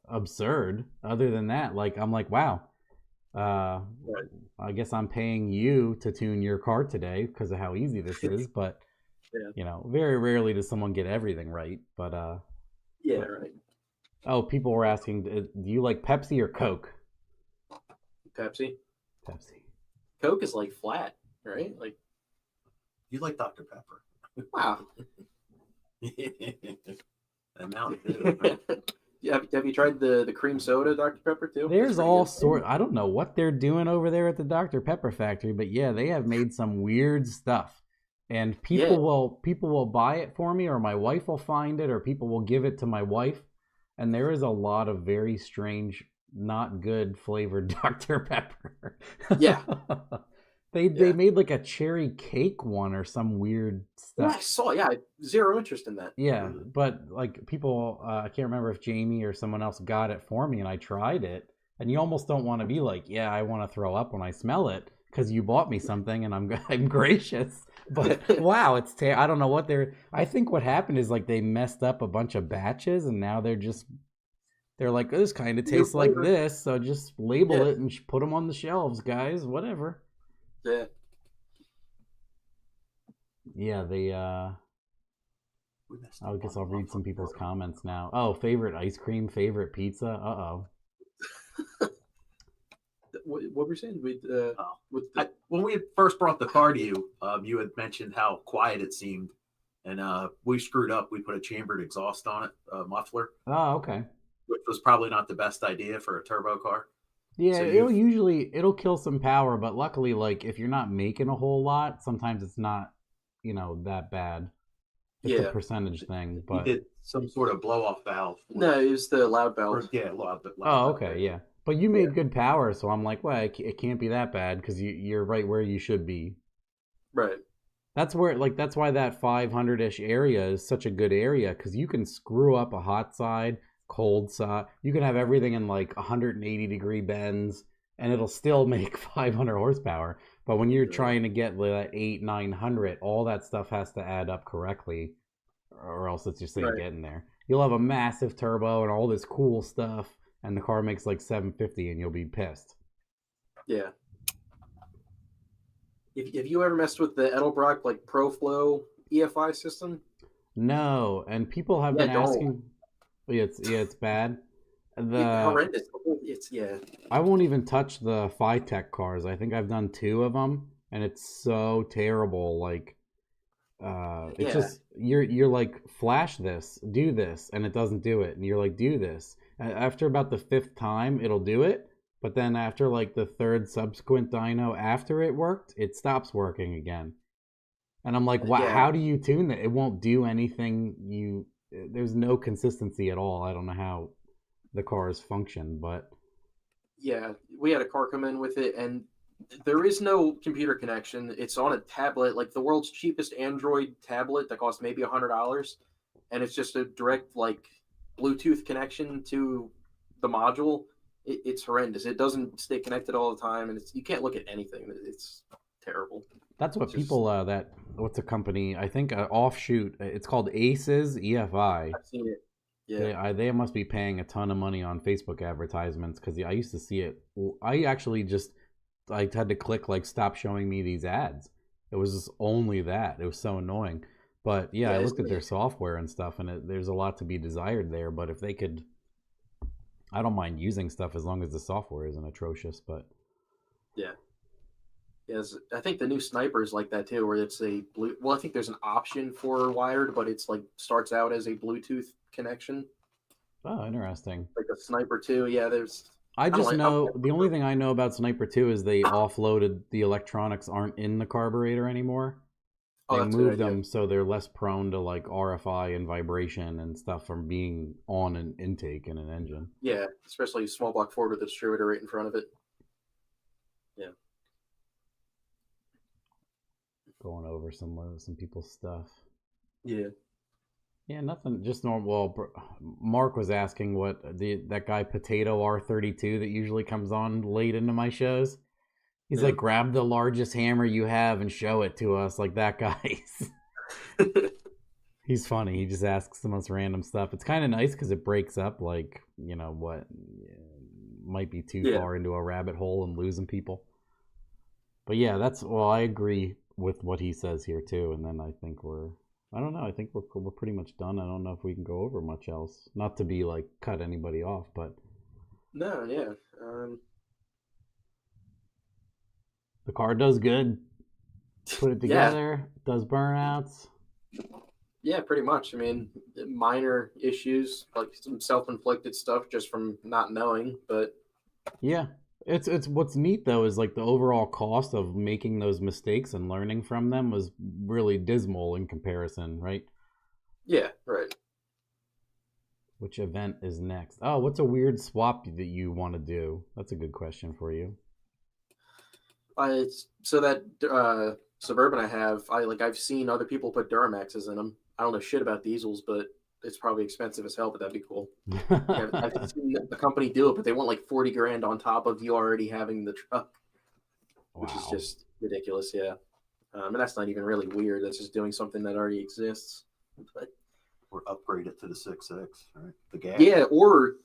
absurd. Other than that, like, I'm like, wow. I guess I'm paying you to tune your car today because of how easy this is. But very rarely does someone get everything right. But right. Oh, people were asking, do you like Pepsi or Coke? Pepsi. Pepsi. Coke is like flat, right? Like, you like Dr. Pepper. Wow. And Mountain Dew. Have you tried the cream soda Dr. Pepper too? There's all sorts. I don't know what they're doing over there at the Dr. Pepper factory, but yeah, they have made some weird stuff. And people will buy it for me, or my wife will find it, or people will give it to my wife. And there is a lot of very strange, not good flavored Dr. Pepper. Yeah. They made like a cherry cake one or some weird stuff. Yeah, I saw. Yeah, zero interest in that. Yeah, but like people, I can't remember if Jamie or someone else got it for me, and I tried it. And you almost don't want to be like, yeah, I want to throw up when I smell it because you bought me something, and I'm gracious. But wow, I don't know what I think what happened is like they messed up a bunch of batches, and now they're like, this kind of tastes like this, so just label it and put them on the shelves, guys. Whatever. Yeah. Yeah, I guess I'll read some people's comments now. Oh, favorite ice cream, favorite pizza. Uh-oh. What were you saying? When we first brought the car to you, you had mentioned how quiet it seemed, and we screwed up. We put a chambered exhaust on it, muffler. Oh, okay. Which was probably not the best idea for a turbo car. Yeah, so it'll kill some power, but luckily, like, if you're not making a whole lot, sometimes it's not, that bad. It's a percentage thing, but you did some sort of blow-off valve. No, it was the loud valve. Loud oh, okay, yeah. But you made good power, so I'm like, well, it can't be that bad because you're right where you should be. Right. That's why that 500-ish area is such a good area, because you can screw up a hot side, cold side. You can have everything in like 180-degree bends, and it'll still make 500 horsepower. But when you're trying to get that 800-900, all that stuff has to add up correctly, or else it's just ain't getting there. You'll have a massive turbo and all this cool stuff, and the car makes like 750, and you'll be pissed. Yeah. Have you ever messed with the Edelbrock like ProFlow EFI system? No, and people have been asking. It's bad. It's horrendous. I won't even touch the Phytech cars. I think I've done 2 of them, and it's so terrible. Like, it's just you're like, flash this, do this, and it doesn't do it, and you're like, do this. After about the 5th time, it'll do it, but then after like the 3rd subsequent dyno after it worked, it stops working again. And I'm like, wow, how do you tune that? It won't do anything. There's no consistency at all. I don't know how the cars function, but yeah, we had a car come in with it, and there is no computer connection. It's on a tablet, like the world's cheapest Android tablet that costs maybe $100, and it's just a direct like Bluetooth connection to the module. It's horrendous. It doesn't stay connected all the time, and you can't look at anything. It's terrible. That's what people what's a company, I think offshoot, it's called Aces EFI. I've seen it. Yeah, they must be paying a ton of money on Facebook advertisements, because I used to see it. I actually I had to click like, stop showing me these ads. It was just only that. It was so annoying. But yeah, I looked at their software and stuff, and there's a lot to be desired there. But if they could, I don't mind using stuff as long as the software isn't atrocious. But yeah. Yes, I think the new Sniper is like that too, where it's I think there's an option for wired, but it's like starts out as a Bluetooth connection. Oh, interesting. Like a Sniper 2, yeah. I just know the only thing I know about Sniper 2 is they offloaded the electronics aren't in the carburetor anymore. Oh, They that's a good move idea. them so they're less prone to like RFI and vibration and stuff from being on an intake in an engine. Yeah, especially small block Ford with a distributor right in front of it. Yeah. Going over some people's stuff. Yeah. Yeah, nothing. Just normal. Well, Mark was asking what that guy Potato R32 that usually comes on late into my shows. He's Yeah. like, grab the largest hammer you have and show it to us, like that guy. He's funny. He just asks the most random stuff. It's kind of nice because it breaks up, like, you know, what might be too Yeah. far into a rabbit hole and losing people. But yeah, well, I agree with what he says here too. And then I think I don't know. I think we're pretty much done. I don't know if we can go over much else. Not to be like cut anybody off, but No, yeah. the car does good. Put it Yeah. together. Does burnouts. Yeah, pretty much. I mean, minor issues, like some self-inflicted stuff just from not knowing, but Yeah. It's what's neat though is like the overall cost of making those mistakes and learning from them was really dismal in comparison, right? yeah, right. Which event is next? Oh, what's a weird swap that you want to do? That's a good question for you. So that Suburban I have, I've seen other people put Duramaxes in them. I don't know shit about diesels, but it's probably expensive as hell, but that'd be cool. Yeah, I've seen the company do it, but they want like 40 grand on top of you already having the truck, which is just ridiculous. Yeah. And that's not even really weird. That's just doing something that already exists. But, Or upgrade it to the 6.6, right? The gas. yeah, or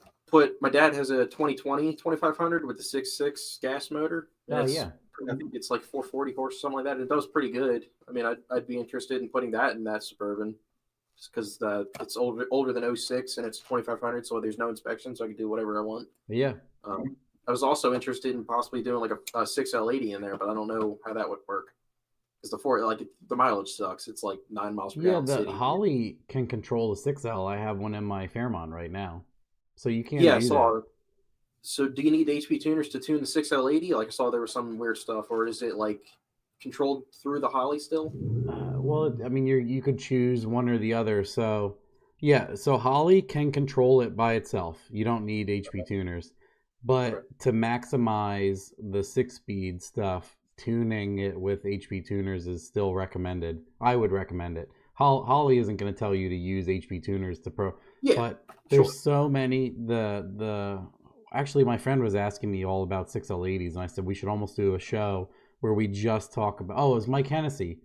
my dad has a 2020 2500 with the 6.6 gas motor. Oh yeah. I think it's like 440 horse, something like that. It does pretty good. I mean, I'd be interested in putting that in that Suburban, just because it's older than 06 and it's 2500, so there's no inspection, so I can do whatever I want. Yeah. I was also interested in possibly doing like a 6L80 in there, but I don't know how that would work because the mileage sucks. It's like 9 miles per gallon. Yeah, the city. Holly can control the 6L. I have one in my Fairmont right now, so you can't. Yeah, I do saw. that. So do you need HP tuners to tune the 6L80? Like I saw there was some weird stuff, or is it like controlled through the Holly still? Well, I mean, you could choose one or the other. So, yeah, so Holly can control it by itself. You don't need HP tuners. But Right. to maximize the 6-speed stuff, tuning it with HP tuners is still recommended. I would recommend it. Holly isn't going to tell you to use HP tuners to pro. Yeah, But there's so many. Actually, my friend was asking me all about 6L80s, and I said we should almost do a show where we just talk about. Oh, it was Mike Hennessy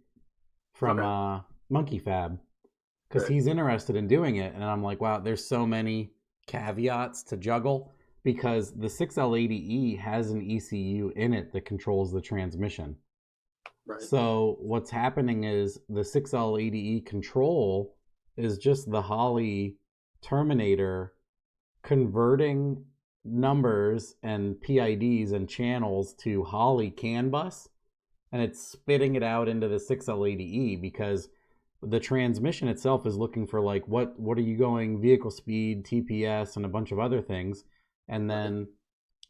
from Monkey Fab, because he's interested in doing it, and I'm like, wow, there's so many caveats to juggle because the 6L80E has an ECU in it that controls the transmission. Right. So what's happening is the 6L80E control is just the Holly terminator converting numbers and PIDs and channels to Holly CAN bus, and it's spitting it out into the 6L80E because the transmission itself is looking for like what are you going vehicle speed, TPS, and a bunch of other things. And then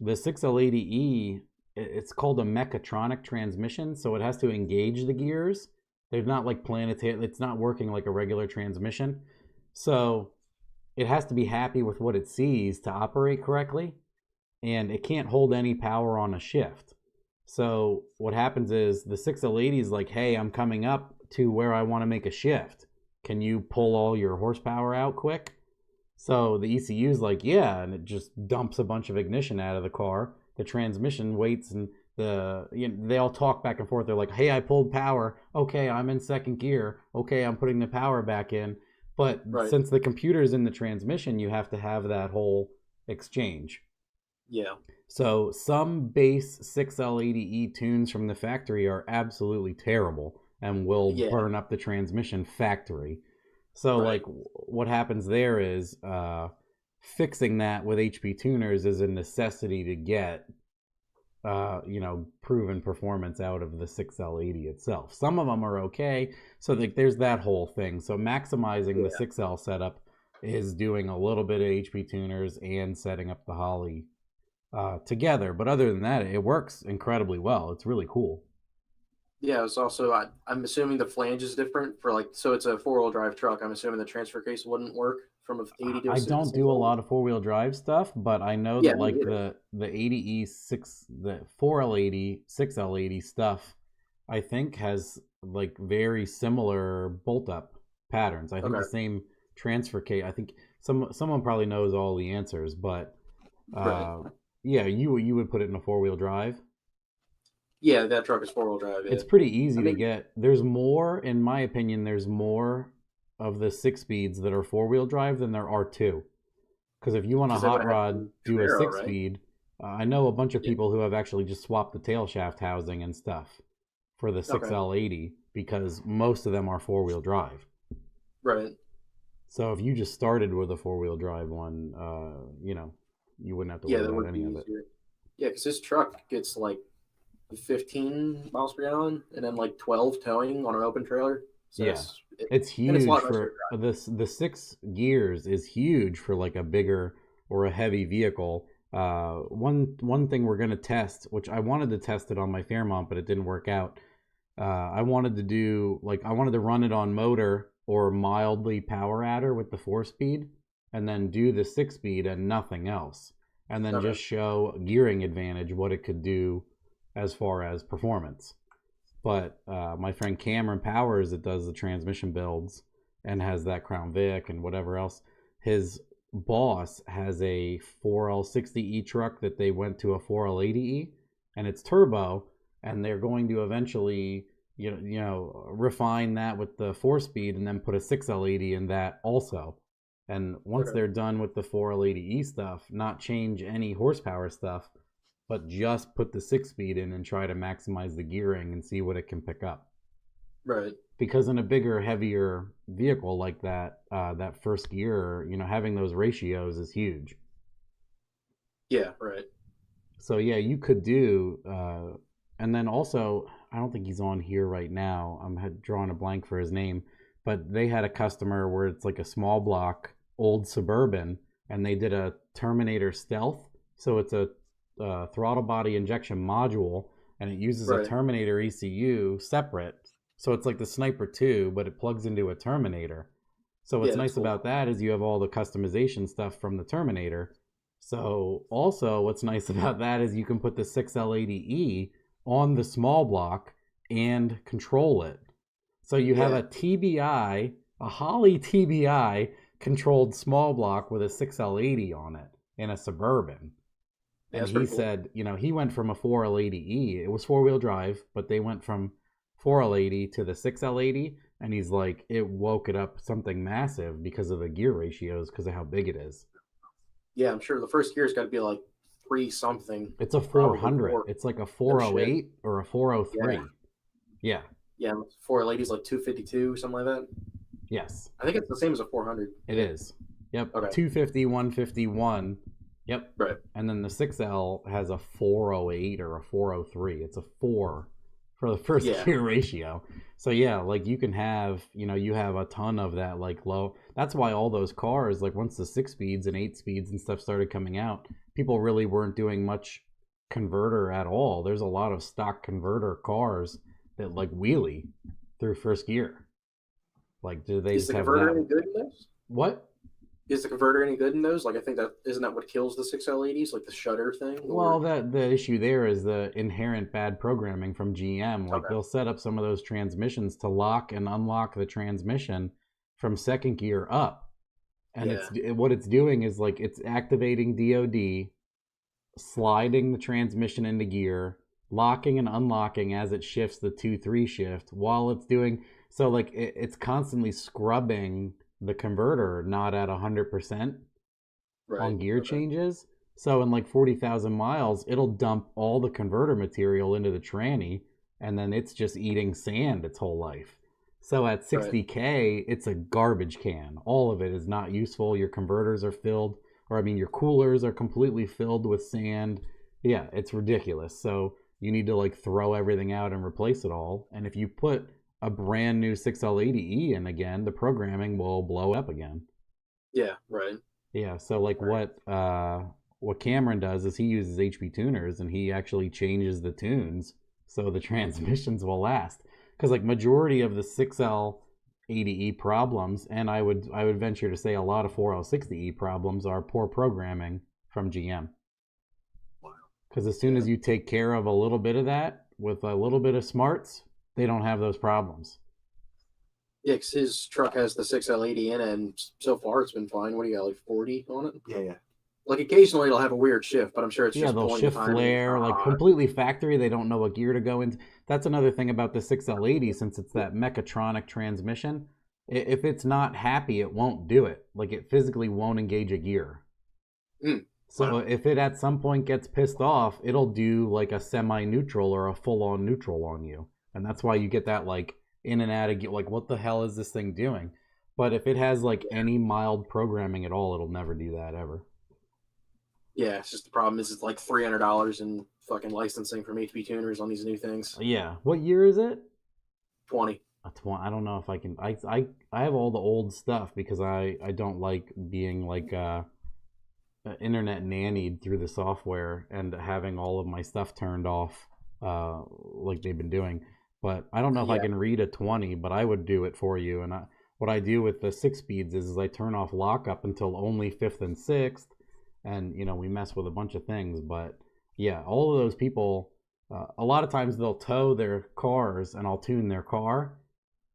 the 6L80E, it's called a mechatronic transmission, so it has to engage the gears. They're not like planetary. It's not working like a regular transmission. So it has to be happy with what it sees to operate correctly, and it can't hold any power on a shift. So what happens is the 6L80 is like, hey, I'm coming up to where I want to make a shift. Can you pull all your horsepower out quick? So the ECU is like, yeah, and it just dumps a bunch of ignition out of the car. The transmission waits, and they all talk back and forth. They're like, hey, I pulled power. Okay, I'm in second gear. Okay, I'm putting the power back in. But since the computer's in the transmission, you have to have that whole exchange. Yeah. So some base 6L80E tunes from the factory are absolutely terrible and will burn up the transmission factory. So like what happens there is fixing that with HP tuners is a necessity to get proven performance out of the 6L80 itself. Some of them are okay. So there's that whole thing. So maximizing the 6L setup is doing a little bit of HP tuners and setting up the Holly together. But other than that, it works incredibly well. It's really cool. Yeah, it's also I'm assuming the flange is different for like, so it's a 4-wheel drive truck. I'm assuming the transfer case wouldn't work from a 80 to a I don't do a lot of 4-wheel drive stuff, but I know Yeah, that me like neither. the 80E6, the 4L80, 6L80 stuff, I think has like very similar bolt up patterns. I think the Okay, same transfer case. I think someone probably knows all the answers, but right. uh, yeah, you would put it in a 4-wheel drive. Yeah, that truck is 4-wheel drive. Yeah, It's pretty I easy to mean, get. There's more, in my opinion, there's more of the 6 speeds that are 4-wheel drive than there are two. Because if you want a because they would hot have had rod, some do a Camaro, six right? speed. I know a bunch of Yeah. people who have actually just swapped the tail shaft housing and stuff for the Okay. 6L80 because most of them are 4-wheel drive. Right. So if you just started with a 4-wheel drive one, you wouldn't have to Yeah, worry that about would be any of it. easier. Yeah, because this truck gets like 15 miles per gallon and then like 12 towing on an open trailer. So Yeah, it's and it's a huge lot nicer to for this. The 6 gears is huge for like a bigger or a heavy vehicle. One thing we're gonna test, which I wanted to test it on my Fairmont, but it didn't work out. I wanted to do like I wanted to run it on motor or mildly power adder with the 4 speed, and then do the 6 speed and nothing else, and then drive. just show gearing advantage what it could do as far as performance. But my friend Cameron Powers, that does the transmission builds and has that Crown Vic and whatever else, his boss has a 4L60E truck that they went to a 4L80E, and it's turbo, and they're going to eventually, refine that with the 4 speed and then put a 6L80 in that also. And once Okay. they're done with the 4L80E stuff, not change any horsepower stuff, but just put the 6 speed in and try to maximize the gearing and see what it can pick up. Right. Because in a bigger, heavier vehicle like that, that first gear, having those ratios is huge. Yeah. Right. So yeah, you could do, and then also, I don't think he's on here right now. I'm drawing a blank for his name, but they had a customer where it's like a small block, old Suburban, and they did a Terminator Stealth. So it's a throttle body injection module, and it uses a Right. Terminator ECU separate. So it's like the Sniper 2, but it plugs into a Terminator. So what's Yeah, that's nice cool. about that is you have all the customization stuff from the Terminator. So also what's nice about that is you can put the 6L80E on the small block and control it. So you have Yeah. a TBI, a Holly TBI controlled small block with a 6L80 on it in a Suburban. Yeah, And that's he pretty cool. said, he went from a 4L80E. It was 4-wheel drive, but they went from 4L80 to the 6L80. And he's like, it woke it up something massive because of the gear ratios, because of how big it is. Yeah, I'm sure the first gear's got to be like 3 something, It's a probably 400. 4. It's like a No shit. 408 or a Yeah. 403. Yeah. Yeah. 4 ladies like 252, something like that. Yes, I think it's the same as a 400. it is. Yep. Okay. 250, 151. Yep. Right. And then the 6L has a 408 or a 403. It's a 4 for the first Yeah. gear ratio. So yeah, like you can have, you have a ton of that like low. That's why all those cars, like once the 6 speeds and 8 speeds and stuff started coming out, people really weren't doing much converter at all. There's a lot of stock converter cars that like wheelie through first gear. Like, do they Is just the have converter that? any good in those? What? Is the converter any good in those? Like, I think that isn't that what kills the 6L80s, like the shutter thing? Well, Or the issue there is the inherent bad programming from GM. Like okay. they'll set up some of those transmissions to lock and unlock the transmission from second gear up, and Yeah. what it's doing is like it's activating DOD, sliding the transmission into gear, locking and unlocking as it shifts the 2-3 shift while it's doing so. Like it's constantly scrubbing the converter not at 100% Right. on gear Okay. changes. So in like 40,000 miles, it'll dump all the converter material into the tranny, and then it's just eating sand its whole life. So at Right. 60K, it's a garbage can. All of it is not useful. Your converters are filled, or I mean, your coolers are completely filled with sand. Yeah, it's ridiculous. So you need to like throw everything out and replace it all. And if you put a brand new 6L80E in again, the programming will blow up again. Yeah. Right. Yeah, so like Right. what Cameron does is he uses HP tuners and he actually changes the tunes so the transmissions will last. Because like majority of the 6L80E problems, and I would venture to say a lot of 4L60E problems are poor programming from GM. Wow. Because as soon as you take care of a little bit of that with a little bit of smarts, they don't have those problems. Yeah, 'cause his truck has the 6L80 in it, and so far it's been fine. What do you got, like 40 on it? Yeah. Like occasionally it'll have a weird shift, but I'm sure it's just they'll pulling shift the timing. flare, like completely factory. They don't know what gear to go into. That's another thing about the 6L80, since it's that mechatronic transmission. If it's not happy, it won't do it. Like it physically won't engage a gear. So if it at some point gets pissed off, it'll do like a semi-neutral or a full-on neutral on you. And that's why you get that like in and out of gear, like what the hell is this thing doing? But if it has like any mild programming at all, it'll never do that ever. Yeah, it's just the problem is it's like $300 in fucking licensing from HB tuners on these new things. Yeah. What year is it? 20. I don't know if I can. I have all the old stuff because I don't like being like internet nannied through the software and having all of my stuff turned off like they've been doing. But I don't know if I can read a 20, but I would do it for you. And what I do with the 6-speeds is I turn off lockup until only 5th and 6th. And, you know, we mess with a bunch of things. But, yeah, all of those people, a lot of times they'll tow their cars and I'll tune their car.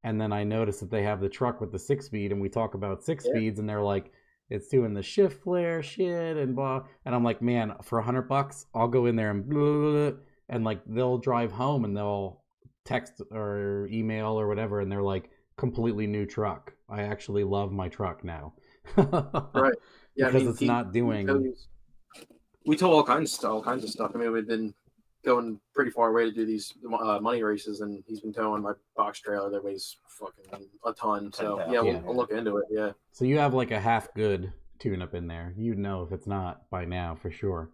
And then I notice that they have the truck with the 6-speed and we talk about 6 speeds and they're like, it's doing the shift flare shit and blah. And I'm like, man, for $100, I'll go in there and blah, blah, blah, and like they'll drive home and they'll text or email or whatever. And they're like, completely new truck. I actually love my truck now. Right. Yeah, because it's not doing. We tow all kinds of stuff. I mean, we've been going pretty far away to do these money races, and he's been towing my box trailer that weighs fucking a ton. So yeah, we'll look into it. Yeah. So you have like a half good tune up in there. You'd know if it's not by now for sure.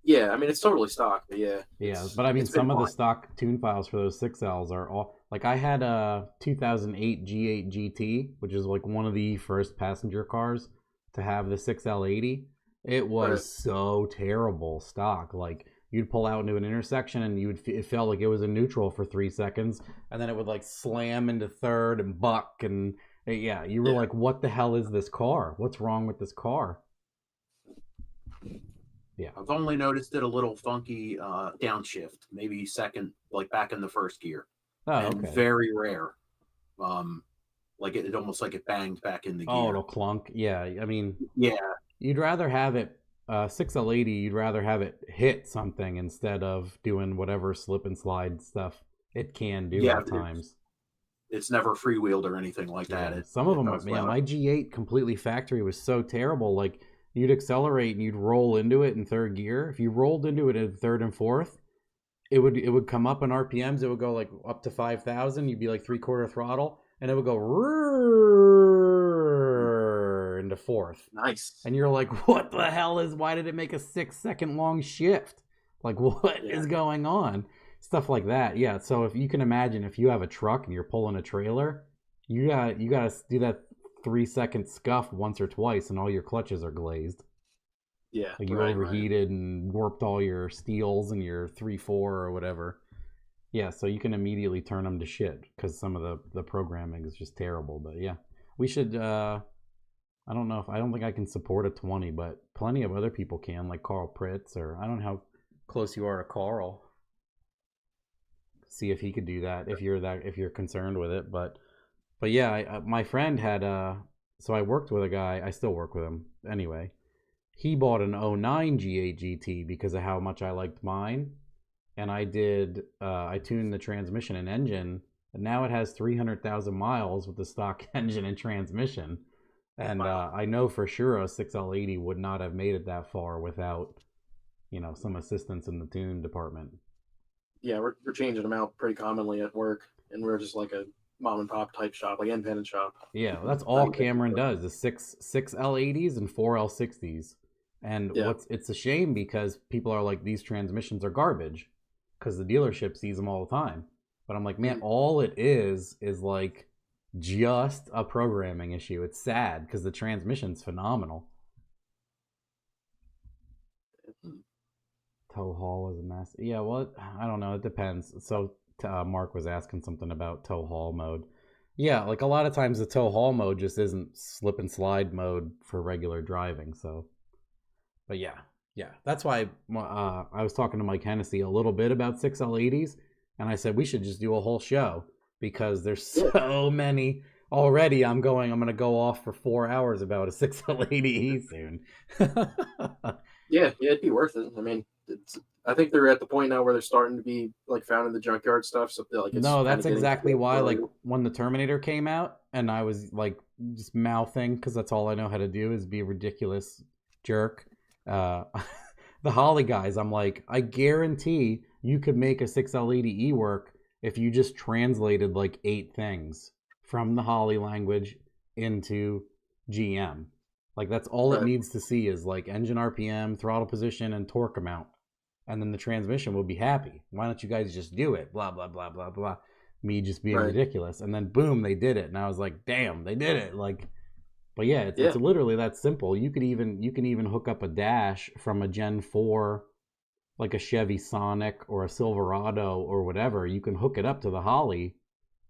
Yeah, I mean it's totally stock, but yeah. Yeah, but I mean some of the stock tune files for those 6Ls are all like I had a 2008 G8 GT, which is like one of the first passenger cars to have the 6L80. It was so terrible stock. Like you'd pull out into an intersection and it felt like it was in neutral for 3 seconds, and then it would like slam into third and buck, and you were like, what the hell is this car? What's wrong with this car? Yeah, I've only noticed it a little funky downshift, maybe second, like back in the first gear. And very rare. Like it almost like it banged back in the gear. Oh, it'll clunk. Yeah, I mean, yeah, you'd rather have it 6L80. You'd rather have it hit something instead of doing whatever slip and slide stuff it can do at times. It's never freewheeled or anything like that. Some of them, my G8 completely factory was so terrible. Like you'd accelerate and you'd roll into it in third gear. If you rolled into it in third and fourth, it would come up in RPMs. It would go like up to 5,000. You'd be like 3/4 throttle, and it would go into fourth. Nice. And you're like, what the hell why did it make a 6-second long shift? Like what is going on? Stuff like that. Yeah. So if you can imagine, if you have a truck and you're pulling a trailer, you gotta do that 3-second scuff once or twice, and all your clutches are glazed. Yeah. Like you overheated and warped all your steels and your 3/4 or whatever. Yeah, so you can immediately turn them to shit because some of the programming is just terrible. But yeah, we should. I don't think I can support a 20, but plenty of other people can, like Carl Pritz, or I don't know how close you are to Carl. See if he could do that if you're concerned with it. But yeah, my friend had so I worked with a guy. I still work with him anyway. He bought an 09 G8 GT because of how much I liked mine. And I tuned the transmission and engine, and now it has 300,000 miles with the stock engine and transmission. And I know for sure a 6L80 would not have made it that far without, some assistance in the tune department. Yeah, we're changing them out pretty commonly at work, and we're just like a mom and pop type shop, like independent shop. Yeah, that's all Cameron does is 6L80s and 4L60s. And it's a shame because people are like, these transmissions are garbage because the dealership sees them all the time. But I'm like, man, all it is like just a programming issue. It's sad because the transmission's phenomenal. tow haul was a mess. Yeah, well, I don't know. It depends. So Mark was asking something about tow haul mode. Yeah, like a lot of times the tow haul mode just isn't slip and slide mode for regular driving. So, but yeah, that's why I was talking to Mike Hennessy a little bit about 6L80s, and I said we should just do a whole show because there's so many. Already, I'm gonna go off for 4 hours about a 6L80E soon. Yeah, it'd be worth it. I mean, I think they're at the point now where they're starting to be like found in the junkyard stuff. So like, no, that's exactly why. Like when the Terminator came out, and I was like just mouthing because that's all I know how to do is be a ridiculous jerk. The Holly guys, I'm like, I guarantee you could make a 6L80E work if you just translated like 8 things from the Holly language into GM. Like that's all it needs to see is like engine RPM, throttle position, and torque amount. And then the transmission will be happy. Why don't you guys just do it? Blah, blah, blah, blah, blah. Me just being ridiculous. And then boom, they did it. And I was like, damn, they did it. Like, but yeah, it's literally that simple. You can even hook up a dash from a Gen 4, like a Chevy Sonic or a Silverado or whatever. You can hook it up to the Holly.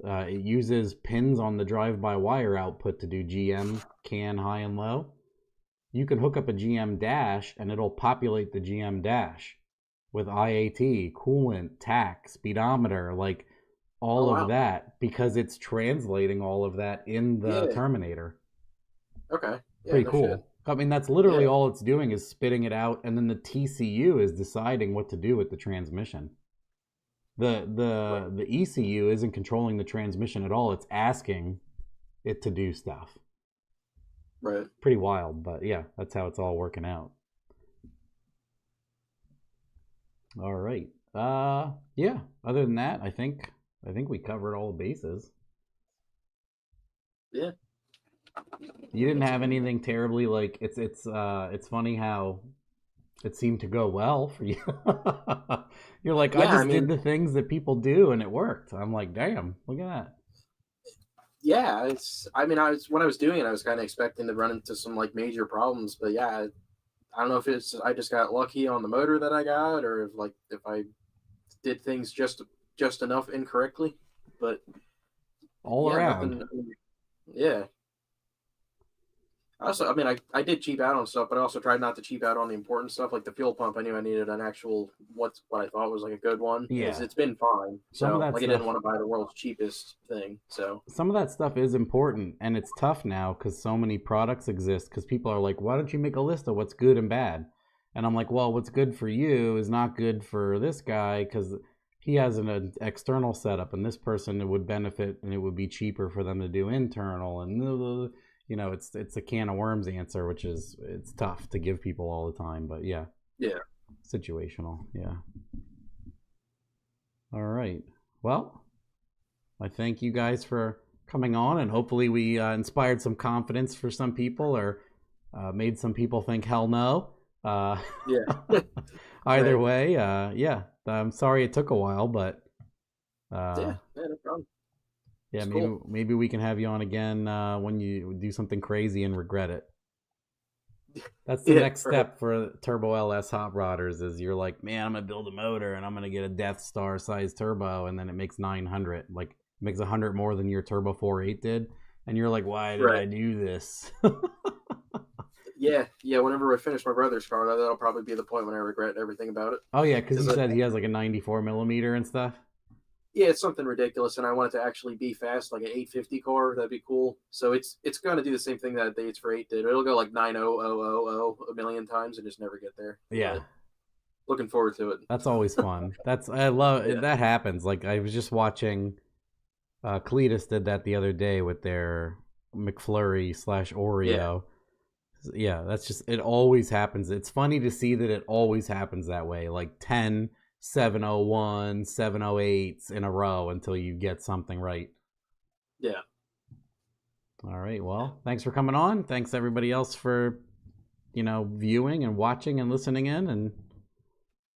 It uses pins on the drive-by-wire output to do GM, can, high, and low. You can hook up a GM dash, and it'll populate the GM dash with IAT, coolant, tach, speedometer, like all of that, because it's translating all of that in the Terminator. Okay. Yeah, pretty cool. Shit. I mean, that's literally all it's doing is spitting it out, and then the TCU is deciding what to do with the transmission. The ECU isn't controlling the transmission at all. It's asking it to do stuff. Right. Pretty wild, but yeah, that's how it's all working out. All right. Yeah. Other than that, I think we covered all the bases. Yeah. You didn't have anything terribly like it's funny how it seemed to go well for you. You're like, I did the things that people do and it worked. I'm like, damn, look at that. Yeah, when I was doing it, I was kind of expecting to run into some like major problems, but yeah, I don't know if I just got lucky on the motor that I got, or if I did things just enough incorrectly, but all around. Yeah. Also, I did cheap out on stuff, but I also tried not to cheap out on the important stuff, like the fuel pump. I knew I needed an actual what I thought was like a good one. Yeah, it's been fine. So I didn't want to buy the world's cheapest thing. So some of that stuff is important, and it's tough now because so many products exist. Because people are like, "Why don't you make a list of what's good and bad?" And I'm like, "Well, what's good for you is not good for this guy because he has an external setup, and this person it would benefit, and it would be cheaper for them to do internal and." You know, it's a can of worms answer, which is it's tough to give people all the time, but yeah, situational, yeah. All right, well, I thank you guys for coming on, and hopefully we inspired some confidence for some people, or made some people think hell no. Either way, yeah. I'm sorry it took a while, but no problem. Yeah, maybe we can have you on again when you do something crazy and regret it. That's the next step for Turbo LS hot rodders is you're like, man, I'm going to build a motor and I'm going to get a Death Star size turbo, and then it makes 900. Like, it makes 100 more than your Turbo 4.8 did. And you're like, why did I do this? Yeah, whenever I finish my brother's car, that'll probably be the point when I regret everything about it. Oh, yeah, because he said he has like a 94 millimeter and stuff. Yeah, it's something ridiculous, and I want it to actually be fast, like an 850 car. That'd be cool. So it's going to do the same thing that the H4 did. It'll go like 90000 a million times and just never get there. Yeah. But looking forward to it. That's always fun. I love it. That happens. Like I was just watching Cletus did that the other day with their McFlurry / Oreo. Yeah, that's just it always happens. It's funny to see that it always happens that way. Like 10 701, 708s in a row until you get something right. Yeah. All right. Well, thanks for coming on. Thanks everybody else for, viewing and watching and listening in, and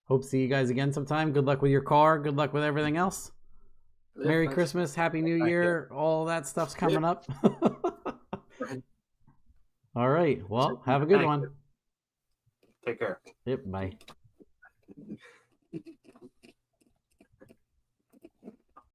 hope to see you guys again sometime. Good luck with your car. Good luck with everything else. Yeah, Merry Christmas. Happy New Year. All that stuff's coming up. All right. Well, have a good one. Take care. Yep. Bye.